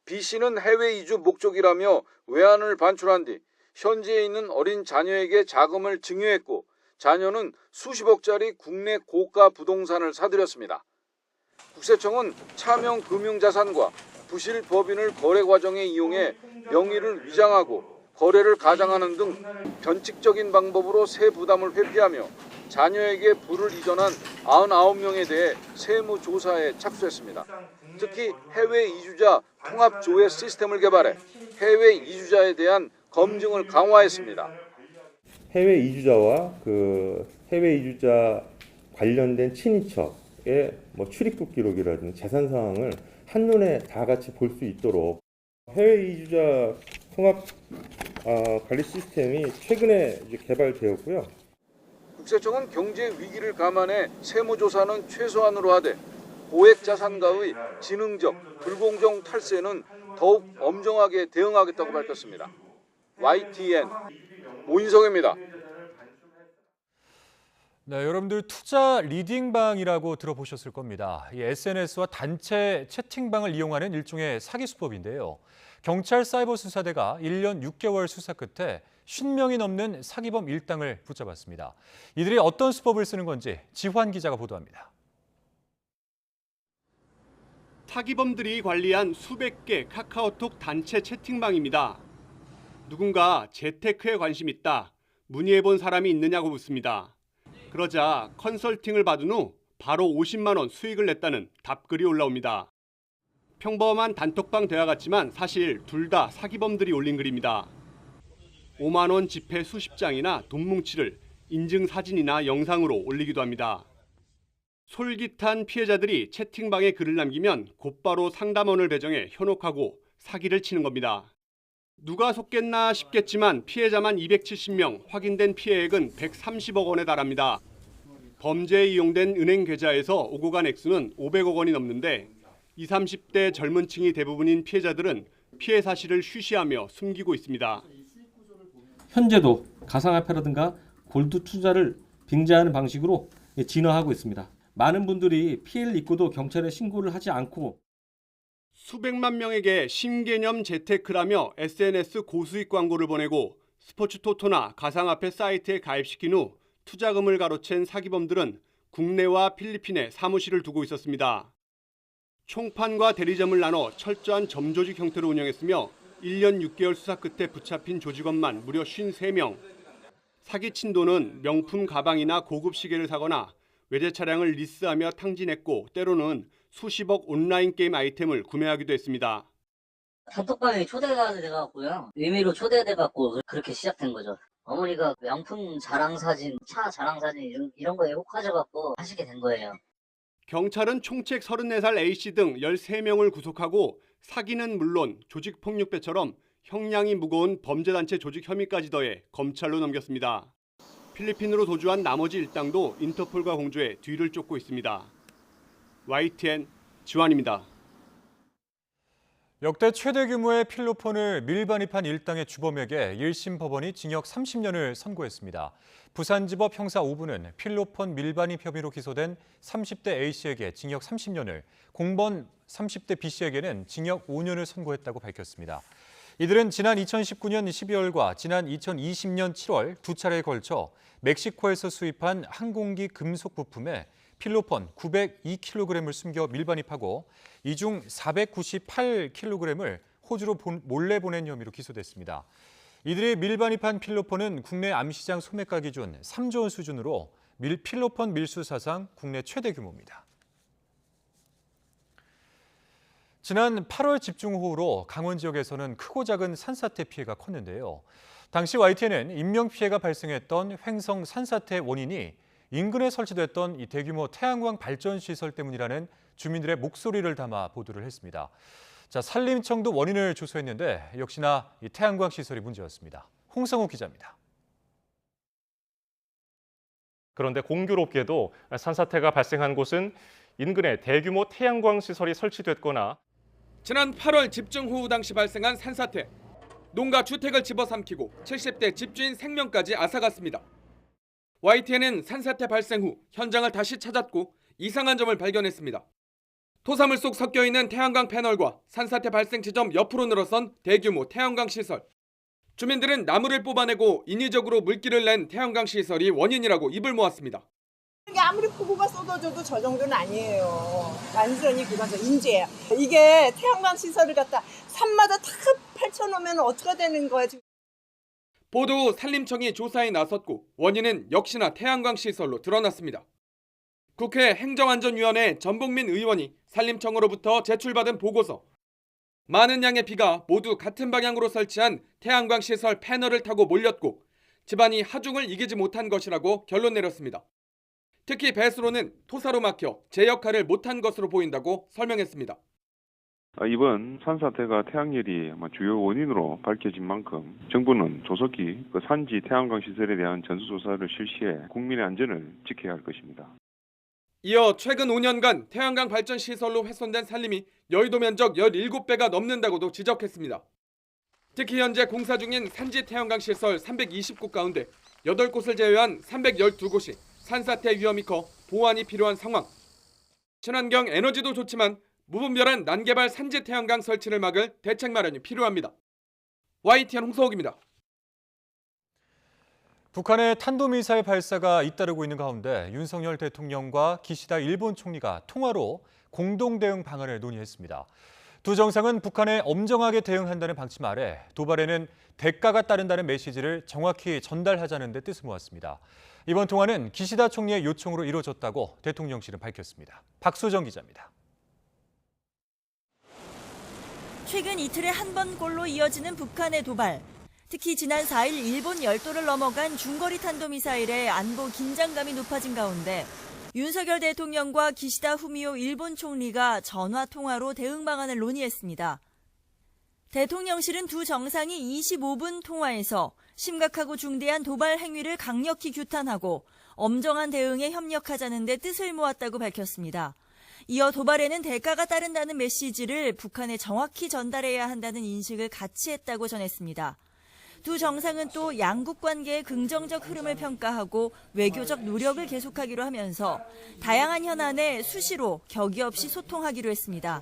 B씨는 해외 이주 목적이라며 외환을 반출한 뒤 현지에 있는 어린 자녀에게 자금을 증여했고 자녀는 수십억짜리 국내 고가 부동산을 사들였습니다. 국세청은 차명 금융자산과 부실 법인을 거래 과정에 이용해 명의를 위장하고 거래를 가장하는 등 변칙적인 방법으로 세 부담을 회피하며 자녀에게 부를 이전한 99명에 대해 세무조사에 착수했습니다. 특히 해외 이주자 통합조회 시스템을 개발해 해외 이주자에 대한 검증을 강화했습니다. 해외 이주자와 해외 이주자 관련된 친인척의 출입국 기록이라든지 재산 상황을 한눈에 다 같이 볼 수 있도록 해외 이주자 통합 관리 시스템이 최근에 개발되었고요. 국세청은 경제 위기를 감안해 세무조사는 최소한으로 하되 고액 자산가의 지능적 불공정 탈세는 더욱 엄정하게 대응하겠다고 밝혔습니다. YTN 오인성입니다. 네, 여러분들 투자 리딩방이라고 들어보셨을 겁니다. 이 SNS와 단체 채팅방을 이용하는 일종의 사기 수법인데요. 경찰 사이버 수사대가 1년 6개월 수사 끝에 50명이 넘는 사기범 일당을 붙잡았습니다. 이들이 어떤 수법을 쓰는 건지 지환 기자가 보도합니다. 사기범들이 관리한 수백 개 카카오톡 단체 채팅방입니다. 누군가 재테크에 관심 있다, 문의해본 사람이 있느냐고 묻습니다. 그러자 컨설팅을 받은 후 바로 50만 원 수익을 냈다는 답글이 올라옵니다. 평범한 단톡방 대화 같지만 사실 둘 다 사기범들이 올린 글입니다. 5만 원 지폐 수십 장이나 돈 뭉치를 인증 사진이나 영상으로 올리기도 합니다. 솔깃한 피해자들이 채팅방에 글을 남기면 곧바로 상담원을 배정해 현혹하고 사기를 치는 겁니다. 누가 속겠나 싶겠지만 피해자만 270명, 확인된 피해액은 130억 원에 달합니다. 범죄에 이용된 은행 계좌에서 오고 간 액수는 500억 원이 넘는데 20, 30대 젊은 층이 대부분인 피해자들은 피해 사실을 쉬쉬하며 숨기고 있습니다. 현재도 가상화폐라든가 골드 투자를 빙자하는 방식으로 진화하고 있습니다. 많은 분들이 피해를 입고도 경찰에 신고를 하지 않고 수백만 명에게 신개념 재테크라며 SNS 고수익 광고를 보내고 스포츠 토토나 가상화폐 사이트에 가입시킨 후 투자금을 가로챈 사기범들은 국내와 필리핀에 사무실을 두고 있었습니다. 총판과 대리점을 나눠 철저한 점조직 형태로 운영했으며 1년 6개월 수사 끝에 붙잡힌 조직원만 무려 53명. 사기친 돈은 명품 가방이나 고급 시계를 사거나 외제 차량을 리스하며 탕진했고 때로는 수십억 온라인 게임 아이템을 구매하기도 했습니다. 단톡방에 초대가 돼갖고요. 의미로 초대돼갖고 그렇게 시작된 거죠. 어머니가 명품 자랑 사진, 차 자랑 사진 이런 거에 혹하셔갖고 하시게 된 거예요. 경찰은 총책 34살 A씨 등 13명을 구속하고 사기는 물론 조직폭력배처럼 형량이 무거운 범죄단체 조직 혐의까지 더해 검찰로 넘겼습니다. 필리핀으로 도주한 나머지 일당도 인터폴과 공조해 뒤를 쫓고 있습니다. YTN 지환입니다. 역대 최대 규모의 필로폰을 밀반입한 일당의 주범에게 1심 법원이 징역 30년을 선고했습니다. 부산지법 형사 5부는 필로폰 밀반입 혐의로 기소된 30대 A씨에게 징역 30년을, 공범 30대 B씨에게는 징역 5년을 선고했다고 밝혔습니다. 이들은 지난 2019년 12월과 지난 2020년 7월 두 차례에 걸쳐 멕시코에서 수입한 항공기 금속 부품에 필로폰 902kg을 숨겨 밀반입하고 이 중 498kg을 호주로 몰래 보낸 혐의로 기소됐습니다. 이들이 밀반입한 필로폰은 국내 암시장 소매가 기준 3조 원 수준으로 필로폰 밀수 사상 국내 최대 규모입니다. 지난 8월 집중호우로 강원 지역에서는 크고 작은 산사태 피해가 컸는데요. 당시 YTN은 인명피해가 발생했던 횡성 산사태 원인이 인근에 설치됐던 이 대규모 태양광 발전시설 때문이라는 주민들의 목소리를 담아 보도를 했습니다. 자, 산림청도 원인을 조사했는데 역시나 이 태양광 시설이 문제였습니다. 홍성욱 기자입니다. 그런데 공교롭게도 산사태가 발생한 곳은 인근에 대규모 태양광 시설이 설치됐거나 지난 8월 집중호우 당시 발생한 산사태. 농가 주택을 집어삼키고 70대 집주인 생명까지 앗아갔습니다. YTN은 산사태 발생 후 현장을 다시 찾았고 이상한 점을 발견했습니다. 토사물 속 섞여있는 태양광 패널과 산사태 발생 지점 옆으로 늘어선 대규모 태양광 시설. 주민들은 나무를 뽑아내고 인위적으로 물기를 낸 태양광 시설이 원인이라고 입을 모았습니다. 이게 아무리 폭우가 쏟아져도 저 정도는 아니에요. 완전히 그거죠. 인재야. 이게 태양광 시설을 갖다 산마다 다 펼쳐놓으면 어떻게 되는 거야 지금. 보도 산림청이 조사에 나섰고 원인은 역시나 태양광 시설로 드러났습니다. 국회 행정안전위원회 전복민 의원이 산림청으로부터 제출받은 보고서. 많은 양의 비가 모두 같은 방향으로 설치한 태양광 시설 패널을 타고 몰렸고 집안이 하중을 이기지 못한 것이라고 결론 내렸습니다. 특히 배수로는 토사로 막혀 제 역할을 못한 것으로 보인다고 설명했습니다. 이번 산사태가 태양열이 주요 원인으로 밝혀진 만큼 정부는 조속히 산지 태양광 시설에 대한 전수조사를 실시해 국민의 안전을 지켜야 할 것입니다. 이어 최근 5년간 태양광 발전 시설로 훼손된 산림이 여의도 면적 17배가 넘는다고도 지적했습니다. 특히 현재 공사 중인 산지 태양광 시설 320곳 가운데 8곳을 제외한 312곳이 산사태 위험이 커 보완이 필요한 상황. 친환경 에너지도 좋지만 무분별한 난개발 산지 태양광 설치를 막을 대책 마련이 필요합니다. YTN 홍서욱입니다. 북한의 탄도미사일 발사가 잇따르고 있는 가운데 윤석열 대통령과 기시다 일본 총리가 통화로 공동 대응 방안을 논의했습니다. 두 정상은 북한에 엄정하게 대응한다는 방침 아래 도발에는 대가가 따른다는 메시지를 정확히 전달하자는 데 뜻을 모았습니다. 이번 통화는 기시다 총리의 요청으로 이루어졌다고 대통령실은 밝혔습니다. 박수정 기자입니다. 최근 이틀에 한 번꼴로 이어지는 북한의 도발. 특히 지난 4일 일본 열도를 넘어간 중거리 탄도미사일의 안보 긴장감이 높아진 가운데 윤석열 대통령과 기시다 후미오 일본 총리가 전화 통화로 대응 방안을 논의했습니다. 대통령실은 두 정상이 25분 통화에서 심각하고 중대한 도발 행위를 강력히 규탄하고 엄정한 대응에 협력하자는 데 뜻을 모았다고 밝혔습니다. 이어 도발에는 대가가 따른다는 메시지를 북한에 정확히 전달해야 한다는 인식을 같이 했다고 전했습니다. 두 정상은 또 양국 관계의 긍정적 흐름을 평가하고 외교적 노력을 계속하기로 하면서 다양한 현안에 수시로 격의 없이 소통하기로 했습니다.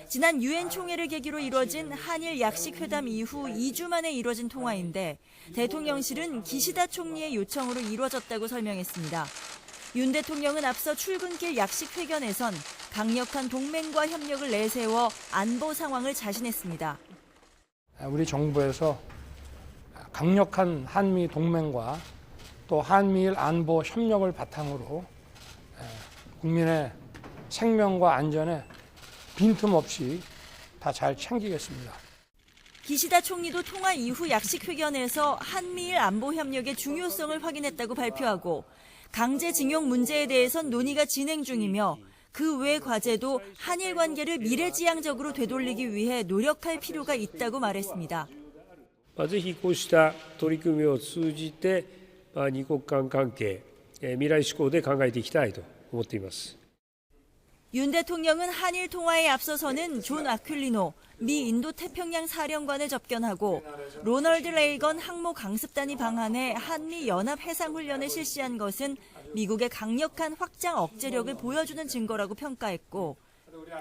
지난 유엔 총회를 계기로 이뤄진 한일 약식 회담 이후 2주 만에 이뤄진 통화인데 대통령실은 기시다 총리의 요청으로 이루어졌다고 설명했습니다. 윤 대통령은 앞서 출근길 약식 회견에선 강력한 동맹과 협력을 내세워 안보 상황을 자신했습니다. 우리 정부에서 강력한 한미 동맹과 또 한미일 안보 협력을 바탕으로 국민의 생명과 안전에 빈틈없이 다 잘 챙기겠습니다. 기시다 총리도 통화 이후 약식 회견에서 한미일 안보 협력의 중요성을 확인했다고 발표하고 강제징용 문제에 대해선 논의가 진행 중이며 그 외 과제도 한일 관계를 미래지향적으로 되돌리기 위해 노력할 필요가 있다고 말했습니다. ぜひこうした取り組みを通じて二国間関係、未来志向で考えていきたいと思っています。 윤 대통령은 한일 통화에 앞서서는 존 아퀼리노 미 인도태평양 사령관을 접견하고 로널드 레이건 항모 강습단이 방한해 한미 연합 해상 훈련을 실시한 것은 미국의 강력한 확장 억제력을 보여주는 증거라고 평가했고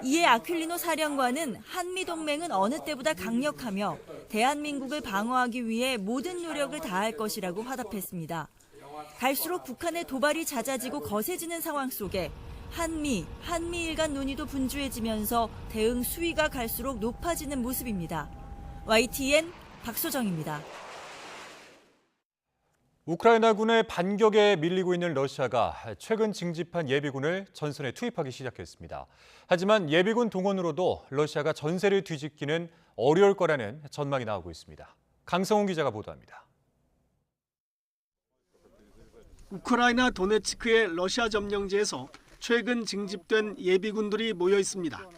이에 아퀼리노 사령관은 한미 동맹은 어느 때보다 강력하며 대한민국을 방어하기 위해 모든 노력을 다할 것이라고 화답했습니다. 갈수록 북한의 도발이 잦아지고 거세지는 상황 속에 한미일 간 논의도 분주해지면서 대응 수위가 갈수록 높아지는 모습입니다. YTN 박소정입니다. 우크라이나군의 반격에 밀리고 있는 러시아가 최근 징집한 예비군을 전선에 투입하기 시작했습니다. 하지만 예비군 동원으로도 러시아가 전세를 뒤집기는 어려울 거라는 전망이 나오고 있습니다. 강성훈 기자가 보도합니다. 우크라이나 도네츠크의 러시아 점령지에서 최근 징집된 예비군들이 모여 있습니다.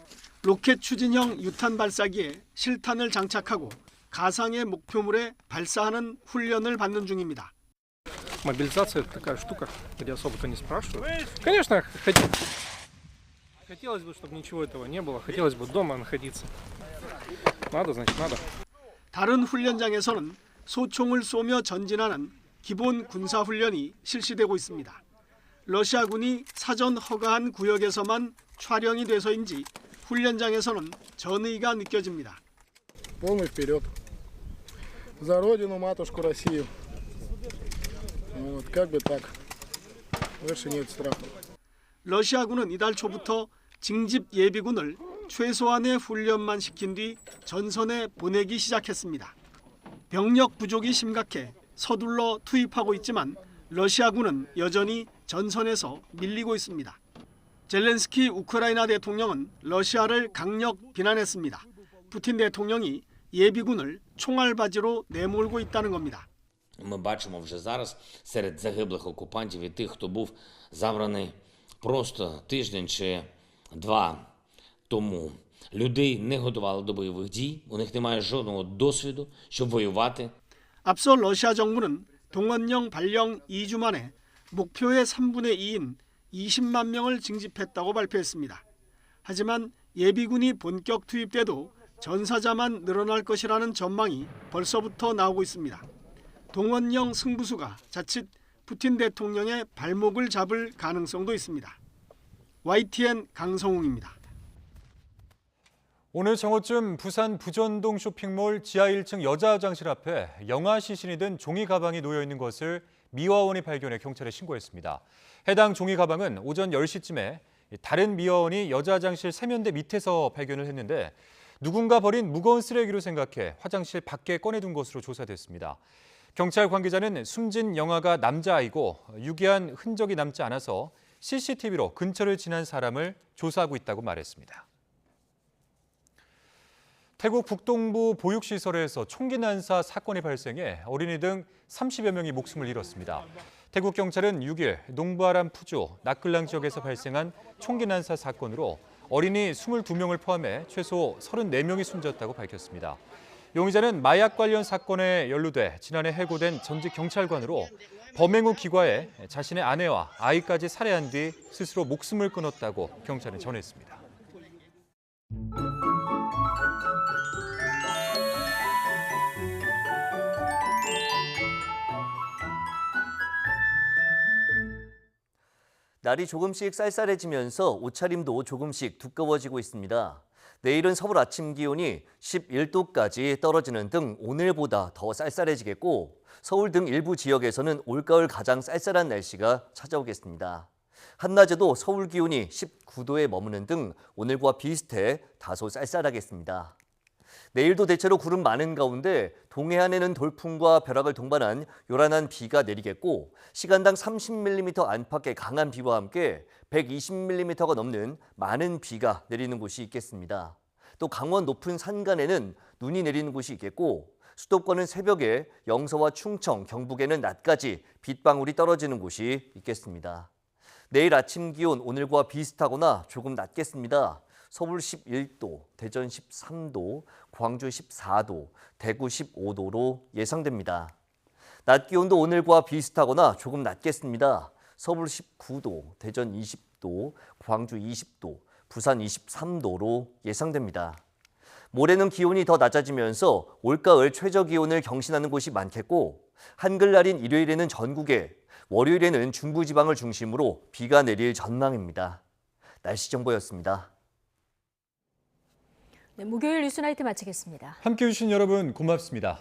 로켓 추진형 유탄 발사기에 실탄을 장착하고 가상의 목표물에 발사하는 훈련을 받는 중입니다. Мобилизация – это такая штука, где особо-то не спрашивают. Конечно, хотелось бы, чтобы ничего этого не было. Хотелось бы дома находиться. Надо, значит, надо. 다른 훈련장에서는 소총을 쏘며 전진하는 기본 군사 훈련이 실시되고 있습니다. 러시아군이 사전 허가한 구역에서만 촬영이 돼서인지 훈련장에서는 전의가 느껴집니다. Полный вперед. За родину, матушку Россию. Вот, как бы так. Больше нет страха. 러시아군은 이달 초부터 징집 예비군을 최소한의 훈련만 시킨 뒤 전선에 보내기 시작했습니다. 병력 부족이 심각해 서둘러 투입하고 있지만 러시아군은 여전히 전선에서 밀리고 있습니다. 젤렌스키 우크라이나 대통령은 러시아를 강력 비난했습니다. 푸틴 대통령이 예비군을 총알바지로 내몰고 있다는 겁니다. Ми бачимо вже зараз серед загиблих окупантів і тих, хто був забраний просто тиждень чи два тому. Людей не готували до бойових дій, у них немає жодного досвіду, щоб воювати. 앞서 러시아 정부는 동원령 발령 2주 만에 목표의 3분의 2인 20만 명을 징집했다고 발표했습니다. 하지만 예비군이 본격 투입돼도 전사자만 늘어날 것이라는 전망이 벌써부터 나오고 있습니다. 동원령 승부수가 자칫 푸틴 대통령의 발목을 잡을 가능성도 있습니다. YTN 강성웅입니다. 오늘 정오쯤 부산 부전동 쇼핑몰 지하 1층 여자 화장실 앞에 영아 시신이 든 종이 가방이 놓여 있는 것을 미화원이 발견해 경찰에 신고했습니다. 해당 종이 가방은 오전 10시쯤에 다른 미화원이 여자 화장실 세면대 밑에서 발견을 했는데 누군가 버린 무거운 쓰레기로 생각해 화장실 밖에 꺼내둔 것으로 조사됐습니다. 경찰 관계자는 숨진 영아가 남자아이고 유기한 흔적이 남지 않아서 CCTV로 근처를 지난 사람을 조사하고 있다고 말했습니다. 태국 북동부 보육시설에서 총기 난사 사건이 발생해 어린이 등 30여 명이 목숨을 잃었습니다. 태국 경찰은 6일 농부아람 푸주 나클랑 지역에서 발생한 총기 난사 사건으로 어린이 22명을 포함해 최소 34명이 숨졌다고 밝혔습니다. 용의자는 마약 관련 사건에 연루돼 지난해 해고된 전직 경찰관으로 범행 후 기과에 자신의 아내와 아이까지 살해한 뒤 스스로 목숨을 끊었다고 경찰은 전했습니다. 날이 조금씩 쌀쌀해지면서 옷차림도 조금씩 두꺼워지고 있습니다. 내일은 서울 아침 기온이 11도까지 떨어지는 등 오늘보다 더 쌀쌀해지겠고 서울 등 일부 지역에서는 올가을 가장 쌀쌀한 날씨가 찾아오겠습니다. 한낮에도 서울 기온이 19도에 머무는 등 오늘과 비슷해 다소 쌀쌀하겠습니다. 내일도 대체로 구름 많은 가운데 동해안에는 돌풍과 벼락을 동반한 요란한 비가 내리겠고 시간당 30mm 안팎의 강한 비와 함께 120mm가 넘는 많은 비가 내리는 곳이 있겠습니다. 또 강원 높은 산간에는 눈이 내리는 곳이 있겠고 수도권은 새벽에 영서와 충청, 경북에는 낮까지 빗방울이 떨어지는 곳이 있겠습니다. 내일 아침 기온 오늘과 비슷하거나 조금 낮겠습니다. 서울 11도, 대전 13도, 광주 14도, 대구 15도로 예상됩니다. 낮 기온도 오늘과 비슷하거나 조금 낮겠습니다. 서울 19도, 대전 20도, 광주 20도, 부산 23도로 예상됩니다. 모레는 기온이 더 낮아지면서 올가을 최저 기온을 경신하는 곳이 많겠고 한글날인 일요일에는 전국에, 월요일에는 중부지방을 중심으로 비가 내릴 전망입니다. 날씨 정보였습니다. 네, 목요일 뉴스나이트 마치겠습니다. 함께해 주신 여러분 고맙습니다.